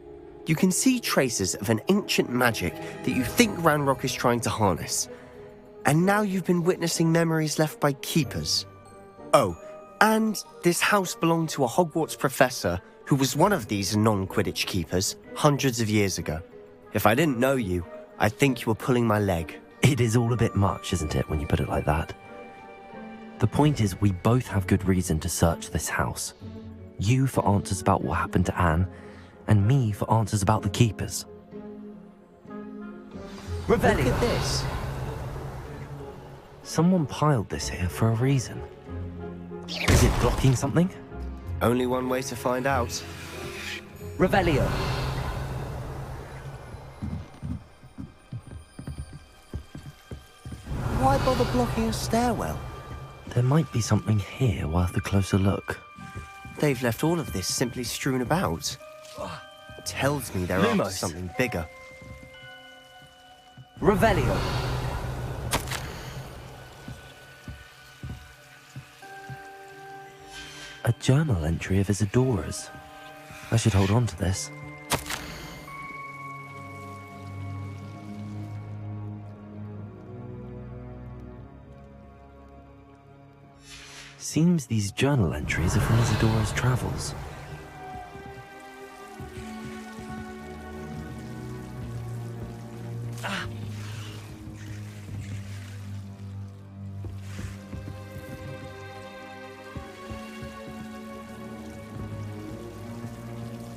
You can see traces of an ancient magic that you think Ranrock is trying to harness. And now you've been witnessing memories left by keepers. Oh, and this house belonged to a Hogwarts professor who was one of these non-Quidditch keepers hundreds of years ago. If I didn't know you, I'd think you were pulling my leg. It is all a bit much, isn't it, when you put it like that? The point is, we both have good reason to search this house. You for answers about what happened to Anne, and me for answers about the keepers. Look at this. Someone piled this here for a reason. Is it blocking something? Only one way to find out. Revelio. Why bother blocking a stairwell? There might be something here worth a closer look. They've left all of this simply strewn about. Tells me they're after something bigger. Revelio. A journal entry of Isadora's. I should hold on to this. Seems these journal entries are from Isadora's travels.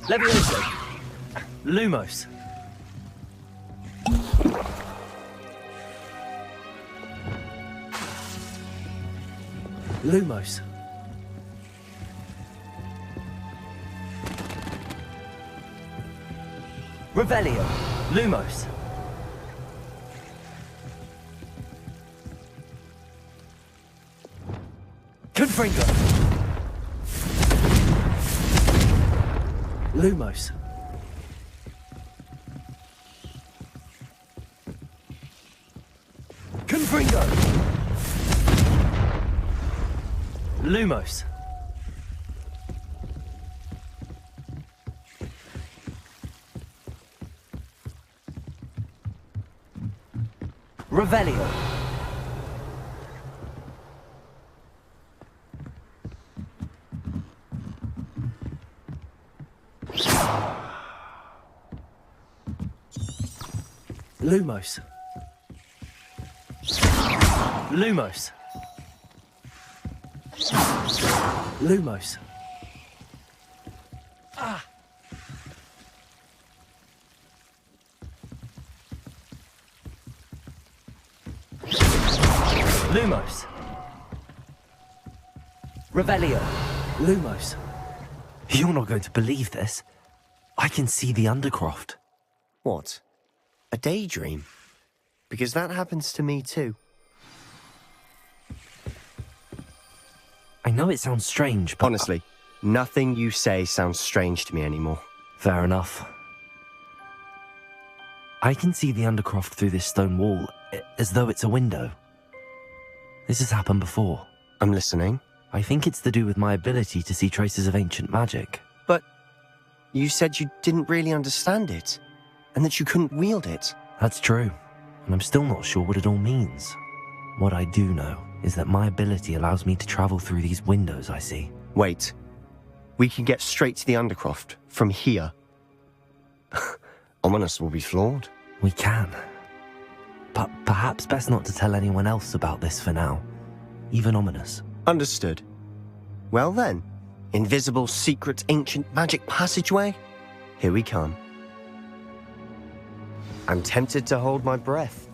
Levioso. Lumos. Lumos. Revelio. Lumos. Confringo. Lumos. Confringo. Lumos. Revelio. Lumos. Lumos. Lumos. Ah. Lumos. Revelio. Lumos. You're not going to believe this. I can see the Undercroft. What? A daydream? Because that happens to me too. I know it sounds strange, but... Honestly, nothing you say sounds strange to me anymore. Fair enough. I can see the Undercroft through this stone wall, as though it's a window. This has happened before. I'm listening. I think it's to do with my ability to see traces of ancient magic. But you said you didn't really understand it, and that you couldn't wield it. That's true, and I'm still not sure what it all means. What I do know is that my ability allows me to travel through these windows I see. Wait. We can get straight to the Undercroft from here. Ominous will be flawed. We can. But perhaps best not to tell anyone else about this for now. Even Ominous. Understood. Well then, invisible, secret, ancient magic passageway? Here we come. I'm tempted to hold my breath.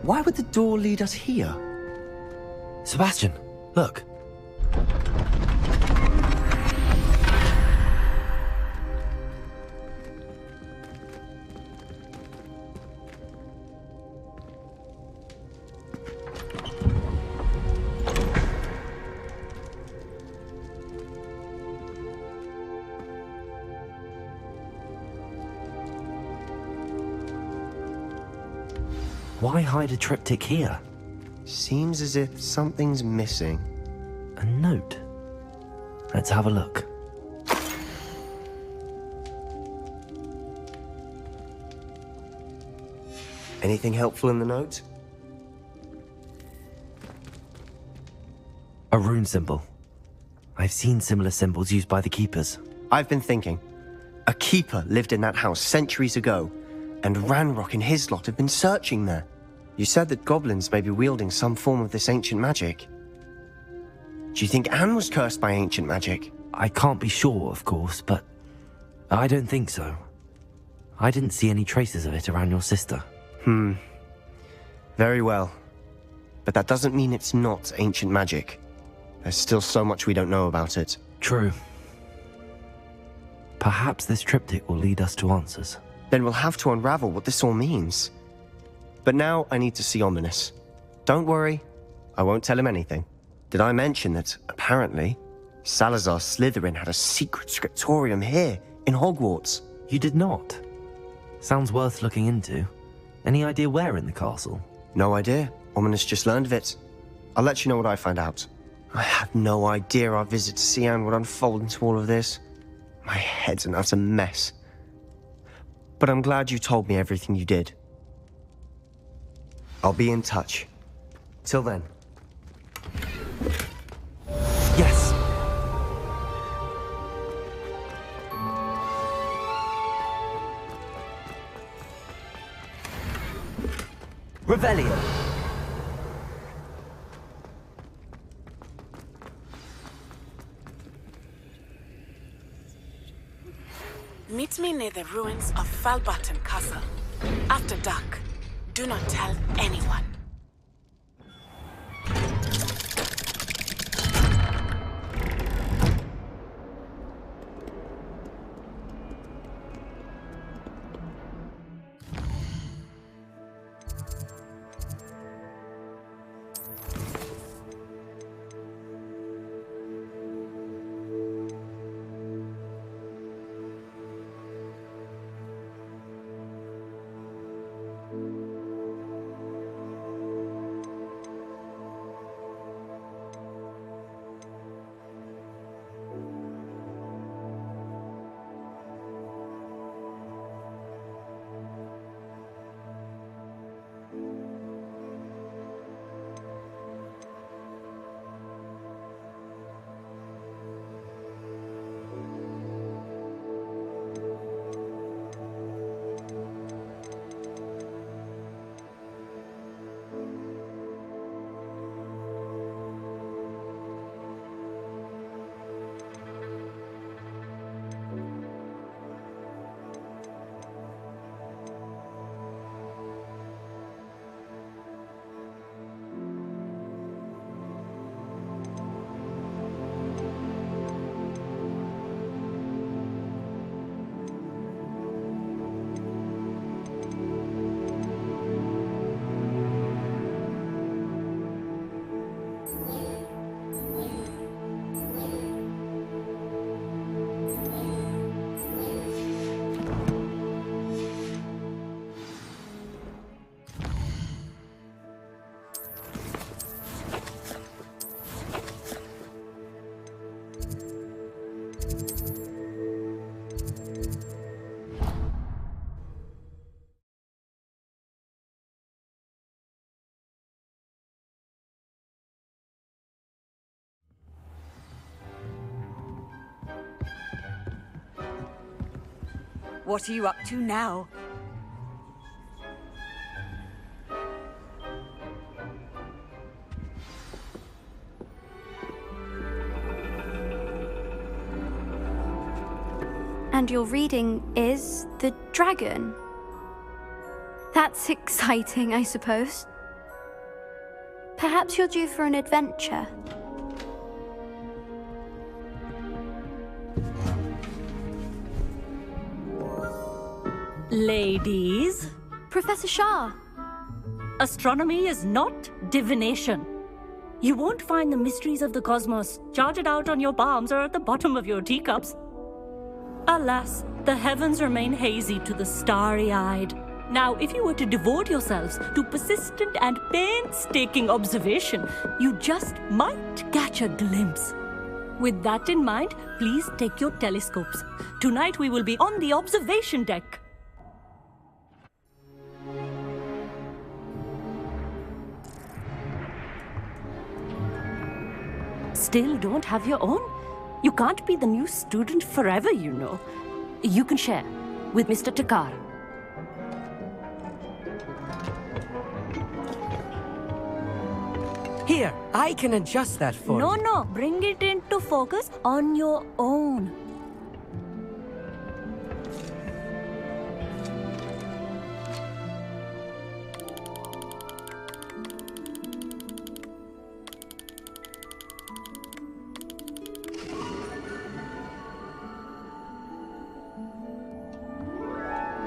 Why would the door lead us here? Sebastian, look. Why hide a triptych here? Seems as if something's missing. A note. Let's have a look. Anything helpful in the note? A rune symbol. I've seen similar symbols used by the keepers. I've been thinking. A keeper lived in that house centuries ago, and Ranrock and his lot have been searching there. You said that goblins may be wielding some form of this ancient magic. Do you think Anne was cursed by ancient magic? I can't be sure, of course, but I don't think so. I didn't see any traces of it around your sister. Very well. But that doesn't mean it's not ancient magic. There's still so much we don't know about it. True. Perhaps this triptych will lead us to answers. Then we'll have to unravel what this all means. But now I need to see Ominous. Don't worry, I won't tell him anything. Did I mention that, apparently, Salazar Slytherin had a secret scriptorium here, in Hogwarts? You did not? Sounds worth looking into. Any idea where in the castle? No idea. Woman's just learned of it. I'll let you know what I find out. I had no idea our visit to Sian would unfold into all of this. My head's an utter mess. But I'm glad you told me everything you did. I'll be in touch. Till then. Yes! Revelio. Meet me near the ruins of Falbarton Castle. After dark. Do not tell anyone. What are you up to now? And your reading is The Dragon. That's exciting, I suppose. Perhaps you're due for an adventure. Ladies. Professor Shah. Astronomy is not divination. You won't find the mysteries of the cosmos charted out on your palms or at the bottom of your teacups. Alas, the heavens remain hazy to the starry-eyed. Now, if you were to devote yourselves to persistent and painstaking observation, you just might catch a glimpse. With that in mind, please take your telescopes. Tonight we will be on the observation deck. Still don't have your own? You can't be the new student forever, you know. You can share with Mr. Takar. Here, I can adjust that for you. No, bring it into focus on your own.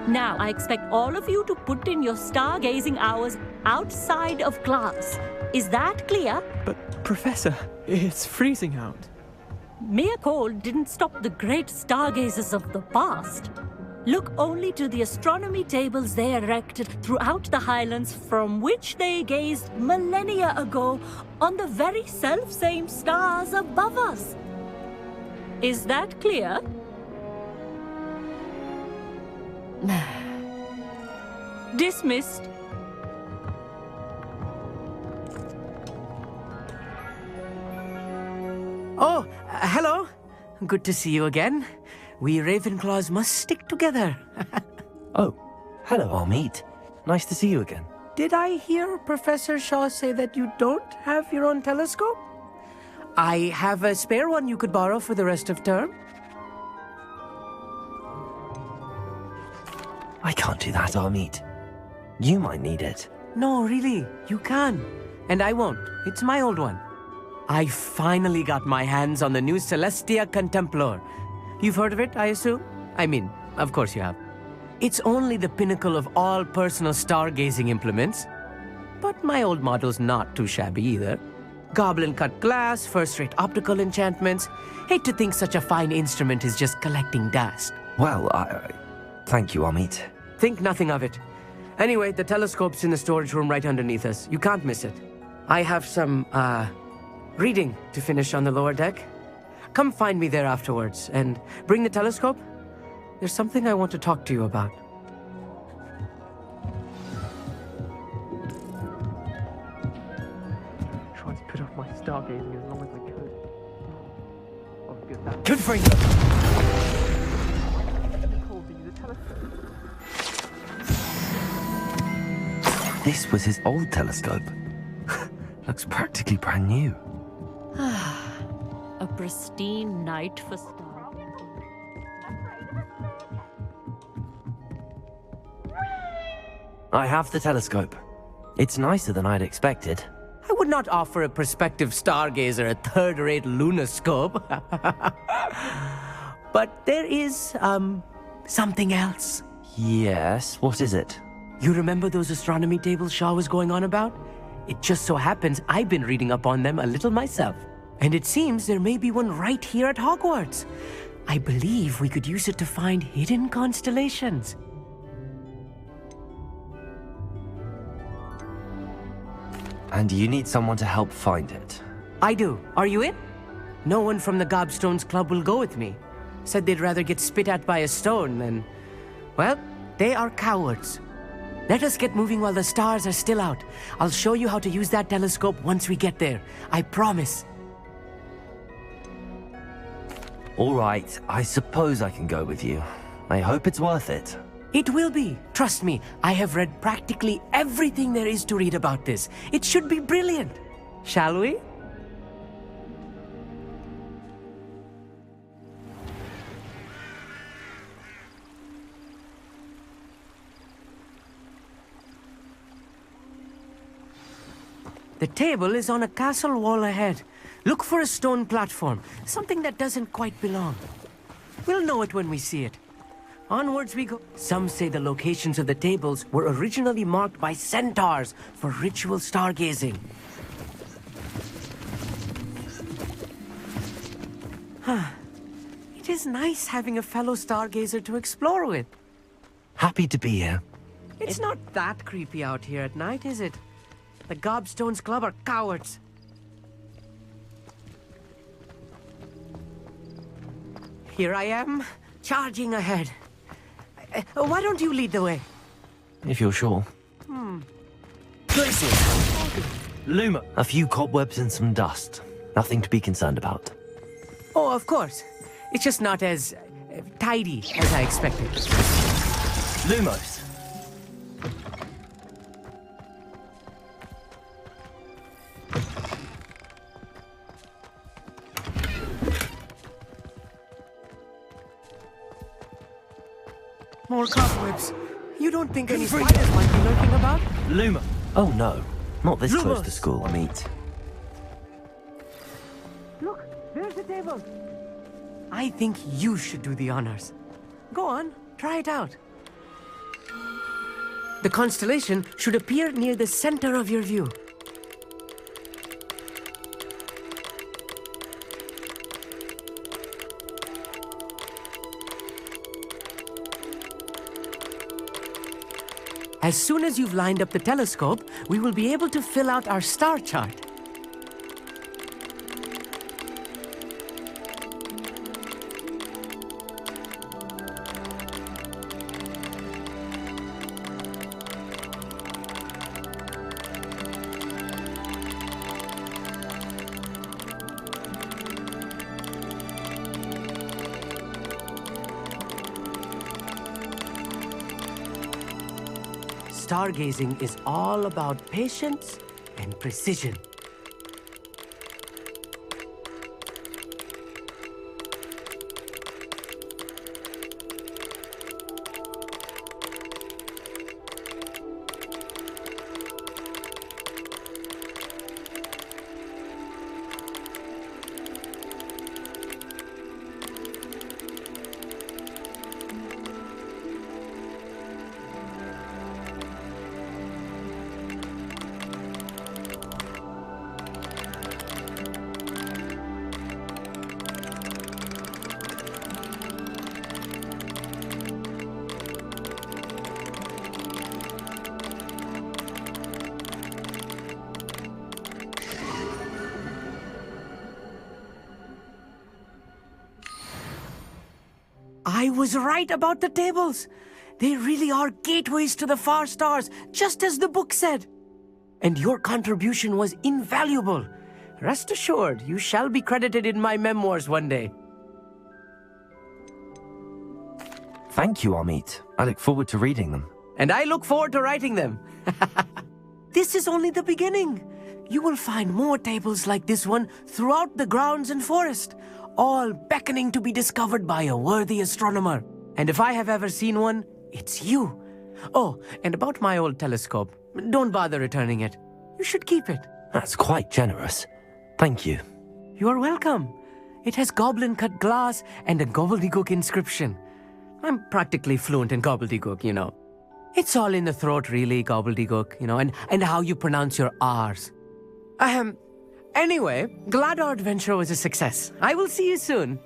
Now, I expect all of you to put in your stargazing hours outside of class. Is that clear? But, Professor, it's freezing out. Mere cold didn't stop the great stargazers of the past. Look only to the astronomy tables they erected throughout the Highlands, from which they gazed millennia ago on the very self-same stars above us. Is that clear? Dismissed. Oh, hello. Good to see you again. We Ravenclaws must stick together. Oh, hello, Amit. Nice to see you again. Did I hear Professor Shaw say that you don't have your own telescope? I have a spare one you could borrow for the rest of term. I can't do that, Amit. You might need it. No, really, you can. And I won't. It's my old one. I finally got my hands on the new Celestia Contemplar. You've heard of it, I assume? I mean, of course you have. It's only the pinnacle of all personal stargazing implements. But my old model's not too shabby either. Goblin-cut glass, first-rate optical enchantments. Hate to think such a fine instrument is just collecting dust. Well, thank you, Amit. Think nothing of it. Anyway, the telescope's in the storage room right underneath us. You can't miss it. I have some, reading to finish on the lower deck. Come find me there afterwards, and bring the telescope. There's something I want to talk to you about. Try to put off my stargazing as long as I could. Oh, good. That good for you! This was his old telescope. Looks practically brand new. A pristine night for stars. I have the telescope. It's nicer than I'd expected. I would not offer a prospective stargazer a third-rate lunoscope. But there is, something else. Yes, what is it? You remember those astronomy tables Shaw was going on about? It just so happens I've been reading up on them a little myself. And it seems there may be one right here at Hogwarts. I believe we could use it to find hidden constellations. And you need someone to help find it. I do. Are you in? No one from the Gobstones Club will go with me. Said they'd rather get spit at by a stone than... Well, they are cowards. Let us get moving while the stars are still out. I'll show you how to use that telescope once we get there. I promise. All right, I suppose I can go with you. I hope it's worth it. It will be. Trust me, I have read practically everything there is to read about this. It should be brilliant. Shall we? The table is on a castle wall ahead. Look for a stone platform, something that doesn't quite belong. We'll know it when we see it. Onwards we go. Some say the locations of the tables were originally marked by centaurs for ritual stargazing. It is nice having a fellow stargazer to explore with. Happy to be here. It's not that creepy out here at night, is it? The Gobstones Club are cowards. Here I am, charging ahead. Why don't you lead the way? If you're sure. Places. Luma. A few cobwebs and some dust. Nothing to be concerned about. Oh, of course. It's just not as tidy as I expected. Lumos. More cobwebs. You don't think any spiders might be lurking about? Luma. Oh no, not this Lumos. close to school, Amit. Look, there's the table. I think you should do the honors. Go on, try it out. The constellation should appear near the center of your view. As soon as you've lined up the telescope, we will be able to fill out our star chart. Stargazing is all about patience and precision. I was right about the tables. They really are gateways to the far stars, just as the book said. And your contribution was invaluable. Rest assured, you shall be credited in my memoirs one day. Thank you, Amit. I look forward to reading them. And I look forward to writing them. This is only the beginning. You will find more tables like this one throughout the grounds and forest, all beckoning to be discovered by a worthy astronomer. And if I have ever seen one, it's you. Oh, and about my old telescope, don't bother returning it. You should keep it. That's quite generous. Thank you. You are welcome. It has goblin-cut glass and a gobbledygook inscription. I'm practically fluent in gobbledygook, you know. It's all in the throat, really, gobbledygook, you know, and how you pronounce your R's. Anyway, glad our adventure was a success. I will see you soon.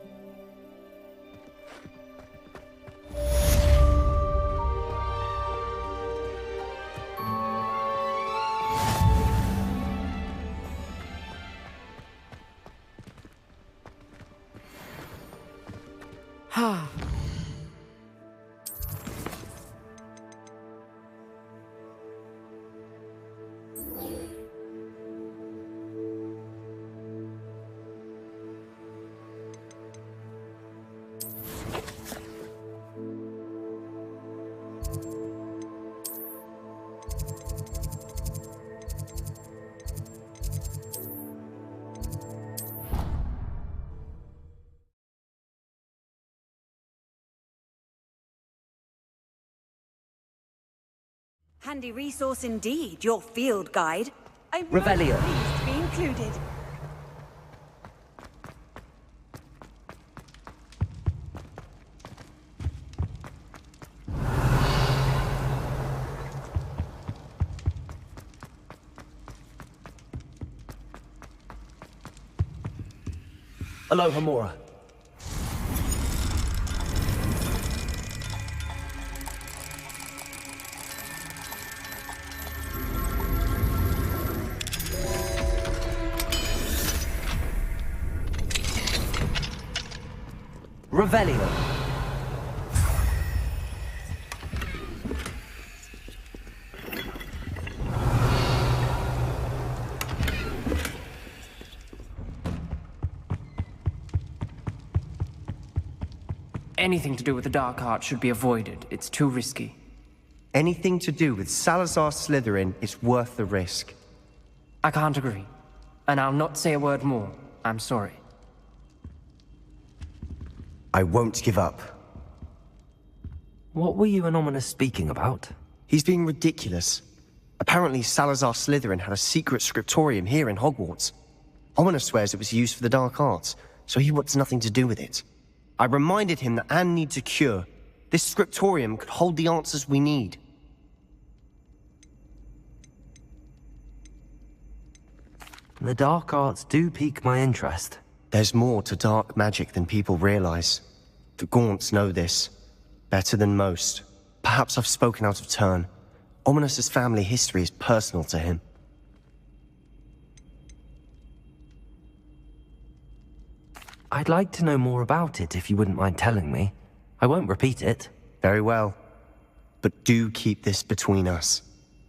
Handy resource indeed, your field guide. I'm Revelio. pleased to be included. Aloha, Mora. Revelio. Anything to do with the dark art should be avoided. It's too risky. Anything to do with Salazar Slytherin is worth the risk. I can't agree. And I'll not say a word more. I'm sorry. I won't give up. What were you and Ominous speaking about? He's being ridiculous. Apparently Salazar Slytherin had a secret scriptorium here in Hogwarts. Ominous swears it was used for the dark arts, so he wants nothing to do with it. I reminded him that Anne needs a cure. This scriptorium could hold the answers we need. The dark arts do pique my interest. There's more to dark magic than people realize. The Gaunts know this. Better than most. Perhaps I've spoken out of turn. Ominous's family history is personal to him. I'd like to know more about it if you wouldn't mind telling me. I won't repeat it. Very well. But do keep this between us.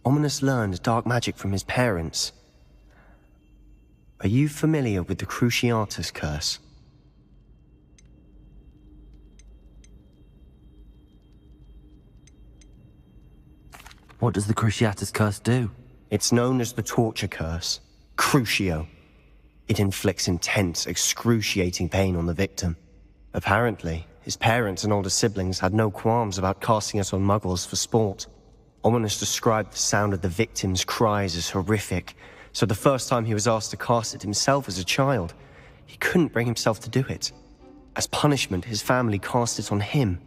Ominous learned dark magic from his parents. Are you familiar with the Cruciatus curse? What does the Cruciatus curse do? It's known as the torture curse. Crucio. It inflicts intense, excruciating pain on the victim. Apparently, his parents and older siblings had no qualms about casting it on muggles for sport. Ominous described the sound of the victim's cries as horrific, so the first time he was asked to cast it himself as a child, he couldn't bring himself to do it. As punishment, his family cast it on him.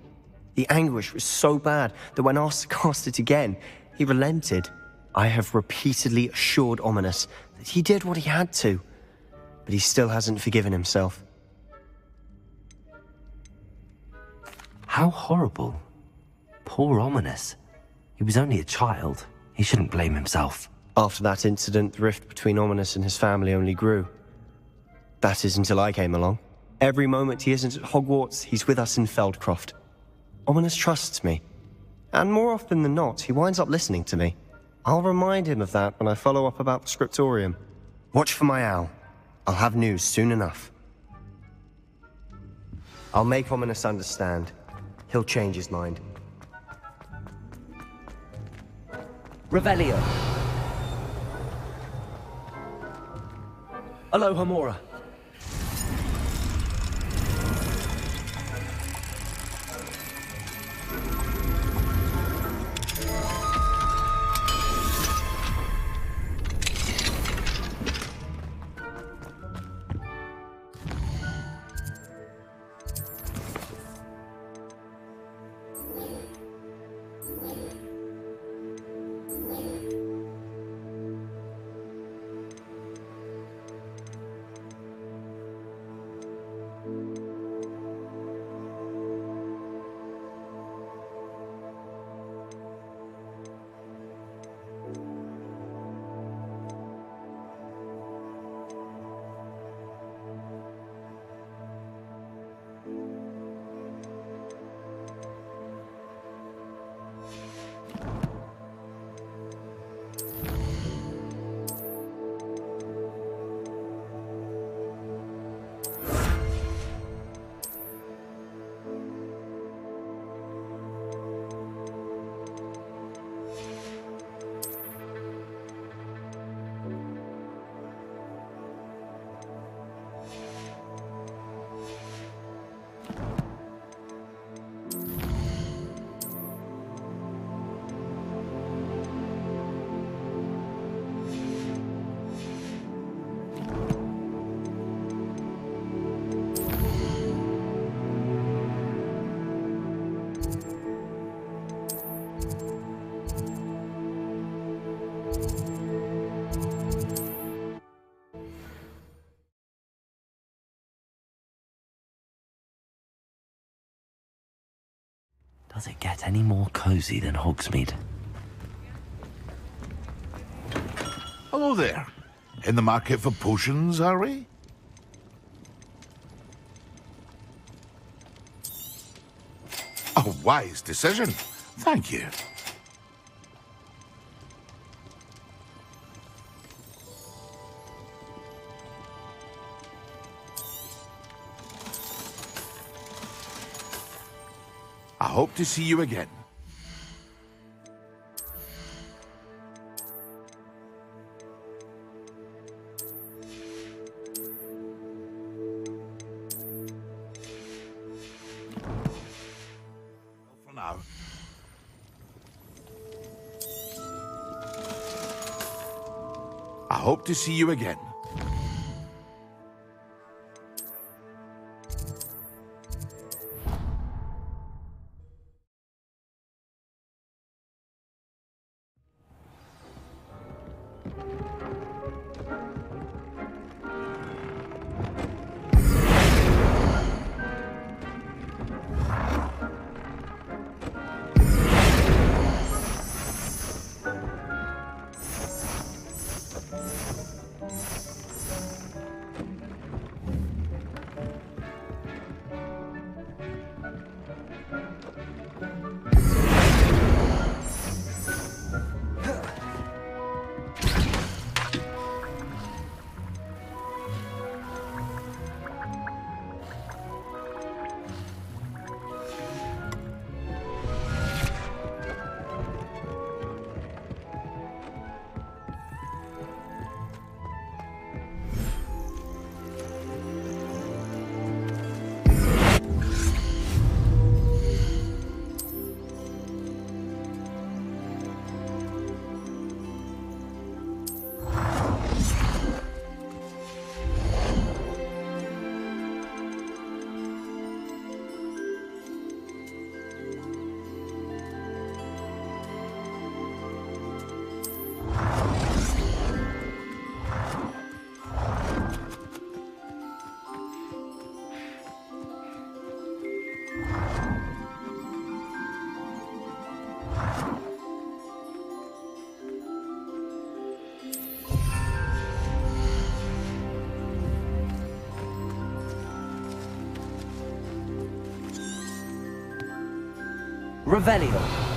The anguish was so bad that when asked to cast it again, he relented. I have repeatedly assured Ominous that he did what he had to, but he still hasn't forgiven himself. How horrible. Poor Ominous. He was only a child. He shouldn't blame himself. After that incident, the rift between Ominous and his family only grew. That is until I came along. Every moment he isn't at Hogwarts, he's with us in Feldcroft. Ominous trusts me. And more often than not, he winds up listening to me. I'll remind him of that when I follow up about the scriptorium. Watch for my owl. I'll have news soon enough. I'll make Ominous understand. He'll change his mind. Revelio. Aloha Mora. Does it get any more cozy than Hogsmeade? Hello there. In the market for potions, are we? A wise decision. Thank you. I hope to see you again. For now. I hope to see you again. Revelio.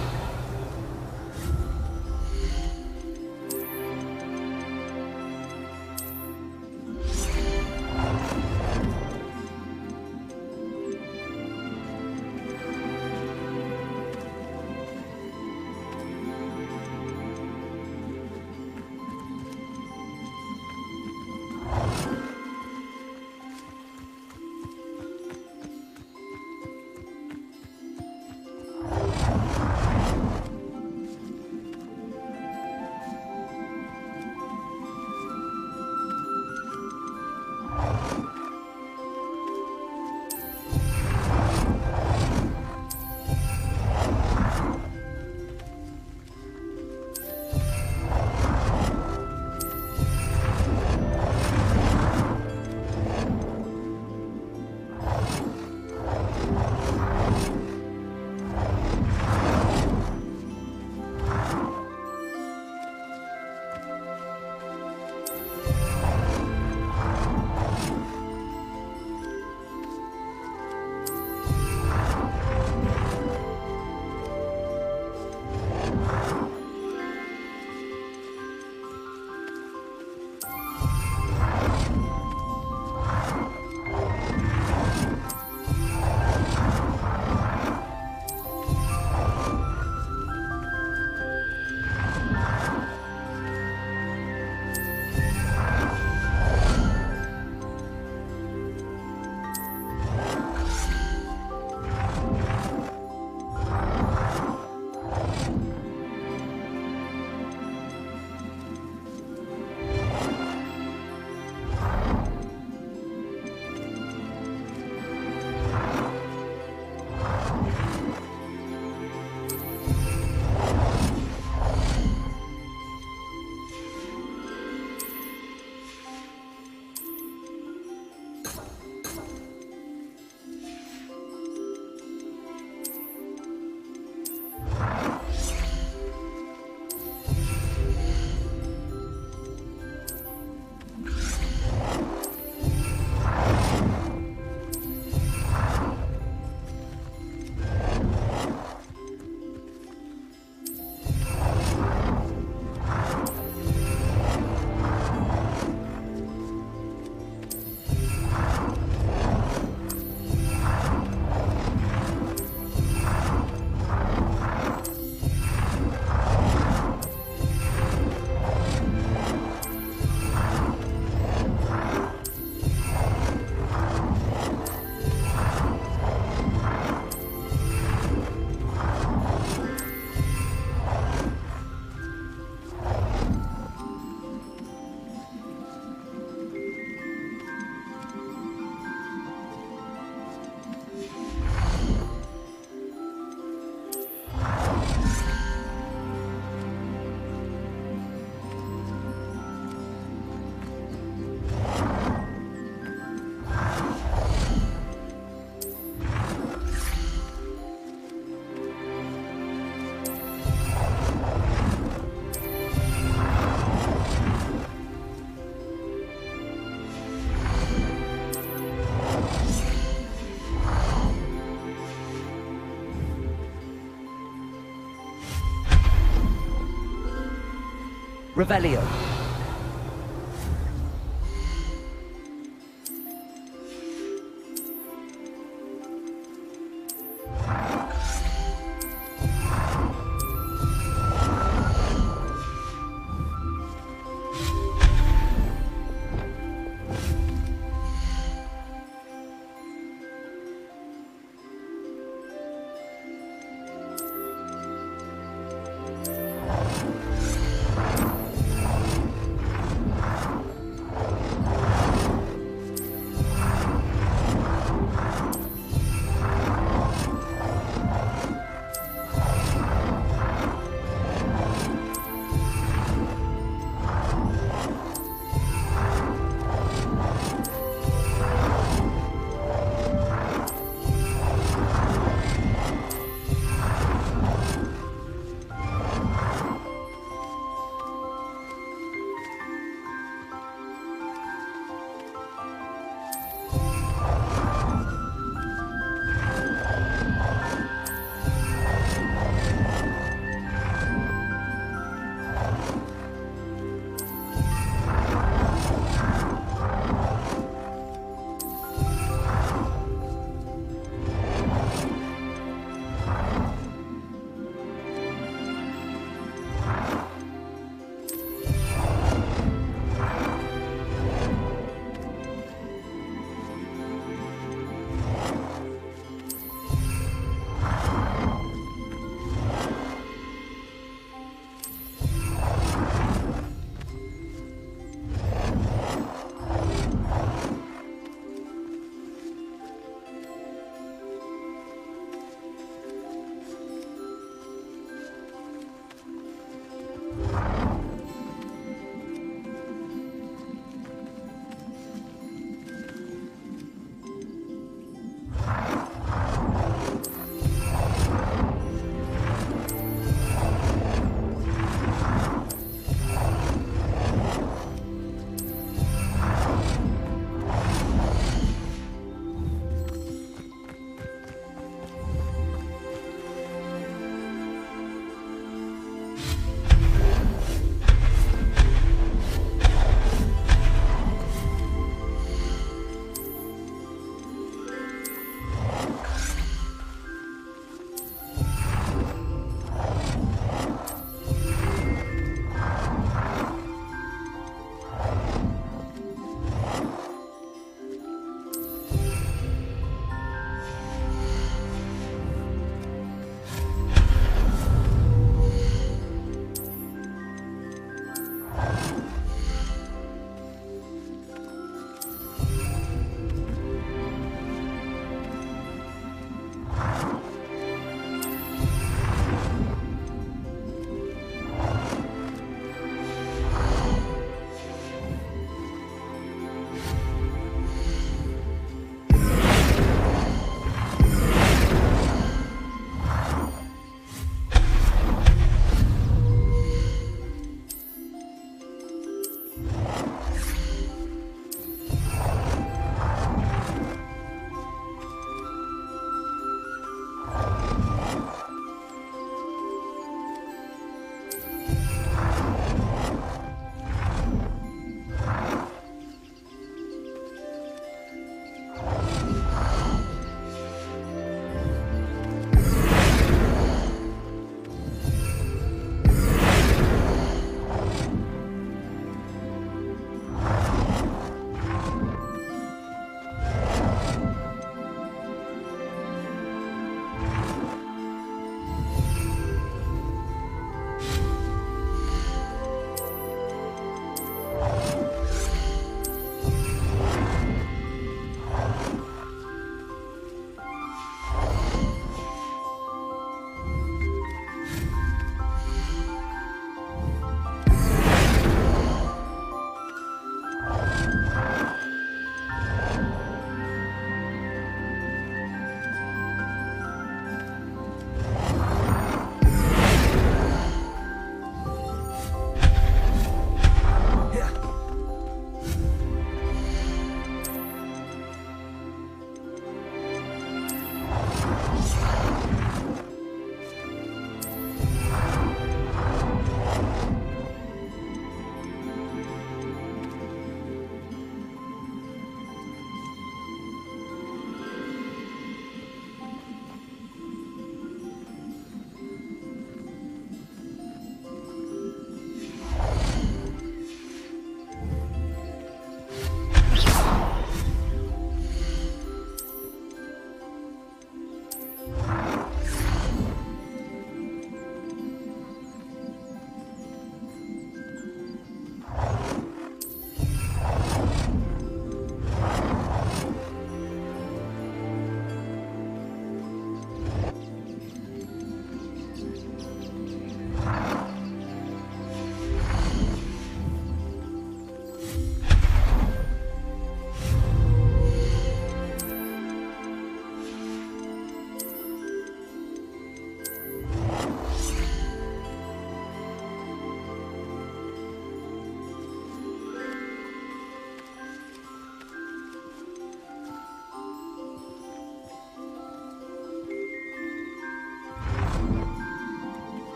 Revelio.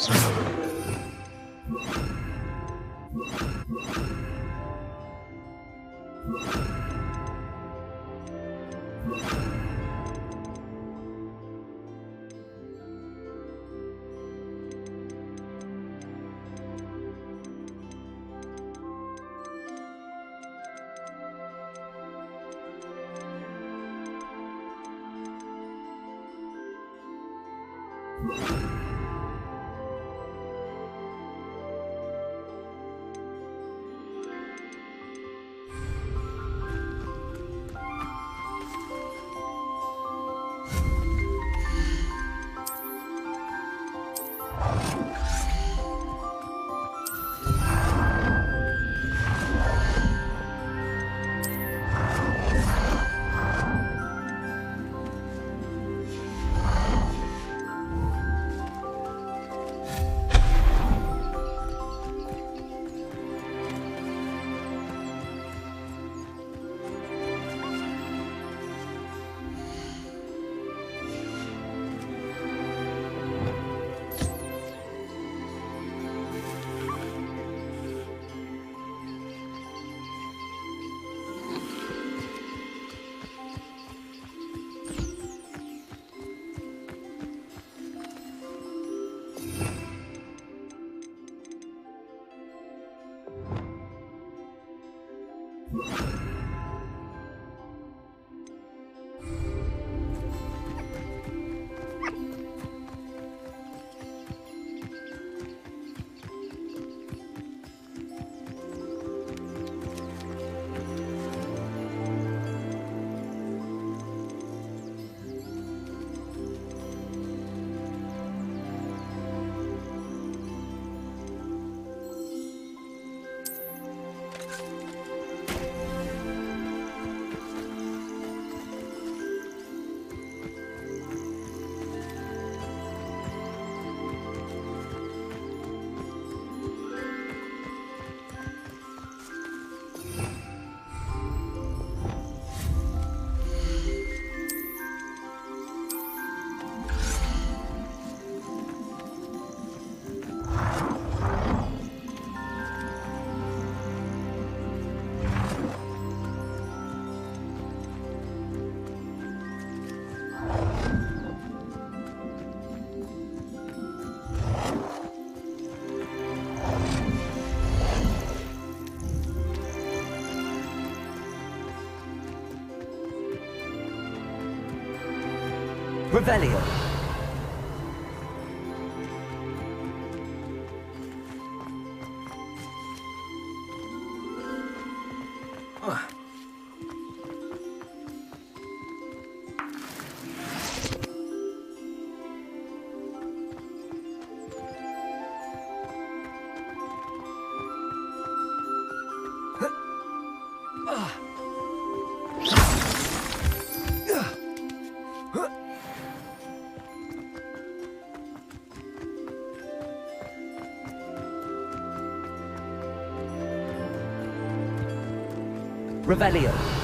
Revelio. Revelio.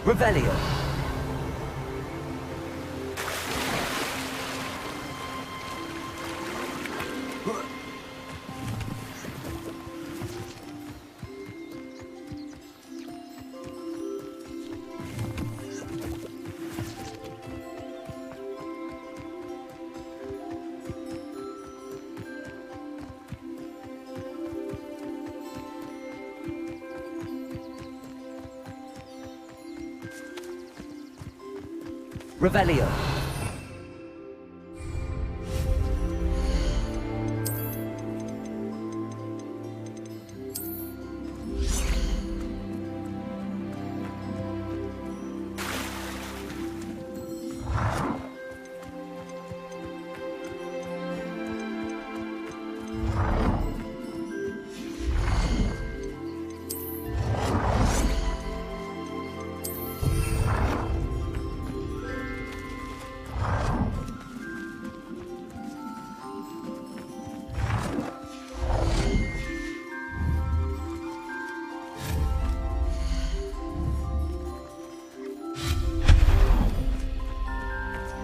Revelio. Revelio.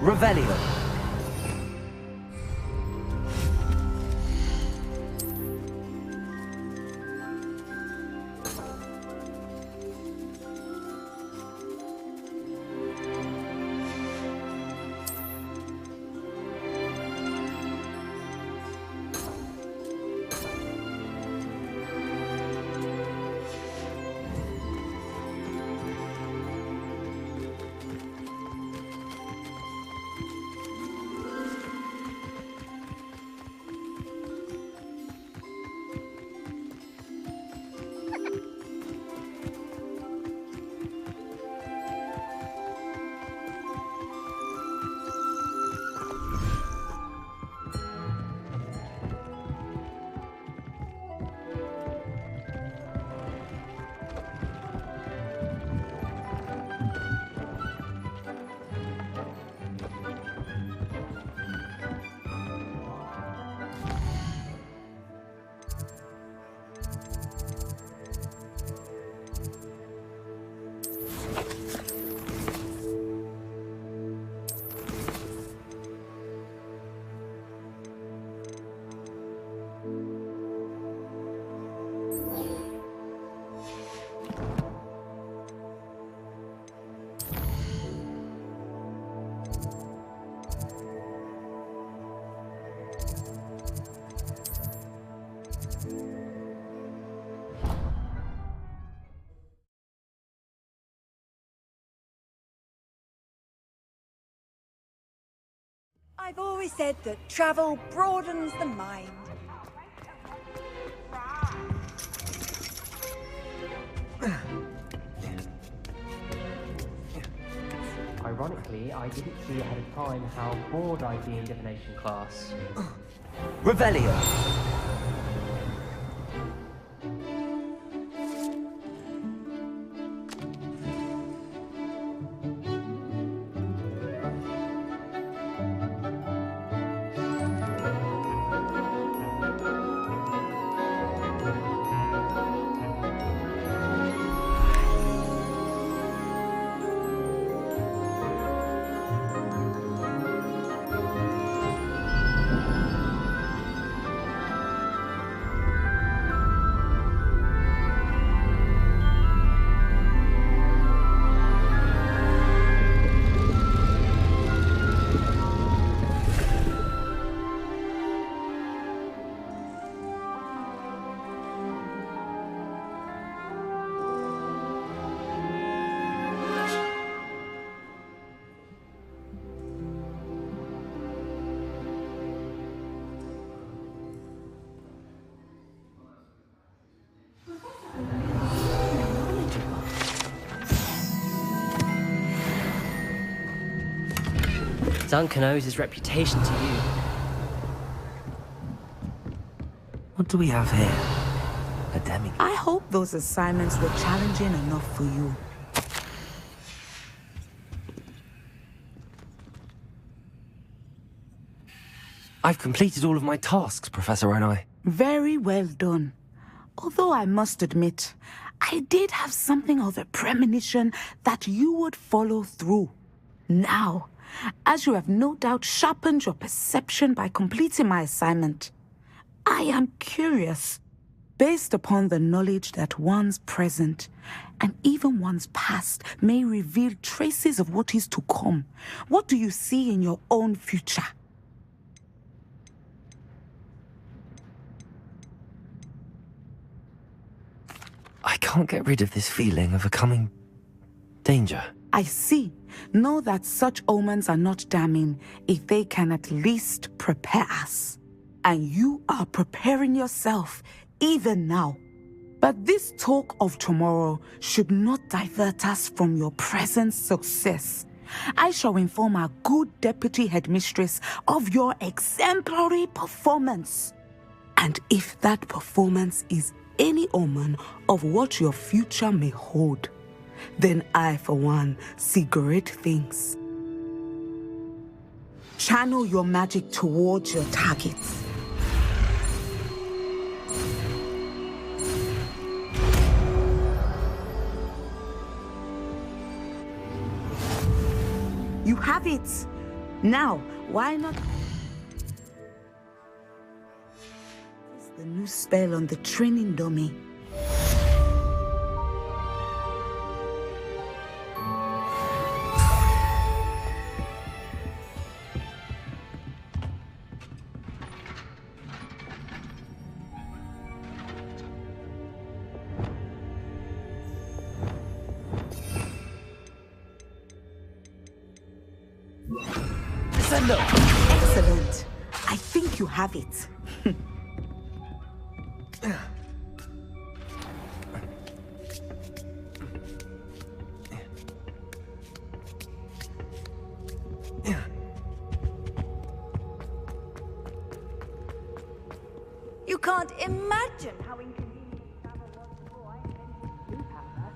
Revelio. I've always said that travel broadens the mind. Ironically, I didn't see ahead of time how bored I'd be in divination class. Revelio. Duncan owes his reputation to you. What do we have here? A demigod. I hope those assignments were challenging enough for you. I've completed all of my tasks, Professor Onai. Very well done. Although I must admit, I did have something of a premonition that you would follow through. Now, as you have no doubt sharpened your perception by completing my assignment, I am curious, based upon the knowledge that one's present and even one's past may reveal traces of what is to come. What do you see in your own future? I can't get rid of this feeling of a coming danger. I see. Know that such omens are not damning if they can at least prepare us. And you are preparing yourself, even now. But this talk of tomorrow should not divert us from your present success. I shall inform our good deputy headmistress of your exemplary performance. And if that performance is any omen of what your future may hold, then I, for one, see great things. Channel your magic towards your targets. You have it. Now, why not? It's the new spell on the training dummy. Excellent. I think you have it. You can't imagine how inconvenient travel was before I invented blue powder.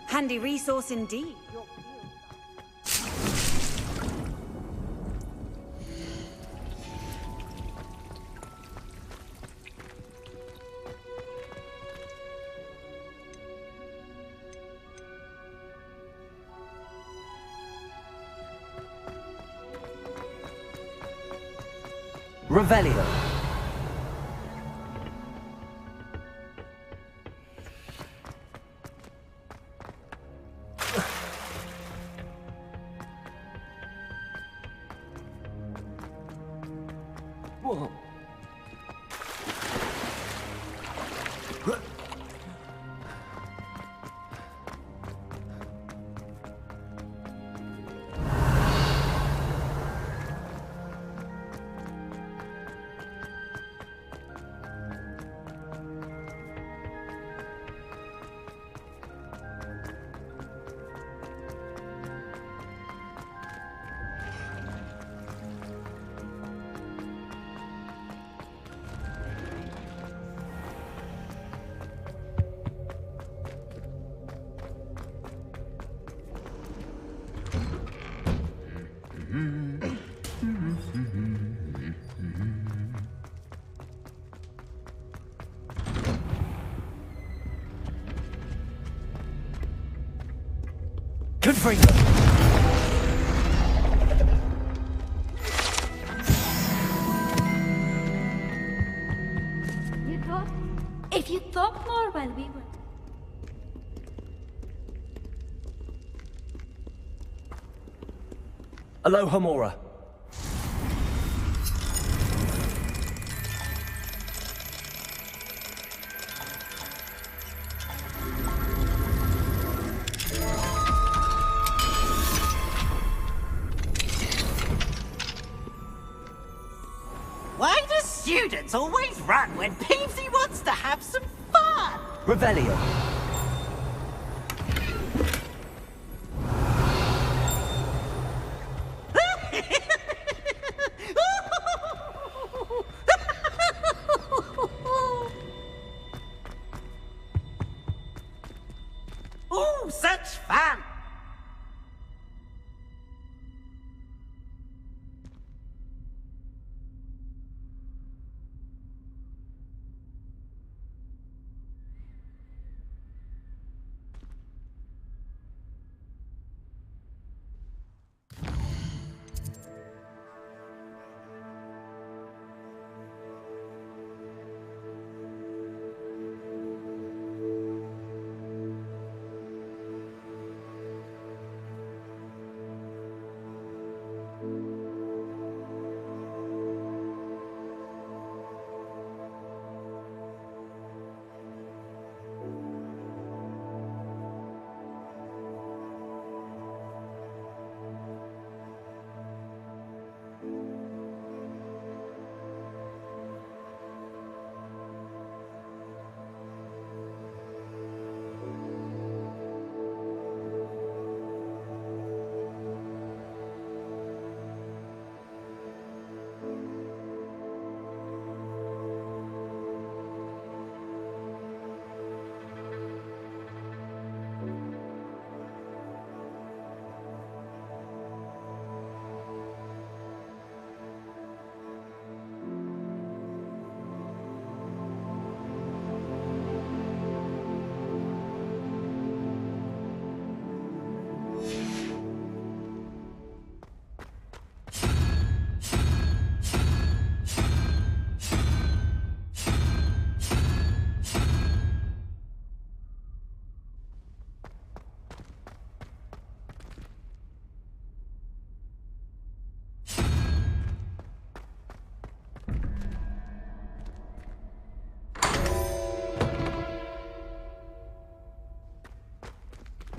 Handy resource indeed. Revelio. Whoa. Confringo. You thought? If you thought more while we were... Aloha Mora. Why do students always run when Peevesy wants to have some fun? Revelio.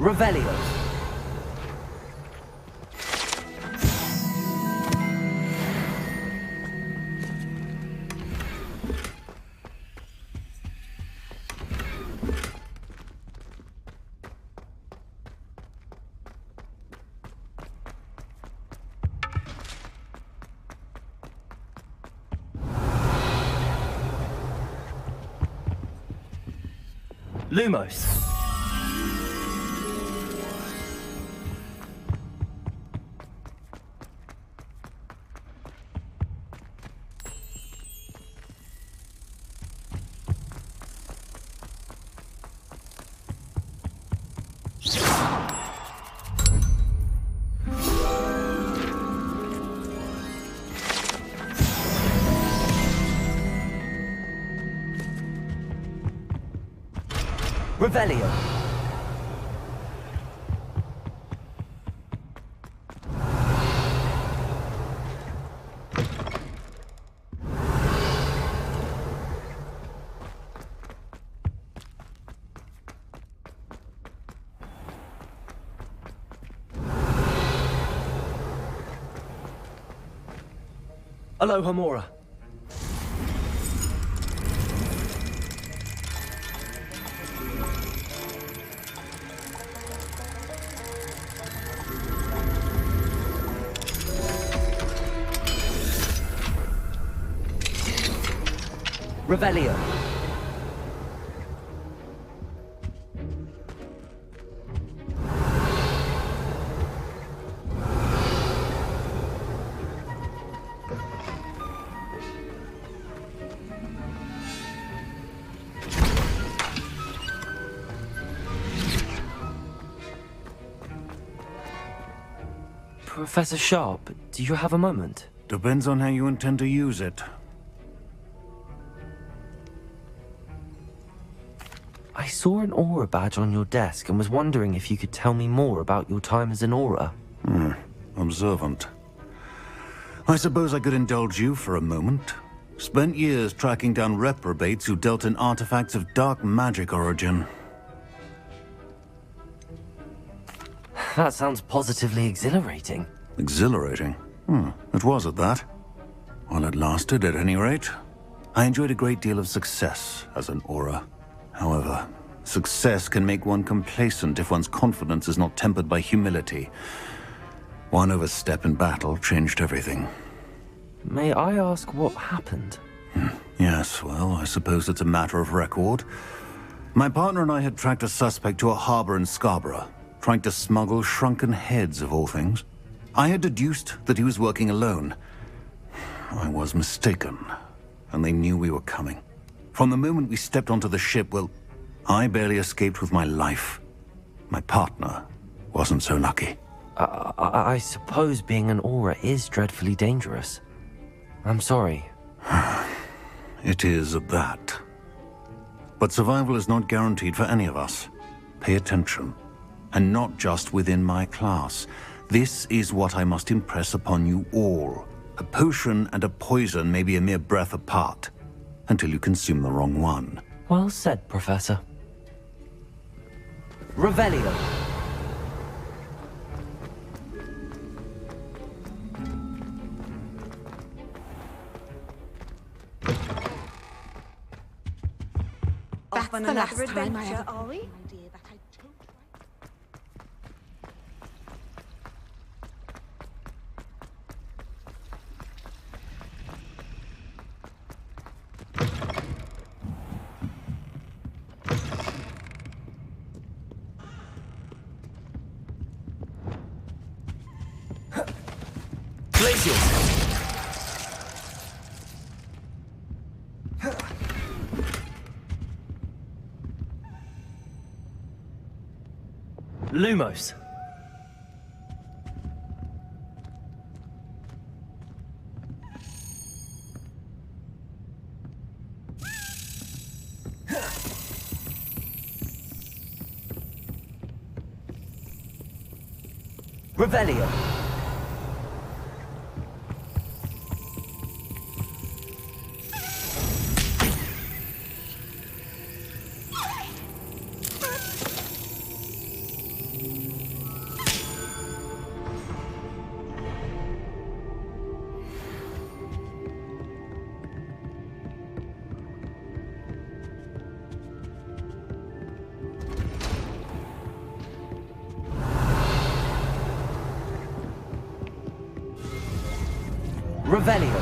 Revelio. Lumos. Revelio. Alohomora. Revelio. Professor Sharp, do you have a moment? Depends on how you intend to use it. I saw an aura badge on your desk and was wondering if you could tell me more about your time as an aura. Observant. I suppose I could indulge you for a moment. Spent years tracking down reprobates who dealt in artifacts of dark magic origin. That sounds positively exhilarating. Exhilarating? It was at that. While it lasted, at any rate. I enjoyed a great deal of success as an aura. However, success can make one complacent if one's confidence is not tempered by humility. One overstep in battle changed everything. May I ask what happened? Yes, well, I suppose it's a matter of record. My partner and I had tracked a suspect to a harbor in Scarborough, trying to smuggle shrunken heads of all things. I had deduced that he was working alone. I was mistaken, and they knew we were coming. From the moment we stepped onto the ship, well, I barely escaped with my life. My partner wasn't so lucky. I suppose being an aura is dreadfully dangerous. I'm sorry. It is at that. But survival is not guaranteed for any of us. Pay attention. And not just within my class. This is what I must impress upon you all. A potion and a poison may be a mere breath apart, until you consume the wrong one. Well said, Professor. Revelio. Off on another adventure, are we? Lumos. Revelio. Revelio.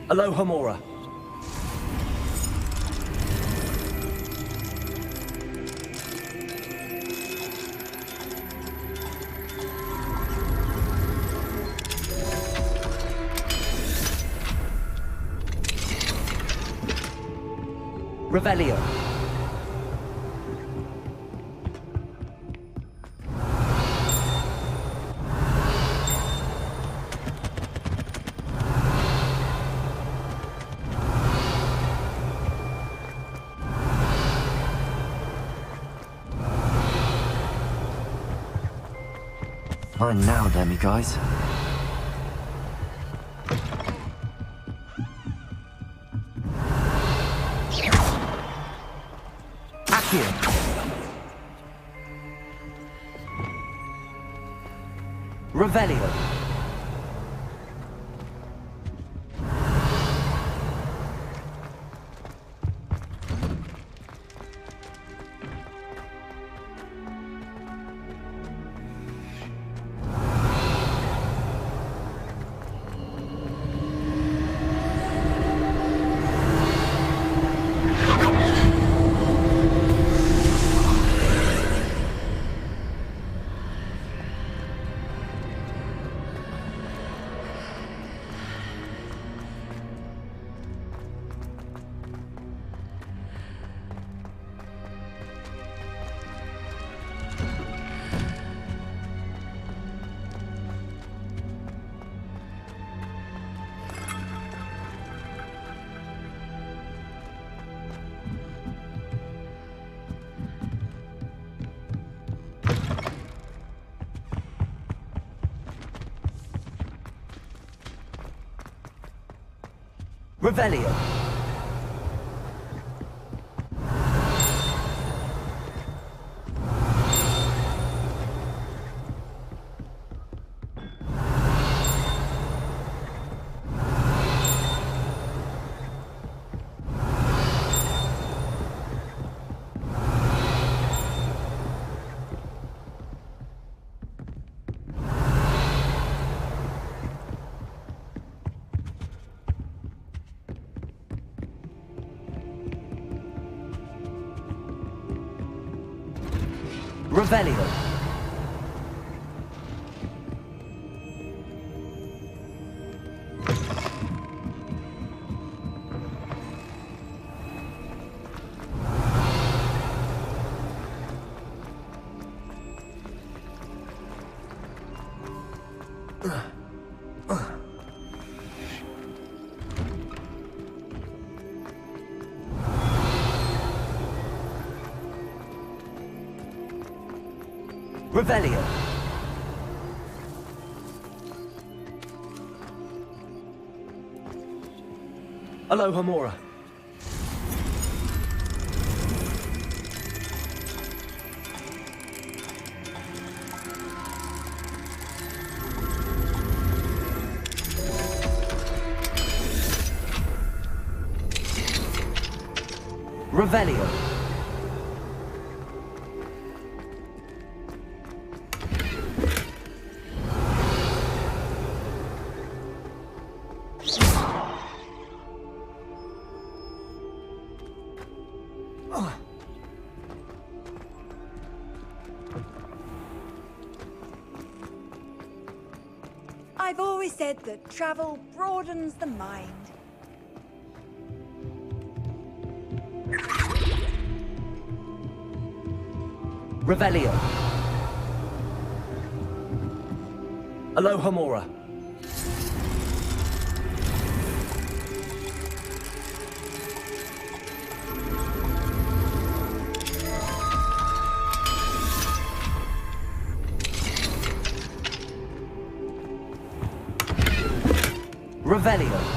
Alohomora. Revelio. Fine now, demiguys. Accio. Revelio. Revelio. Revelio. Revelio. Alohomora. Revelio. I've always said that travel broadens the mind. Revelio. Alohomora. Revelio.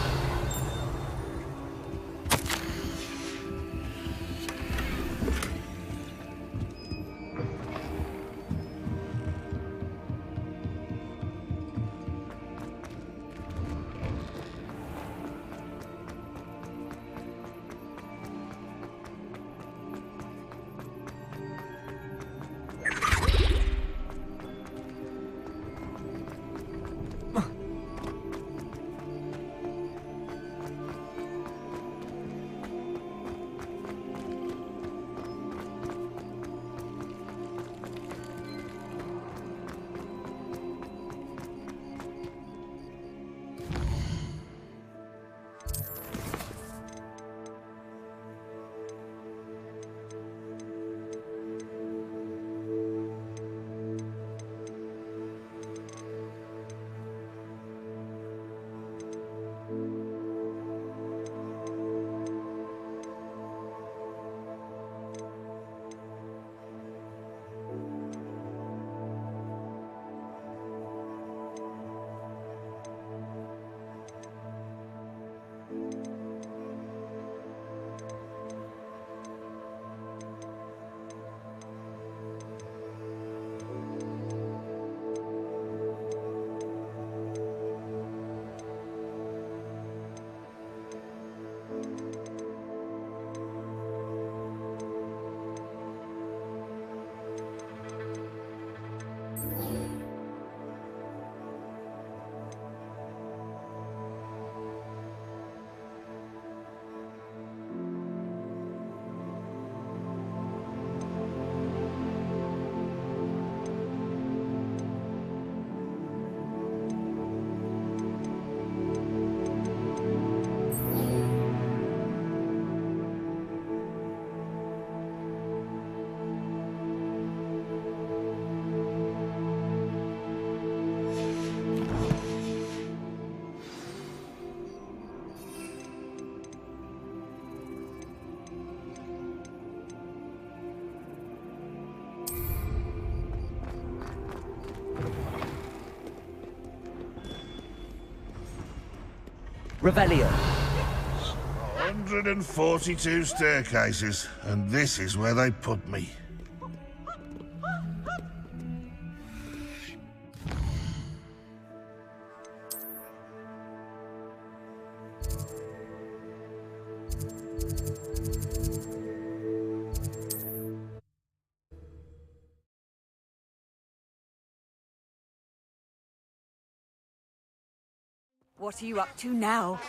Revelio. 142 staircases, and this is where they put me. What are you up to now?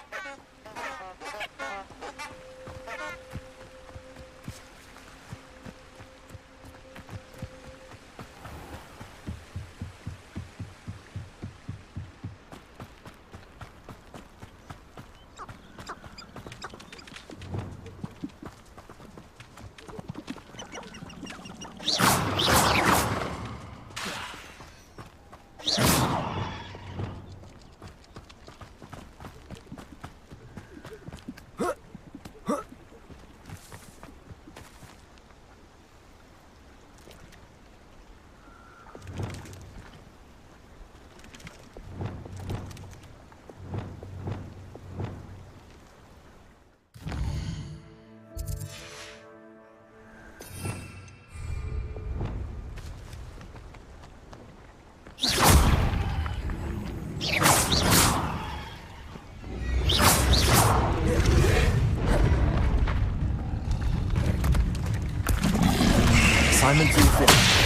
Assignment's all finished.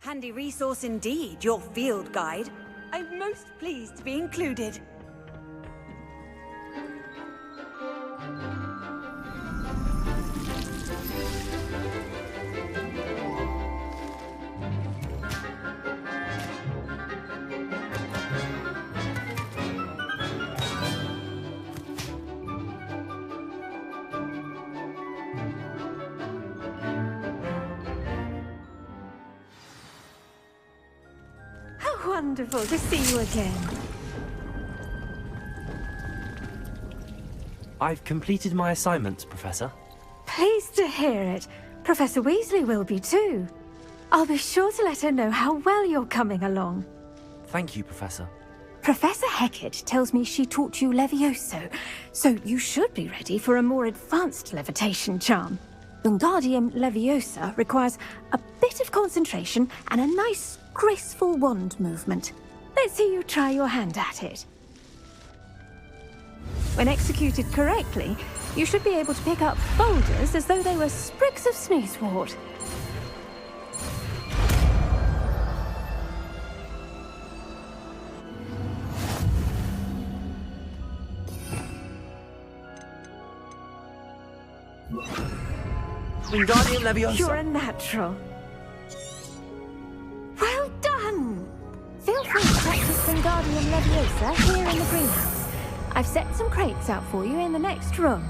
Handy resource indeed, your field guide. I'm most pleased to be included. Wonderful to see you again. I've completed my assignments, Professor. Pleased to hear it. Professor Weasley will be too. I'll be sure to let her know how well you're coming along. Thank you, Professor. Professor Hecat tells me she taught you Levioso, so you should be ready for a more advanced levitation charm. Wingardium Leviosa requires a bit of concentration and a nice, graceful wand movement. Let's see you try your hand at it. When executed correctly, you should be able to pick up boulders as though they were sprigs of snoozewort. Wingardium Leviosa. You're a natural. Well done! Feel free to practice Wingardium Leviosa here in the greenhouse. I've set some crates out for you in the next room.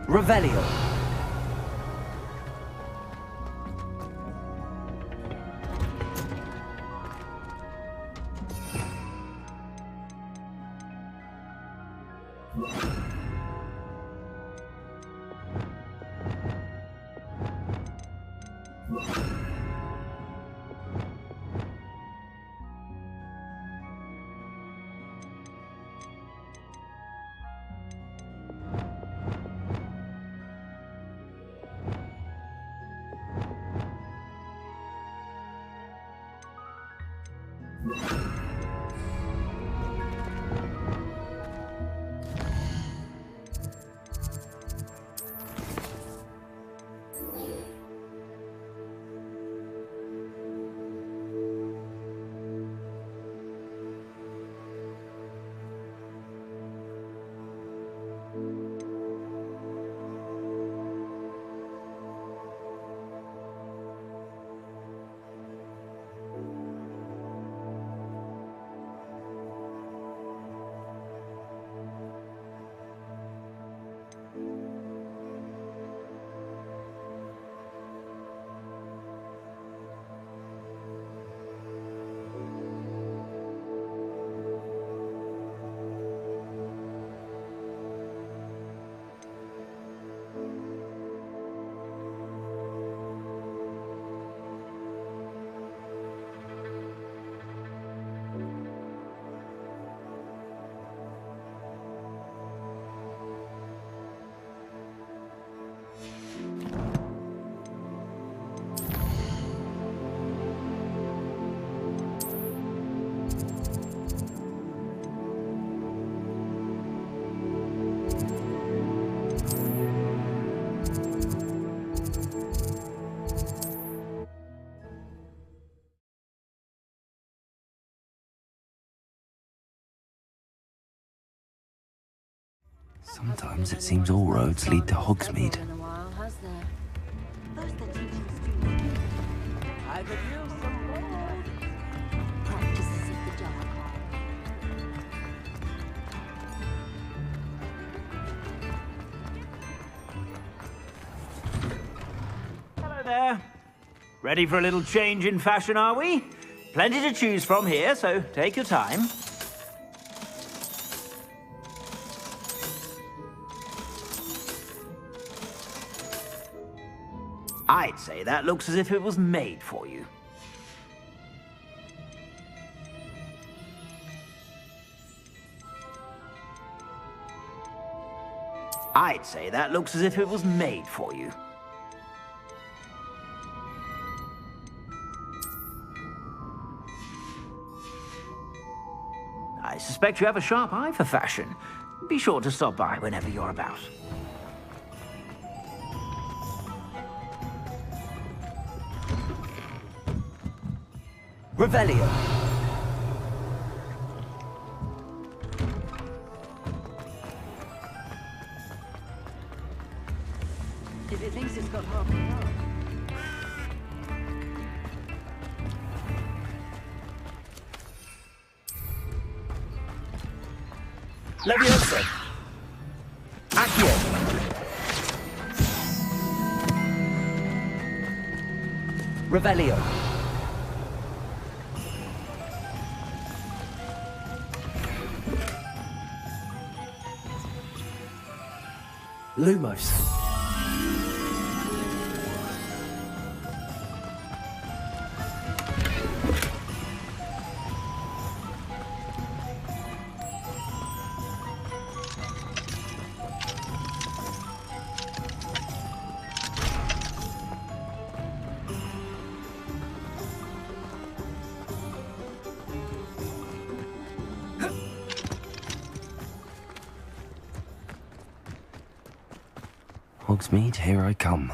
Revelio. Sometimes it seems all roads lead to Hogsmeade. I could use some gold. Practices of the dark Hello there. Ready for a little change in fashion, are we? Plenty to choose from here, so take your time. I'd say that looks as if it was made for you. I'd say that looks as if it was made for you. I suspect you have a sharp eye for fashion. Be sure to stop by whenever you're about. Revelio. If it thinks it's got half an hour. Leviosa. Accio. Revelio. Lumos. Hogsmeade, here I come.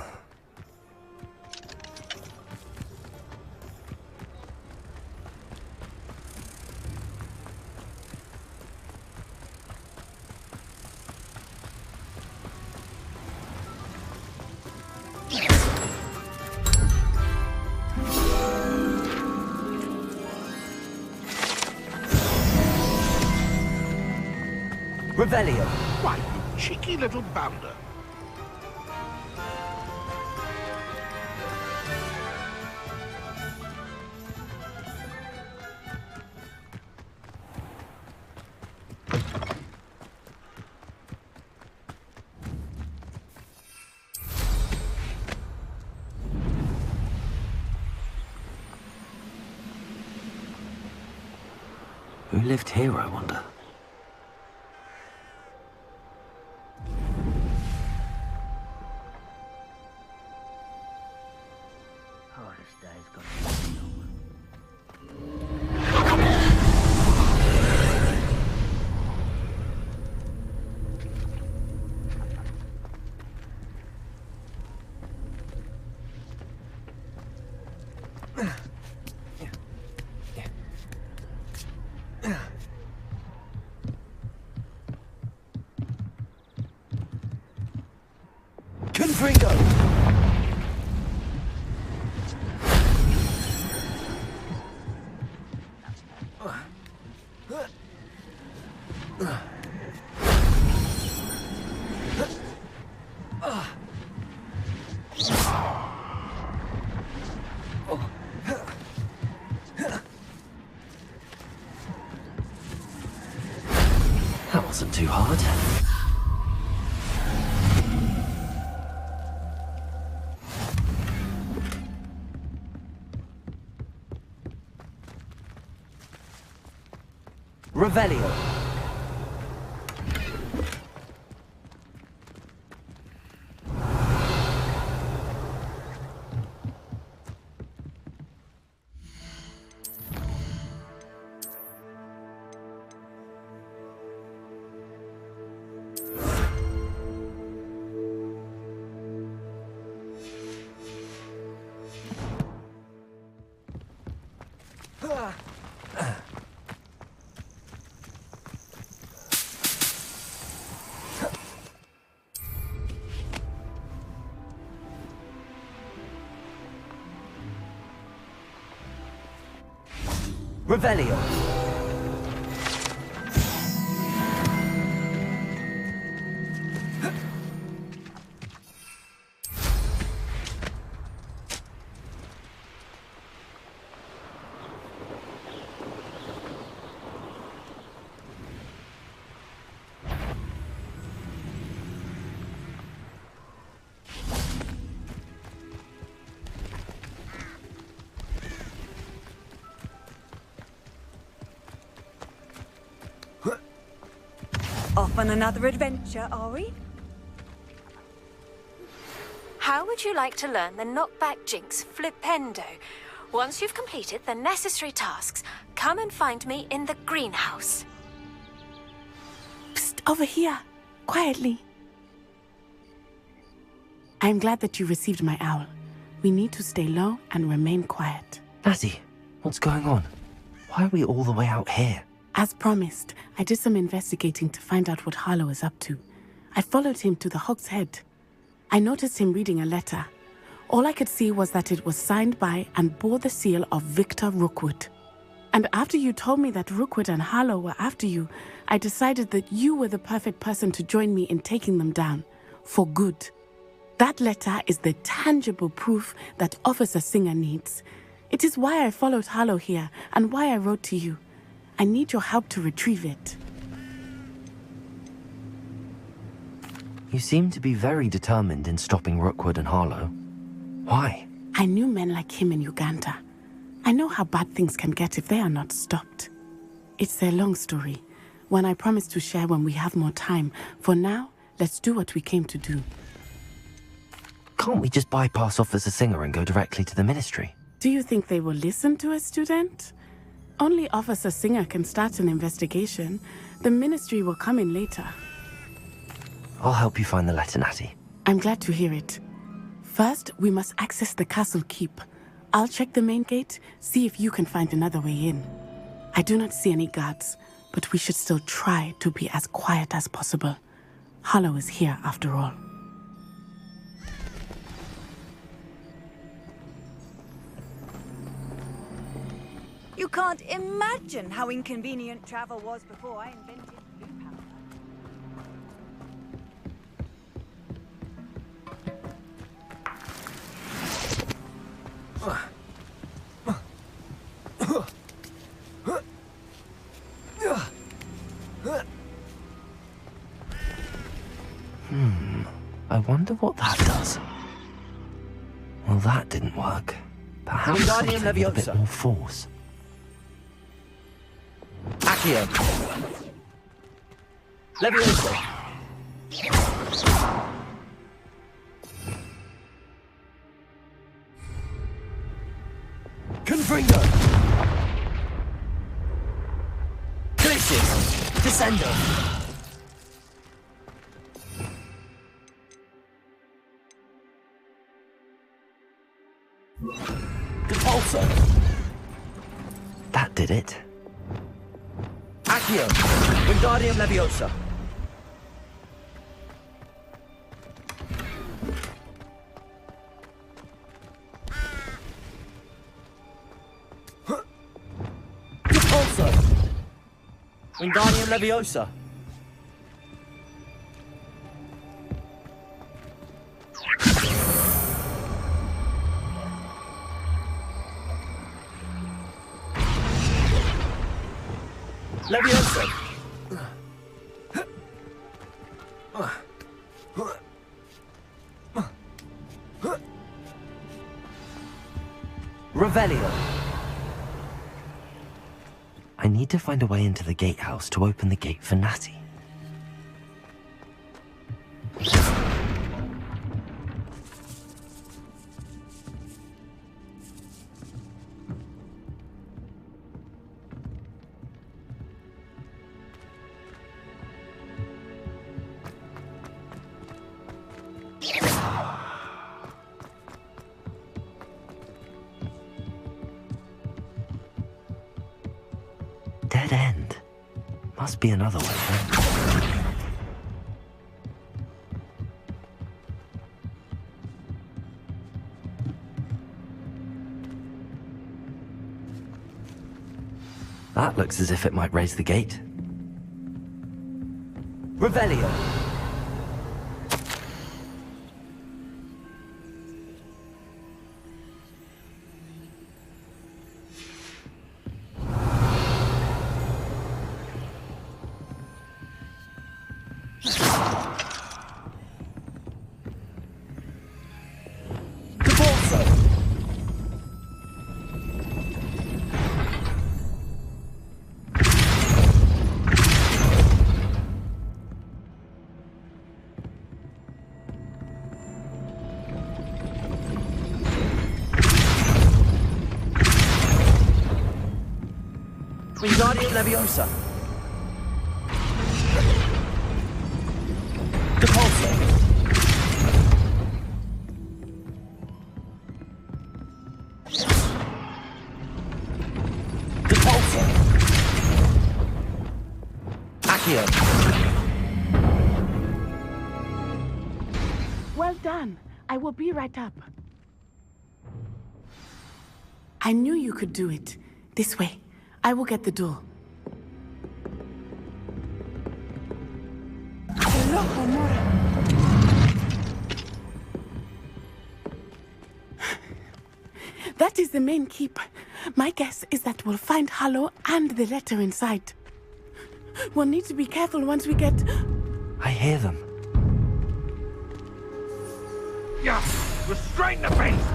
Revelio. Why, you cheeky little bounder. Who lived here, I wonder? Oh, this day's got to be over. Confringo. That wasn't too hard. Revelio. Revelio. Off on another adventure, are we? How would you like to learn the knockback jinx flipendo? Once you've completed the necessary tasks, come and find me in the greenhouse. Psst, over here. Quietly. I'm glad that you received my owl. We need to stay low and remain quiet. Natty, what's going on? Why are we all the way out here? As promised, I did some investigating to find out what Harlow is up to. I followed him to the Hog's Head. I noticed him reading a letter. All I could see was that it was signed by and bore the seal of Victor Rookwood. And after you told me that Rookwood and Harlow were after you, I decided that you were the perfect person to join me in taking them down. For good. That letter is the tangible proof that Officer Singer needs. It is why I followed Harlow here and why I wrote to you. I need your help to retrieve it. You seem to be very determined in stopping Rookwood and Harlow. Why? I knew men like him in Uganda. I know how bad things can get if they are not stopped. It's a long story, one I promise to share when we have more time. For now, let's do what we came to do. Can't we just bypass Officer Singer and go directly to the Ministry? Do you think they will listen to a student? Only Officer Singer can start an investigation. The Ministry will come in later. I'll help you find the letter, Natty. I'm glad to hear it. First, we must access the castle keep. I'll check the main gate, see if you can find another way in. I do not see any guards, but we should still try to be as quiet as possible. Harlow is here after all. You can't imagine how inconvenient travel was before I invented blue powder. I wonder what that does. Well, that didn't work. Perhaps I need a bit more force. Accio. Levioso. Confringo. Glacius. Descendo. Depulso. That did it. Accio. Wingardium Leviosa. Depulso. Wingardium Leviosa. Leviosa. Revelio. I need to find a way into the gatehouse to open the gate for Natty. Dead end. Must be another way then. That looks as if it might raise the gate. Revelio. Wingardium Leviosa. Depulso. Depulso. Accio. Well done. I will be right up. I knew you could do it. This way. I will get the door. That is the main keep. My guess is that we'll find Hallow and the letter inside. We'll need to be careful once we get... I hear them. Yeah, restrain the beast!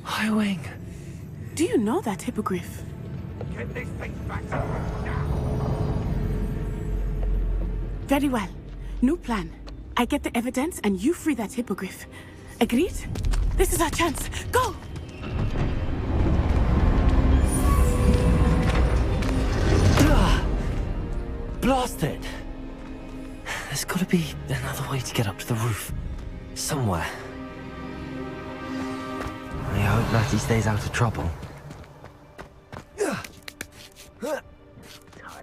Highwing. Do you know that hippogriff? Get these things back now! Very well. New plan. I get the evidence and you free that hippogriff. Agreed? This is our chance. Go! Blasted! There's gotta be another way to get up to the roof. Somewhere. I hope Matty stays out of trouble. Tired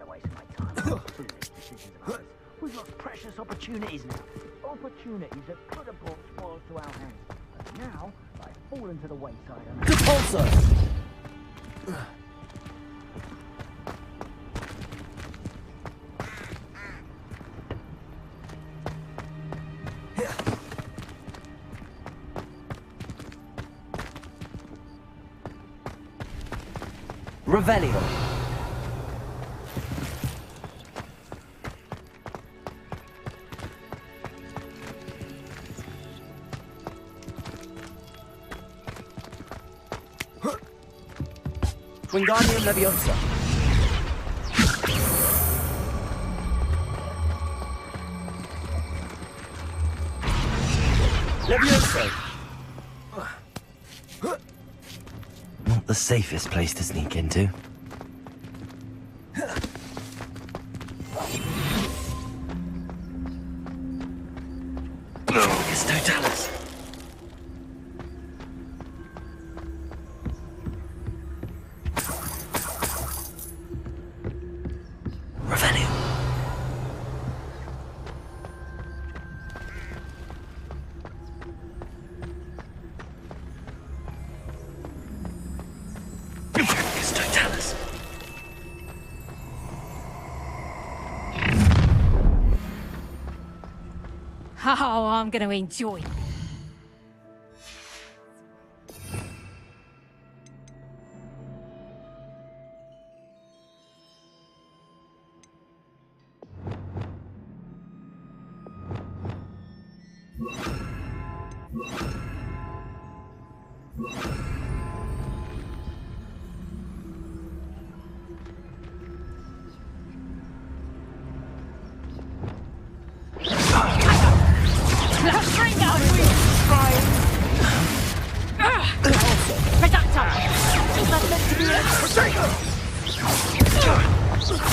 of wasting my time on foolish decisions of others. We've lost precious opportunities now. Opportunities that could have brought spoils to our hands. But now, I fall into the wayside and... Depulso! Revelio. Wingardium Leviosa. Leviosa. Not the safest place to sneak into. Totalis. Revelio. Totalis. Oh, I'm going to enjoy it.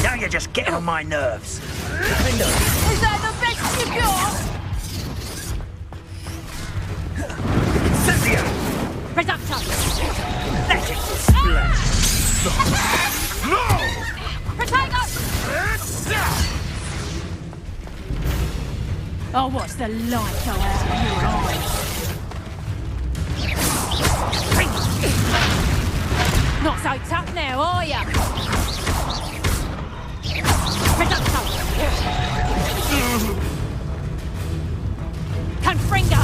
Now you're just getting on my nerves. Is that the best you got? Cynthia! Reductor! Let it splash! No! Protego! I'll watch the light go out of your eyes. Not so tough now, are ya? Confringo!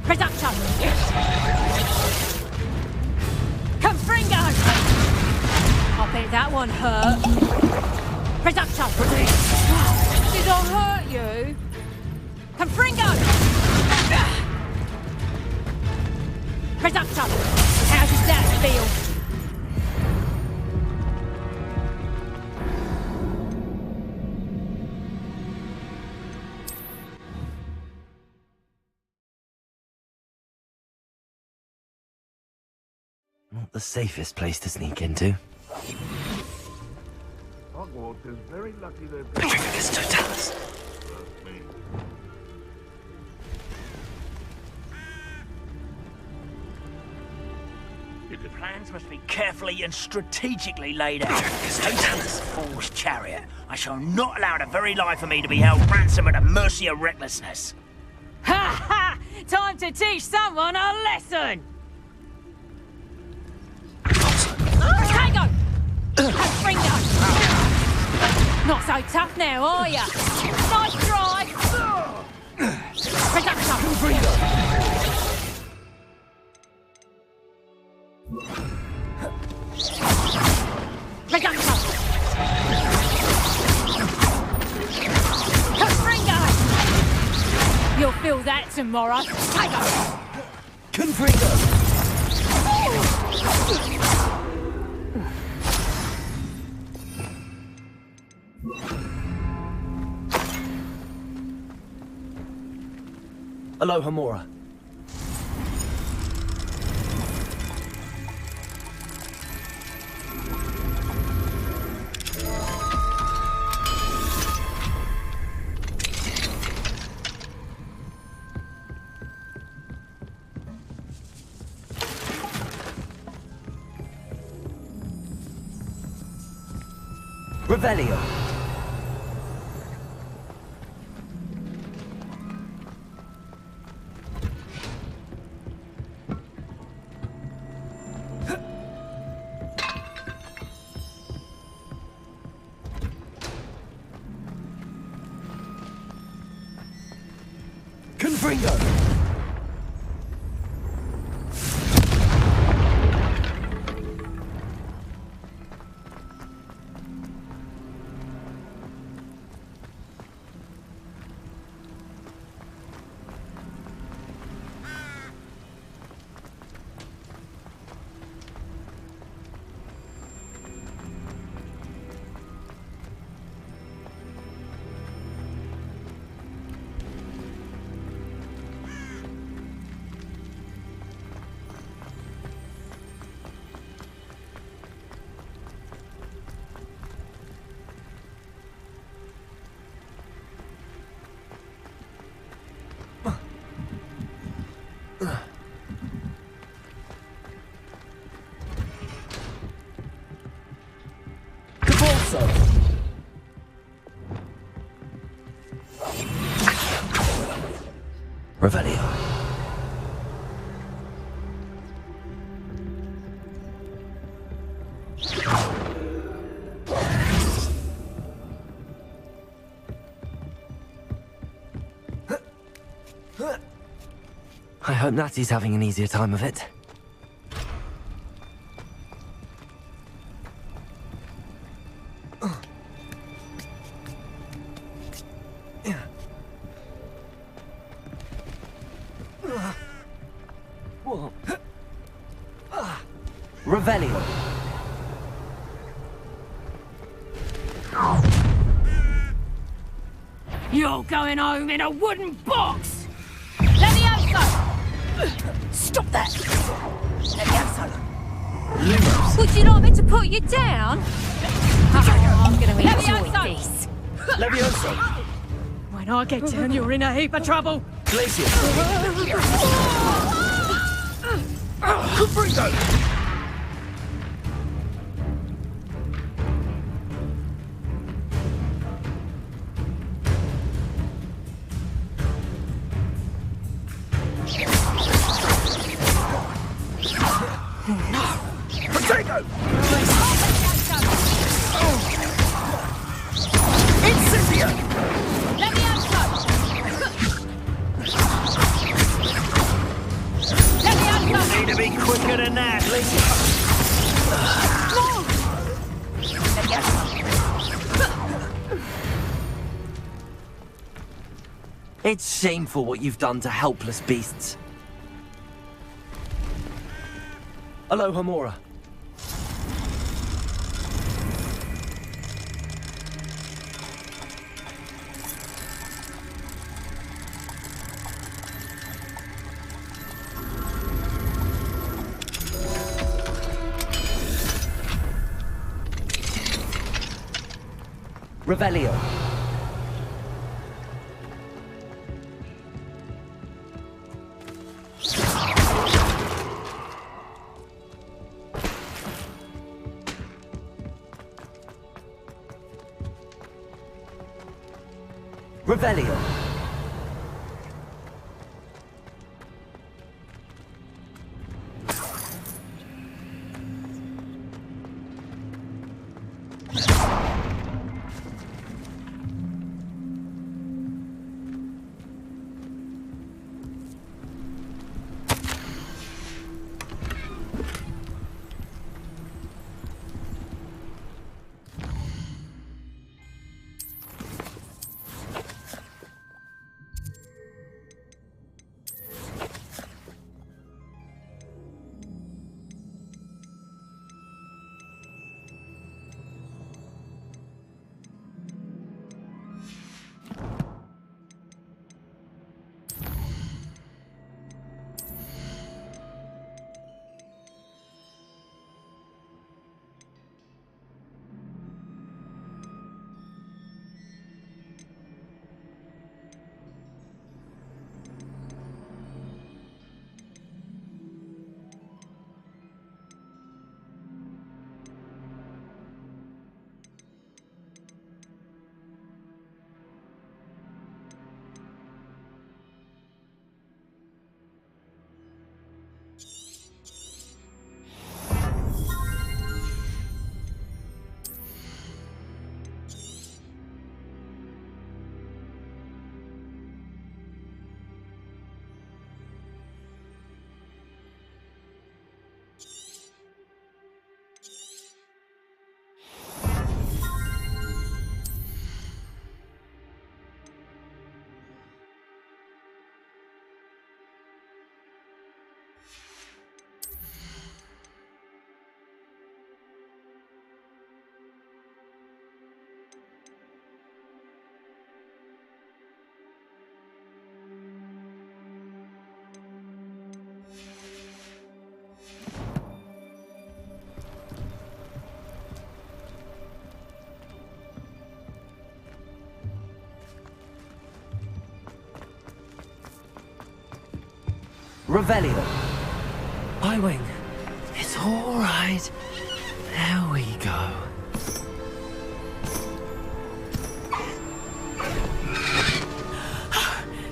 Reducto! Confringo! I bet that one hurt. Reducto! Did I hurt you? Confringo! Reducto! How does that feel? Not the safest place to sneak into. Hogwarts is very lucky they've Petrificus totalis. The plans must be carefully and strategically laid out. Totalis, fool's chariot. I shall not allow the very life of me to be held ransom at the mercy of recklessness. Ha ha! Time to teach someone a lesson! Tango! Confringo! Not so tough now, are ya? Nice try! Reducto! Confringo! Reducto! Confringo! You'll feel that tomorrow. Tango! Confringo! Aloha Mora. Revelio. Confringo. Revelio. I hope Natty's having an easier time of it. Revelio. You're going home in a wooden box! Levioso! Stop that! Levioso! Would you like me to put you down? Oh, I'm gonna enjoy this. Levioso! When I get down, you're in a heap of trouble. Glacier! No! Potato! Incendio! Let me unplug! Let me unplug! Need to be quicker than that, Lisa. It's shameful what you've done to helpless beasts. Alohomora. Revelio. Revelio. Revelio. Highwing. It's all right. There we go.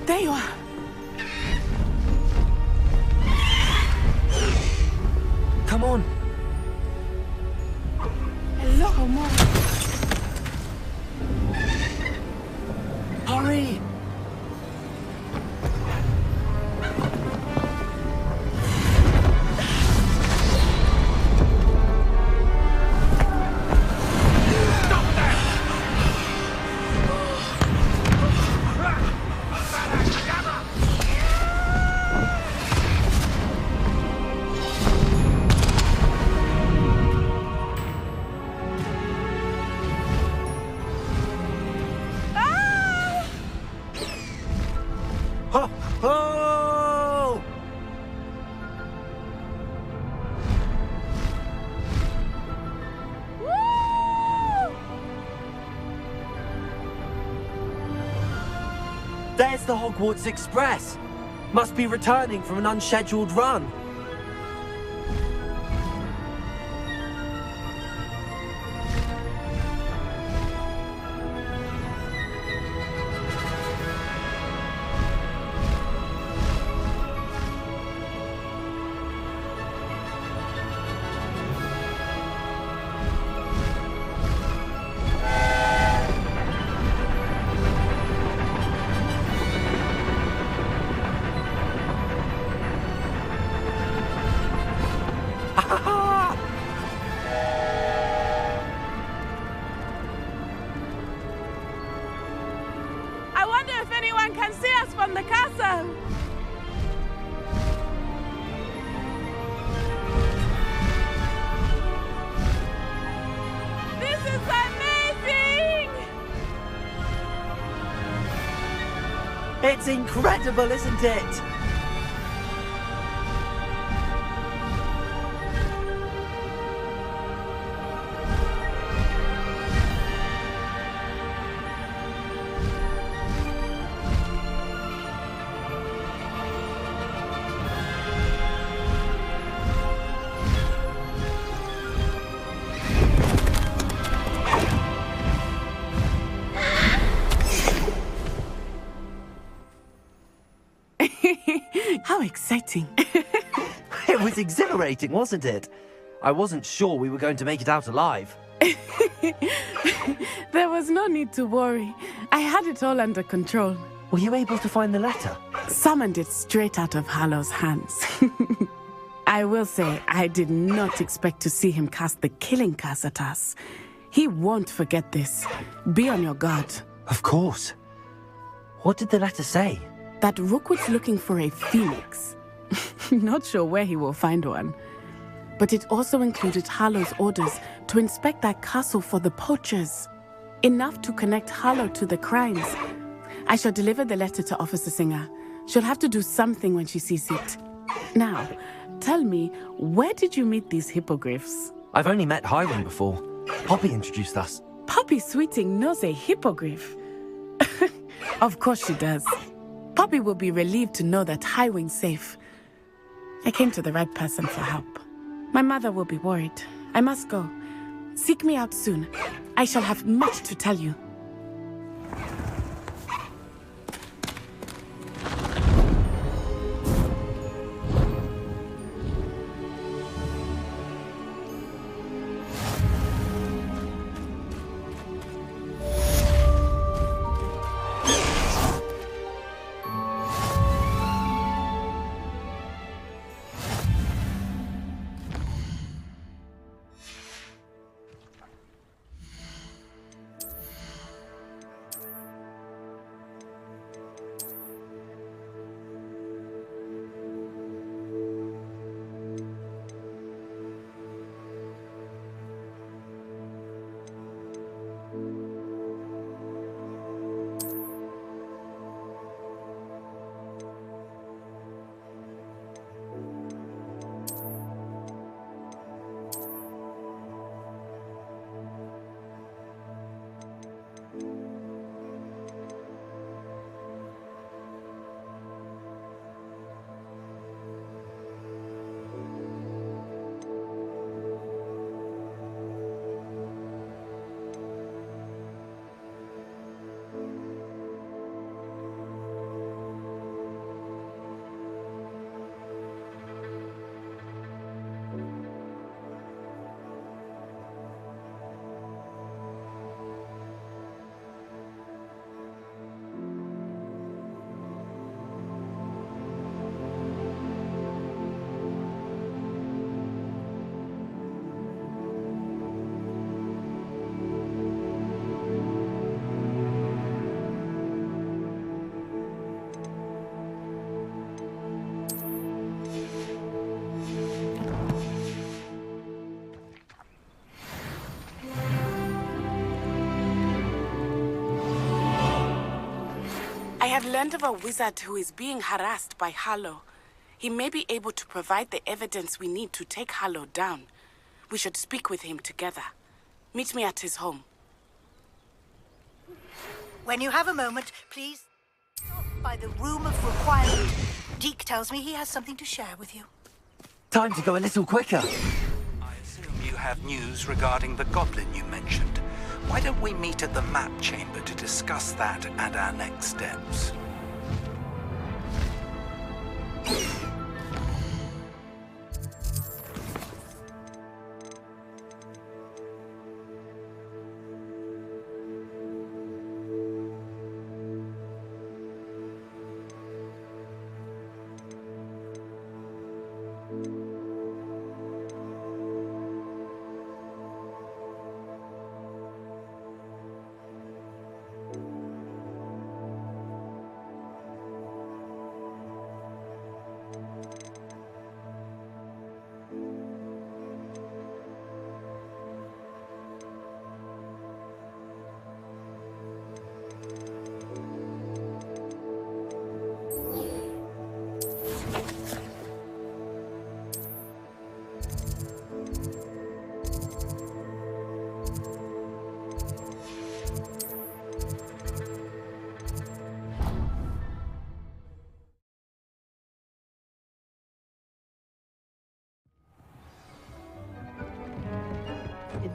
There you are. Come on. Hello, more. Hurry. There's the Hogwarts Express. Must be returning from an unscheduled run. It's incredible, isn't it? How exciting. It was exhilarating, wasn't it? I wasn't sure we were going to make it out alive. There was no need to worry. I had it all under control. Were you able to find the letter? Summoned it straight out of Hallow's hands. I will say, I did not expect to see him cast the killing curse at us. He won't forget this. Be on your guard. Of course. What did the letter say? That Rookwood's looking for a phoenix. Not sure where he will find one. But it also included Harlow's orders to inspect that castle for the poachers. Enough to connect Harlow to the crimes. I shall deliver the letter to Officer Singer. She'll have to do something when she sees it. Now, tell me, where did you meet these hippogriffs? I've only met Highwing before. Poppy introduced us. Poppy Sweeting knows a hippogriff. Of course she does. Poppy will be relieved to know that Highwing's safe. I came to the right person for help. My mother will be worried. I must go. Seek me out soon. I shall have much to tell you. I have learned of a wizard who is being harassed by Harlow. He may be able to provide the evidence we need to take Harlow down. We should speak with him together. Meet me at his home. When you have a moment, please stop by the Room of Requirement. Deke tells me he has something to share with you. Time to go a little quicker. I assume you have news regarding the goblin you mentioned. Why don't we meet at the map chamber to discuss that and our next steps?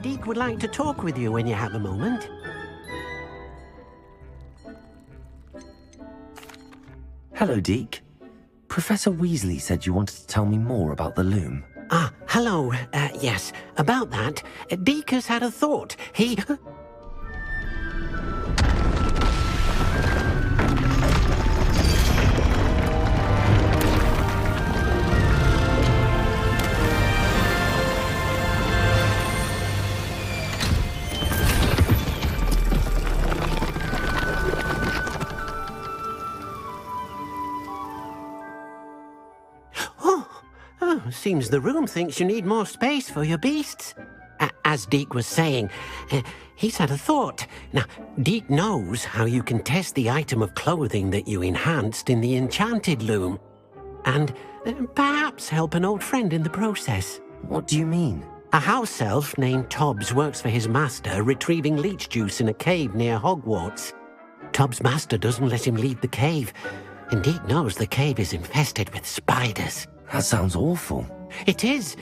Deke would like to talk with you when you have a moment. Hello, Deke. Professor Weasley said you wanted to tell me more about the loom. Ah, hello. Yes, about that. Deke has had a thought. He... Seems the room thinks you need more space for your beasts. As Deke was saying, he's had a thought. Now, Deke knows how you can test the item of clothing that you enhanced in the enchanted loom. And perhaps help an old friend in the process. What do you mean? A house elf named Tobbs works for his master retrieving leech juice in a cave near Hogwarts. Tobbs' master doesn't let him leave the cave, and Deke knows the cave is infested with spiders. That sounds awful. It is.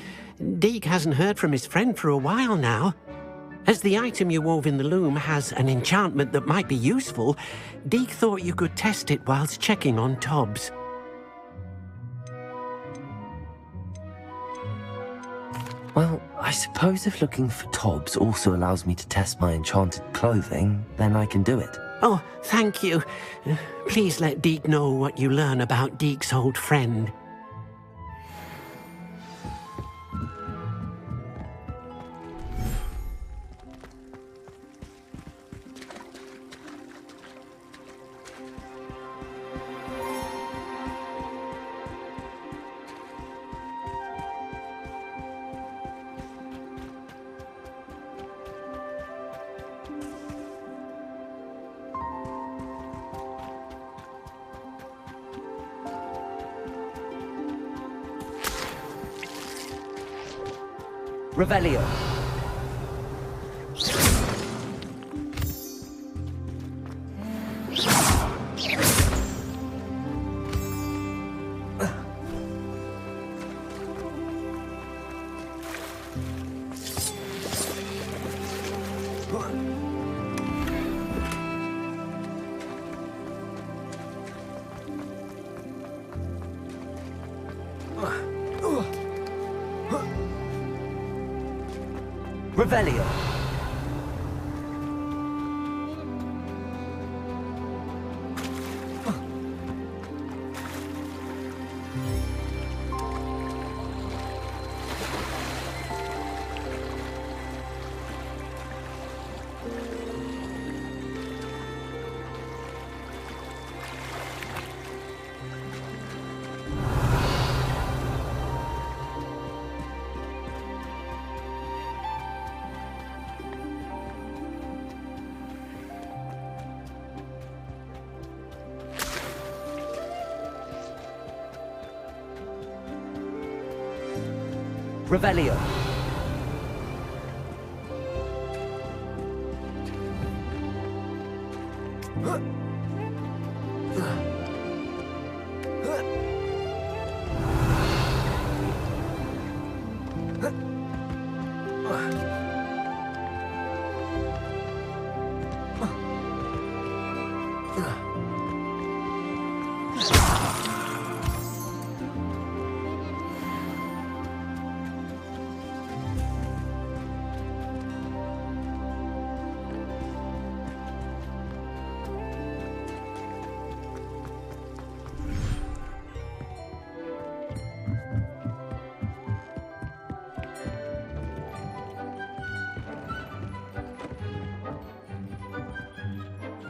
Deke hasn't heard from his friend for a while now. As the item you wove in the loom has an enchantment that might be useful, Deke thought you could test it whilst checking on Tobbs. Well, I suppose if looking for Tobbs also allows me to test my enchanted clothing, then I can do it. Oh, thank you. Please let Deke know what you learn about Deke's old friend. Revelio. Revelio. Revelio.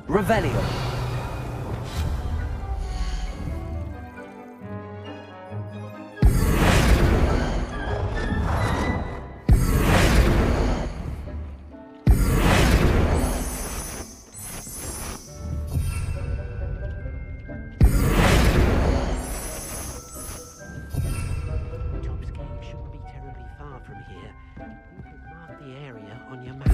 Revelio. Tobbs Cave shouldn't be terribly far from here. You can mark the area on your map.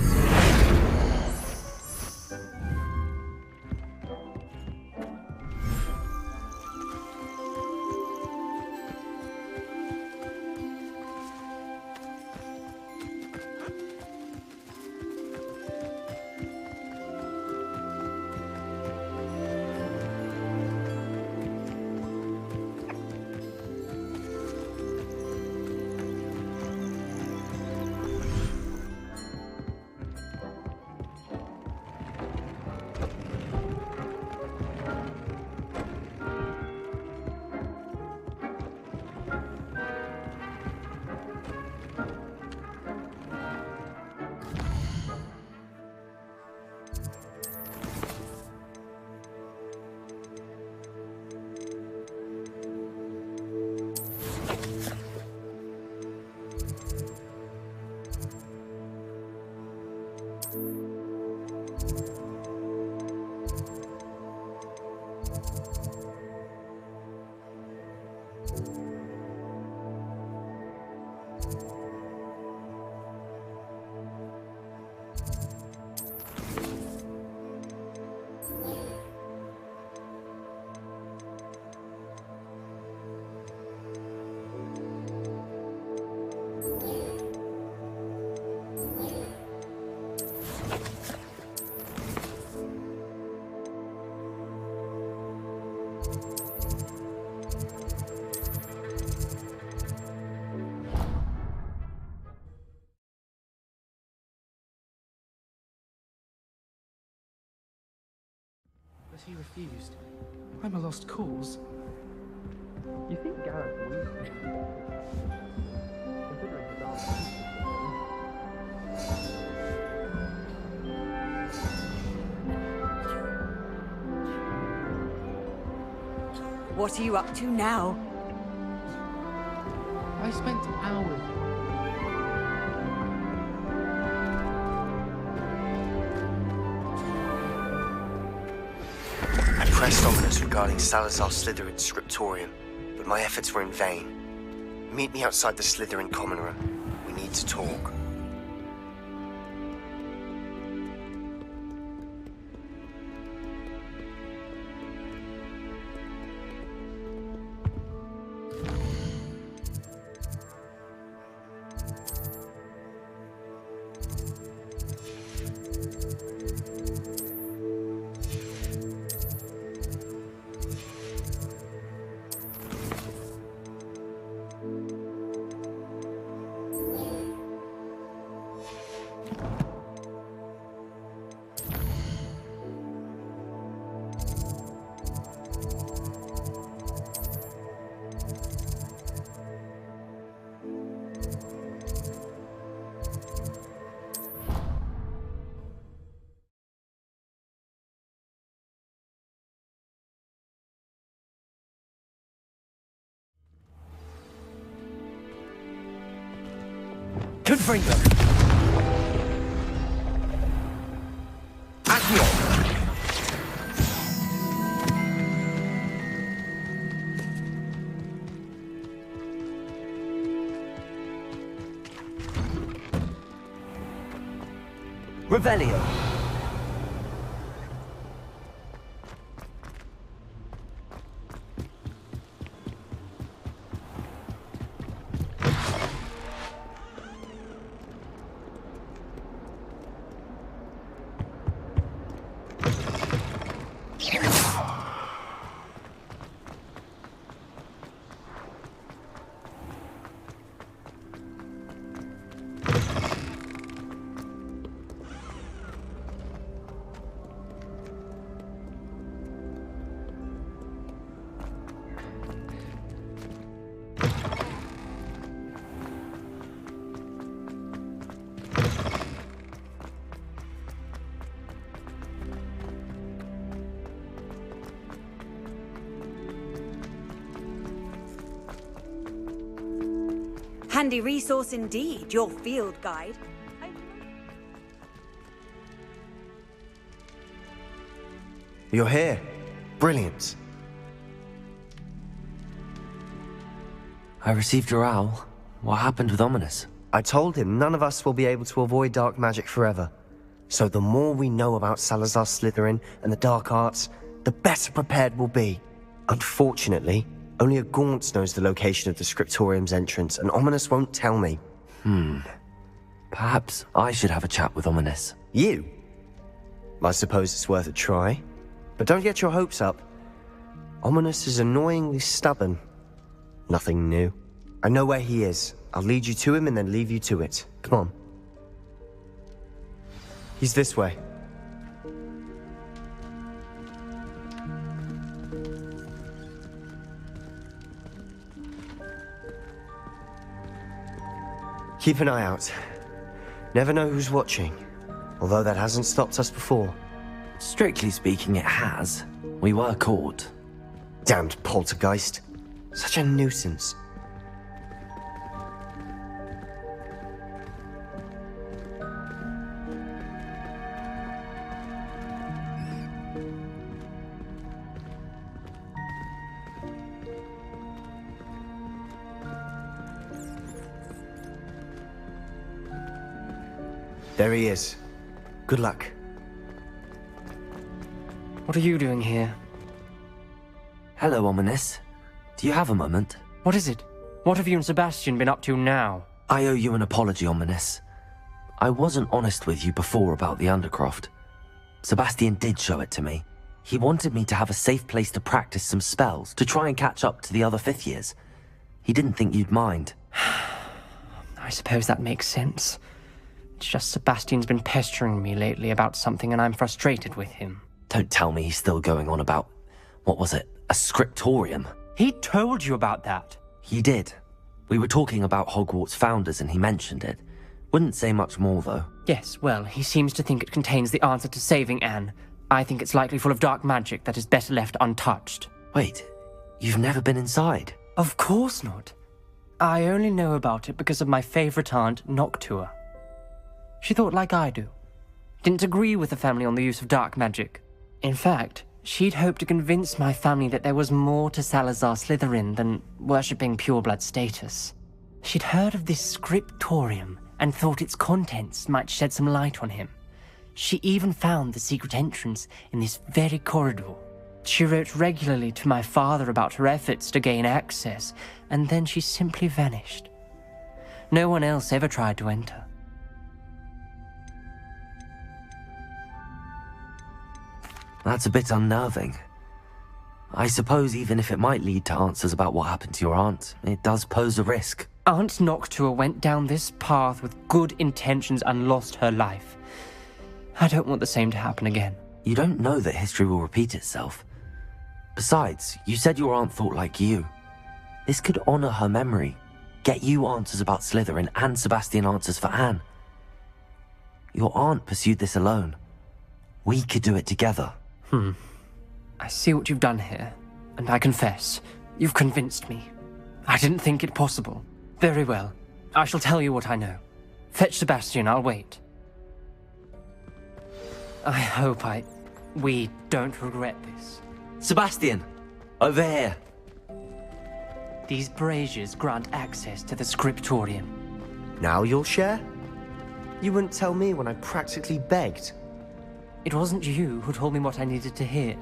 he refused. I'm a lost cause. You think Gareth will considering his answer. What are you up to now? I spent hours. I pressed ominous regarding Salazar Slytherin's scriptorium, but my efforts were in vain. Meet me outside the Slytherin common room. We need to talk. Confringo! Accio! Revelio! Handy resource indeed, your field guide. You're here. Brilliant. I received your owl. What happened with Ominous? I told him none of us will be able to avoid dark magic forever. So the more we know about Salazar Slytherin and the dark arts, the better prepared we'll be. Unfortunately, only a Gaunt knows the location of the scriptorium's entrance, and Ominous won't tell me. Perhaps I should have a chat with Ominous. You? I suppose it's worth a try. But don't get your hopes up. Ominous is annoyingly stubborn. Nothing new. I know where he is. I'll lead you to him and then leave you to it. Come on. He's this way. Keep an eye out. Never know who's watching. Although that hasn't stopped us before. Strictly speaking, it has. We were caught. Damned poltergeist. Such a nuisance. There he is. Good luck. What are you doing here? Hello, Ominous. Do you have a moment? What is it? What have you and Sebastian been up to now? I owe you an apology, Ominous. I wasn't honest with you before about the Undercroft. Sebastian did show it to me. He wanted me to have a safe place to practice some spells, to try and catch up to the other fifth years. He didn't think you'd mind. I suppose that makes sense. It's just Sebastian's been pestering me lately about something and I'm frustrated with him. Don't tell me he's still going on about, what was it, a scriptorium? He told you about that. He did. We were talking about Hogwarts founders and he mentioned it. Wouldn't say much more, though. Yes, well, he seems to think it contains the answer to saving Anne. I think it's likely full of dark magic that is better left untouched. Wait, you've never been inside? Of course not. I only know about it because of my favorite aunt, Noctua. She thought like I do. Didn't agree with the family on the use of dark magic. In fact, she'd hoped to convince my family that there was more to Salazar Slytherin than worshipping pureblood status. She'd heard of this scriptorium and thought its contents might shed some light on him. She even found the secret entrance in this very corridor. She wrote regularly to my father about her efforts to gain access, and then she simply vanished. No one else ever tried to enter. That's a bit unnerving. I suppose even if it might lead to answers about what happened to your aunt, it does pose a risk. Aunt Noctua went down this path with good intentions and lost her life. I don't want the same to happen again. You don't know that history will repeat itself. Besides, you said your aunt thought like you. This could honor her memory, get you answers about Slytherin and Sebastian answers for Anne. Your aunt pursued this alone. We could do it together. I see what you've done here, and I confess, you've convinced me. I didn't think it possible. Very well. I shall tell you what I know. Fetch Sebastian, I'll wait. I hope we don't regret this. Sebastian! Over here! These braziers grant access to the scriptorium. Now you'll share? You wouldn't tell me when I practically begged. It wasn't you who told me what I needed to hear.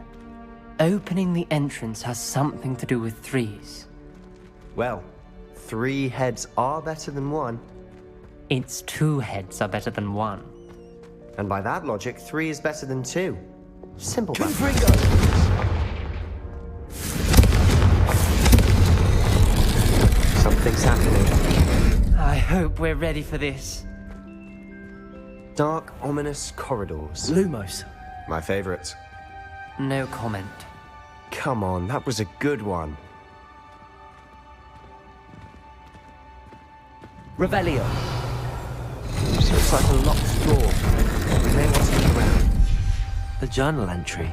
Opening the entrance has something to do with threes. Well, 3 heads are better than 1. It's 2 heads are better than 1. And by that logic, 3 is better than 2. Simple. Something's happening. I hope we're ready for this. Dark, ominous corridors. Lumos. My favorite. No comment. Come on, that was a good one. Revelio. So it's like a locked door. We may want to look around. A journal entry,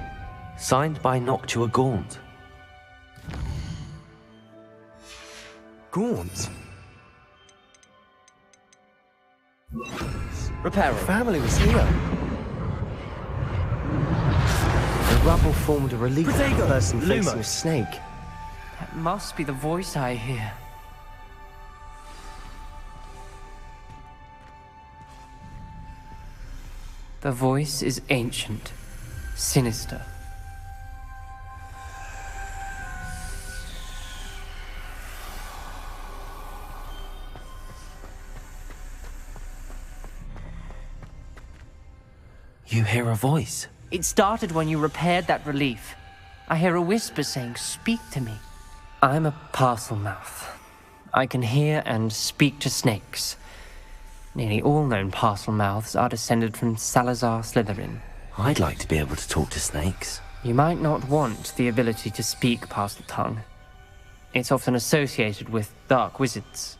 signed by Noctua Gaunt. Gaunt? Reparo. Family was here. The rubble formed a relief of a person facing a snake. That must be the voice I hear. The voice is ancient, sinister. You hear a voice? It started when you repaired that relief. I hear a whisper saying, "Speak to me." I'm a parcel mouth. I can hear and speak to snakes. Nearly all known parcel mouths are descended from Salazar Slytherin. I'd like to be able to talk to snakes. You might not want the ability to speak parcel tongue. It's often associated with dark wizards.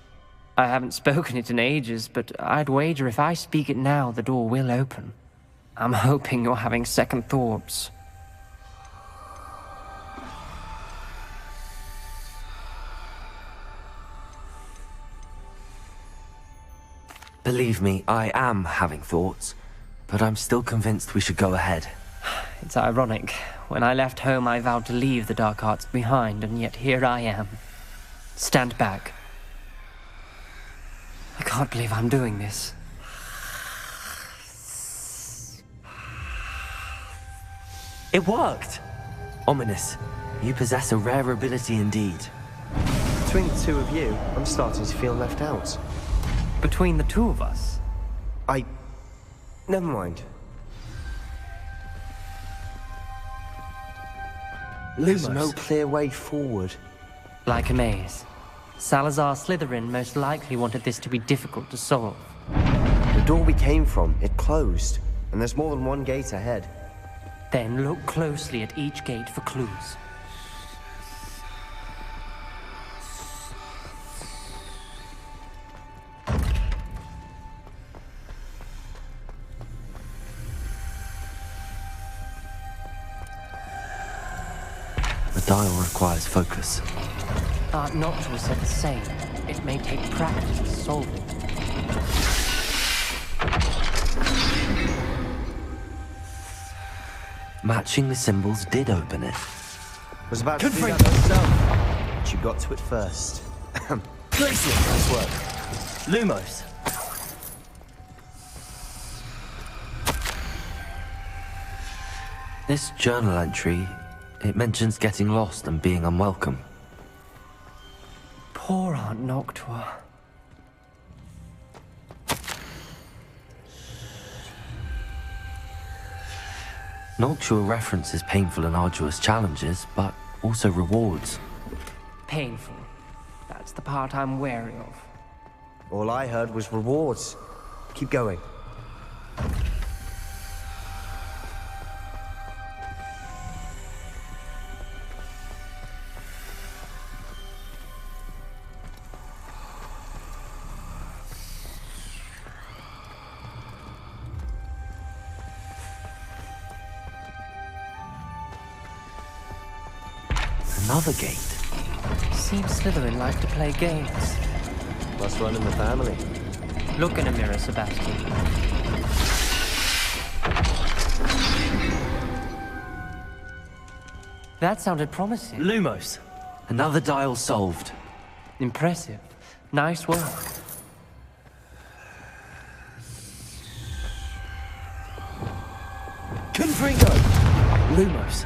I haven't spoken it in ages, but I'd wager if I speak it now, the door will open. I'm hoping you're having second thoughts. Believe me, I am having thoughts, but I'm still convinced we should go ahead. It's ironic. When I left home, I vowed to leave the dark arts behind, and yet here I am. Stand back. I can't believe I'm doing this. It worked! Ominous. You possess a rare ability indeed. Between the two of you, I'm starting to feel left out. Between the two of us? Never mind. There's no clear way forward. Like a maze. Salazar Slytherin most likely wanted this to be difficult to solve. The door we came from, it closed, and there's more than one gate ahead. Then look closely at each gate for clues. The dial requires focus. Noctua said the same. It may take practice to solve it. Matching the symbols did open it. Was about to do that myself, but you got to it first. Gracie, nice work. Lumos. This journal entry, it mentions getting lost and being unwelcome. Poor Aunt Noctua. Noctua references painful and arduous challenges, but also rewards. Painful. That's the part I'm wary of. All I heard was rewards. Keep going. Another gate. Seems Slytherin like to play games. Must run in the family. Look in a mirror, Sebastian. That sounded promising. Lumos. Another dial solved. Impressive. Nice work. Confringo. Lumos.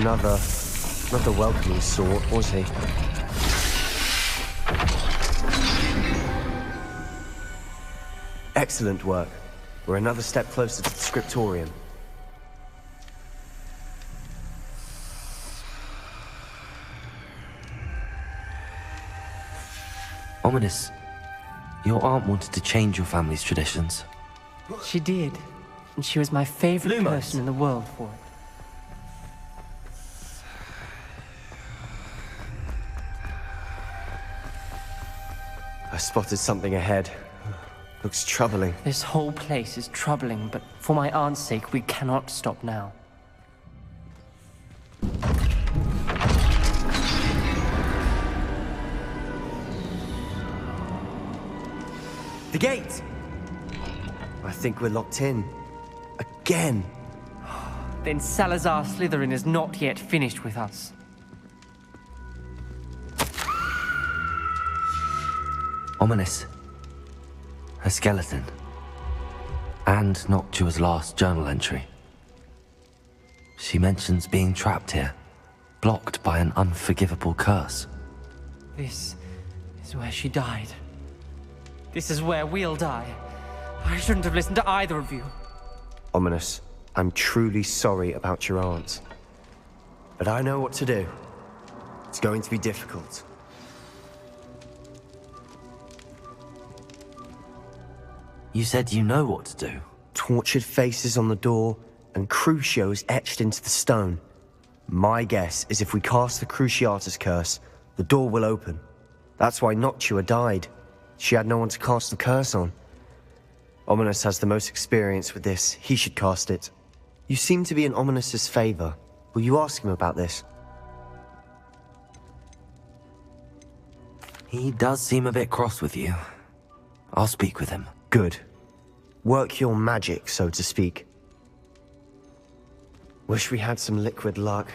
Not the welcoming sort, was he? Excellent work. We're another step closer to the scriptorium. Ominous. Your aunt wanted to change your family's traditions. She did. And she was my favorite person in the world for it. I spotted something ahead. Looks troubling. This whole place is troubling, but for my aunt's sake, we cannot stop now. The gate! I think we're locked in. Again! Then Salazar Slytherin is not yet finished with us. Ominous. A skeleton. And Noctua's last journal entry. She mentions being trapped here, blocked by an unforgivable curse. This is where she died. This is where we'll die. I shouldn't have listened to either of you. Ominous, I'm truly sorry about your aunt. But I know what to do. It's going to be difficult. You said you know what to do. Tortured faces on the door and crucios etched into the stone. My guess is if we cast the Cruciatus curse, the door will open. That's why Noctua died. She had no one to cast the curse on. Ominous has the most experience with this. He should cast it. You seem to be in Ominous's favor. Will you ask him about this? He does seem a bit cross with you. I'll speak with him. Good. Work your magic, so to speak. Wish we had some liquid luck.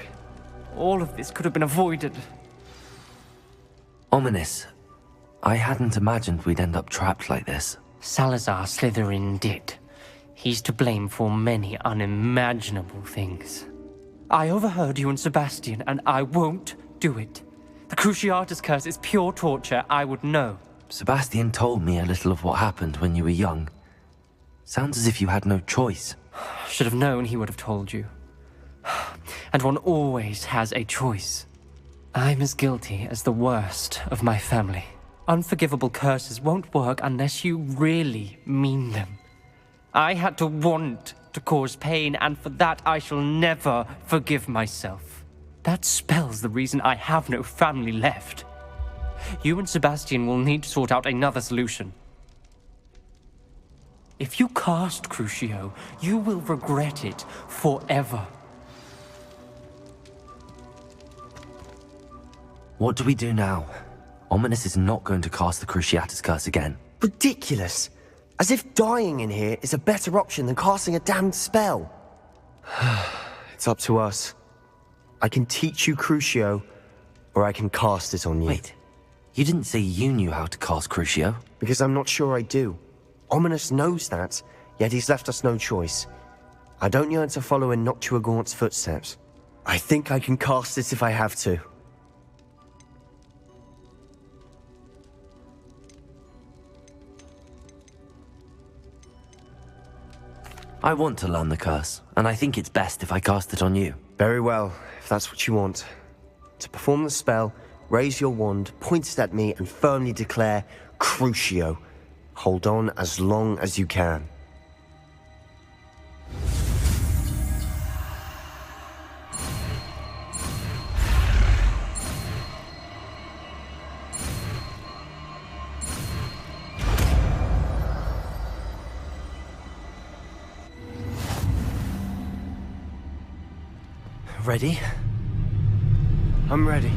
All of this could have been avoided. Ominous. I hadn't imagined we'd end up trapped like this. Salazar Slytherin did. He's to blame for many unimaginable things. I overheard you and Sebastian, and I won't do it. The Cruciatus curse is pure torture. I would know. Sebastian told me a little of what happened when you were young. Sounds as if you had no choice. Should have known he would have told you. And one always has a choice. I'm as guilty as the worst of my family. Unforgivable curses won't work unless you really mean them. I had to want to cause pain, and for that I shall never forgive myself. That spell's the reason I have no family left. You and Sebastian will need to sort out another solution. If you cast Crucio, you will regret it forever. What do we do now? Ominous is not going to cast the Cruciatus Curse again. Ridiculous! As if dying in here is a better option than casting a damned spell. It's up to us. I can teach you Crucio, or I can cast it on you. Wait, you didn't say you knew how to cast Crucio? Because I'm not sure I do. Ominous knows that, yet he's left us no choice. I don't yearn to follow in Noctua Gaunt's footsteps. I think I can cast it if I have to. I want to learn the curse, and I think it's best if I cast it on you. Very well, if that's what you want. To perform the spell, raise your wand, point it at me, and firmly declare, Crucio. Hold on as long as you can. Ready? I'm ready.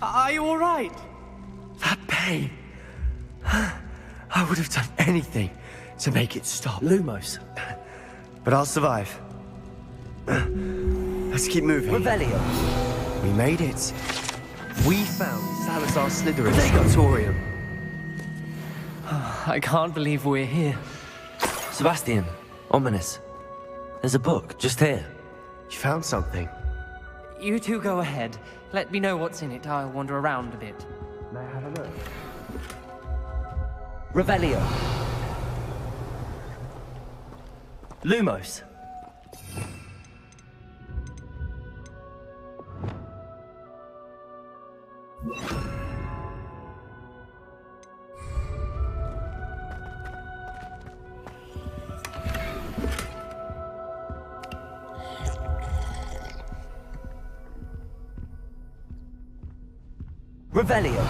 Are you all right? That pain. I would have done anything to make it stop. Lumos. But I'll survive. Let's keep moving. Revelio. We made it. We found Salazar Slytherin's scriptorium. I can't believe we're here. Sebastian, Ominous. There's a book just here. You found something? You two go ahead. Let me know what's in it. I'll wander around a bit. May I have a look? Revelio. Lumos. Revelio.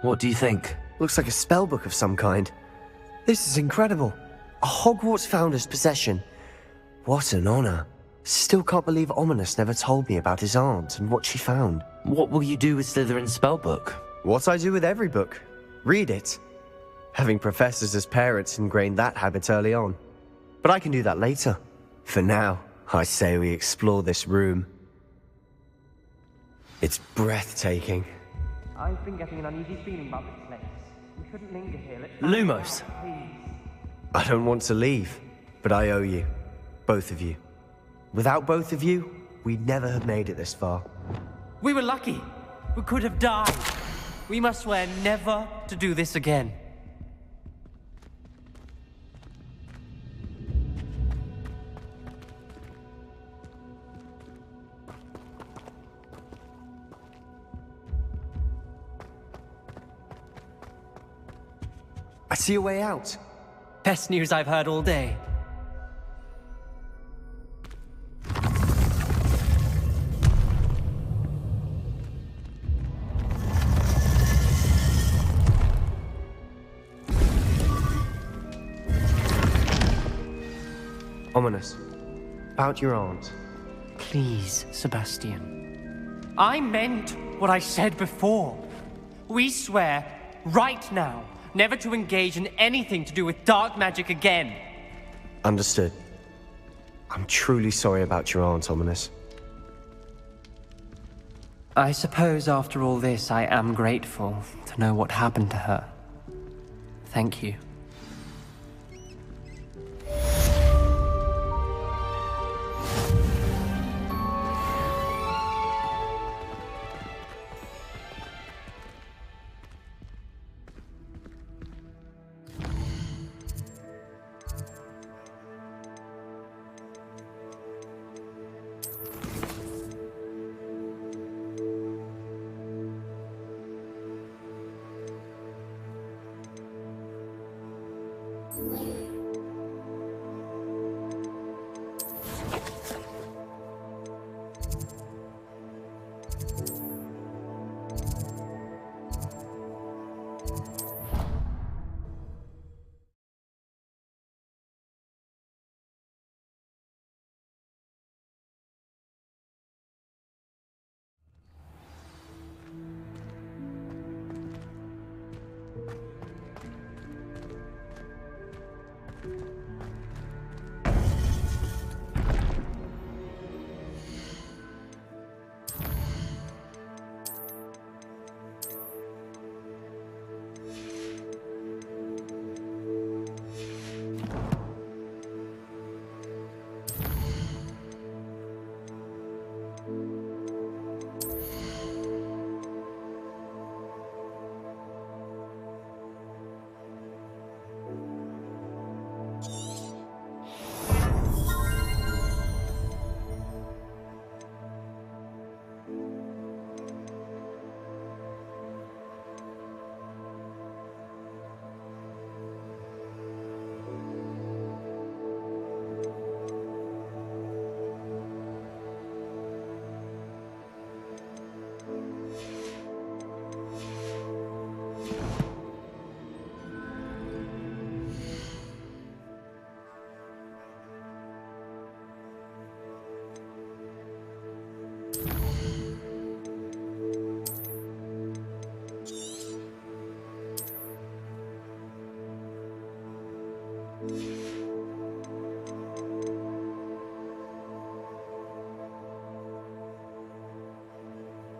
What do you think? Looks like a spellbook of some kind. This is incredible. A Hogwarts founder's possession. What an honor. Still can't believe Ominous never told me about his aunt and what she found. What will you do with Slytherin's spellbook? What I do with every book. Read it. Having professors as parents ingrained that habit early on. But I can do that later. For now, I say we explore this room. It's breathtaking. I've been getting an uneasy feeling about this place. We shouldn't linger here. Let's Lumos. I don't want to leave, but I owe you. Both of you. Without both of you, we'd never have made it this far. We were lucky. We could have died. We must swear never to do this again. I see a way out. Best news I've heard all day. Ominous. About your aunt. Please, Sebastian. I meant what I said before. We swear, right now, never to engage in anything to do with dark magic again. Understood. I'm truly sorry about your aunt, Ominous. I suppose after all this, I am grateful to know what happened to her. Thank you. Way.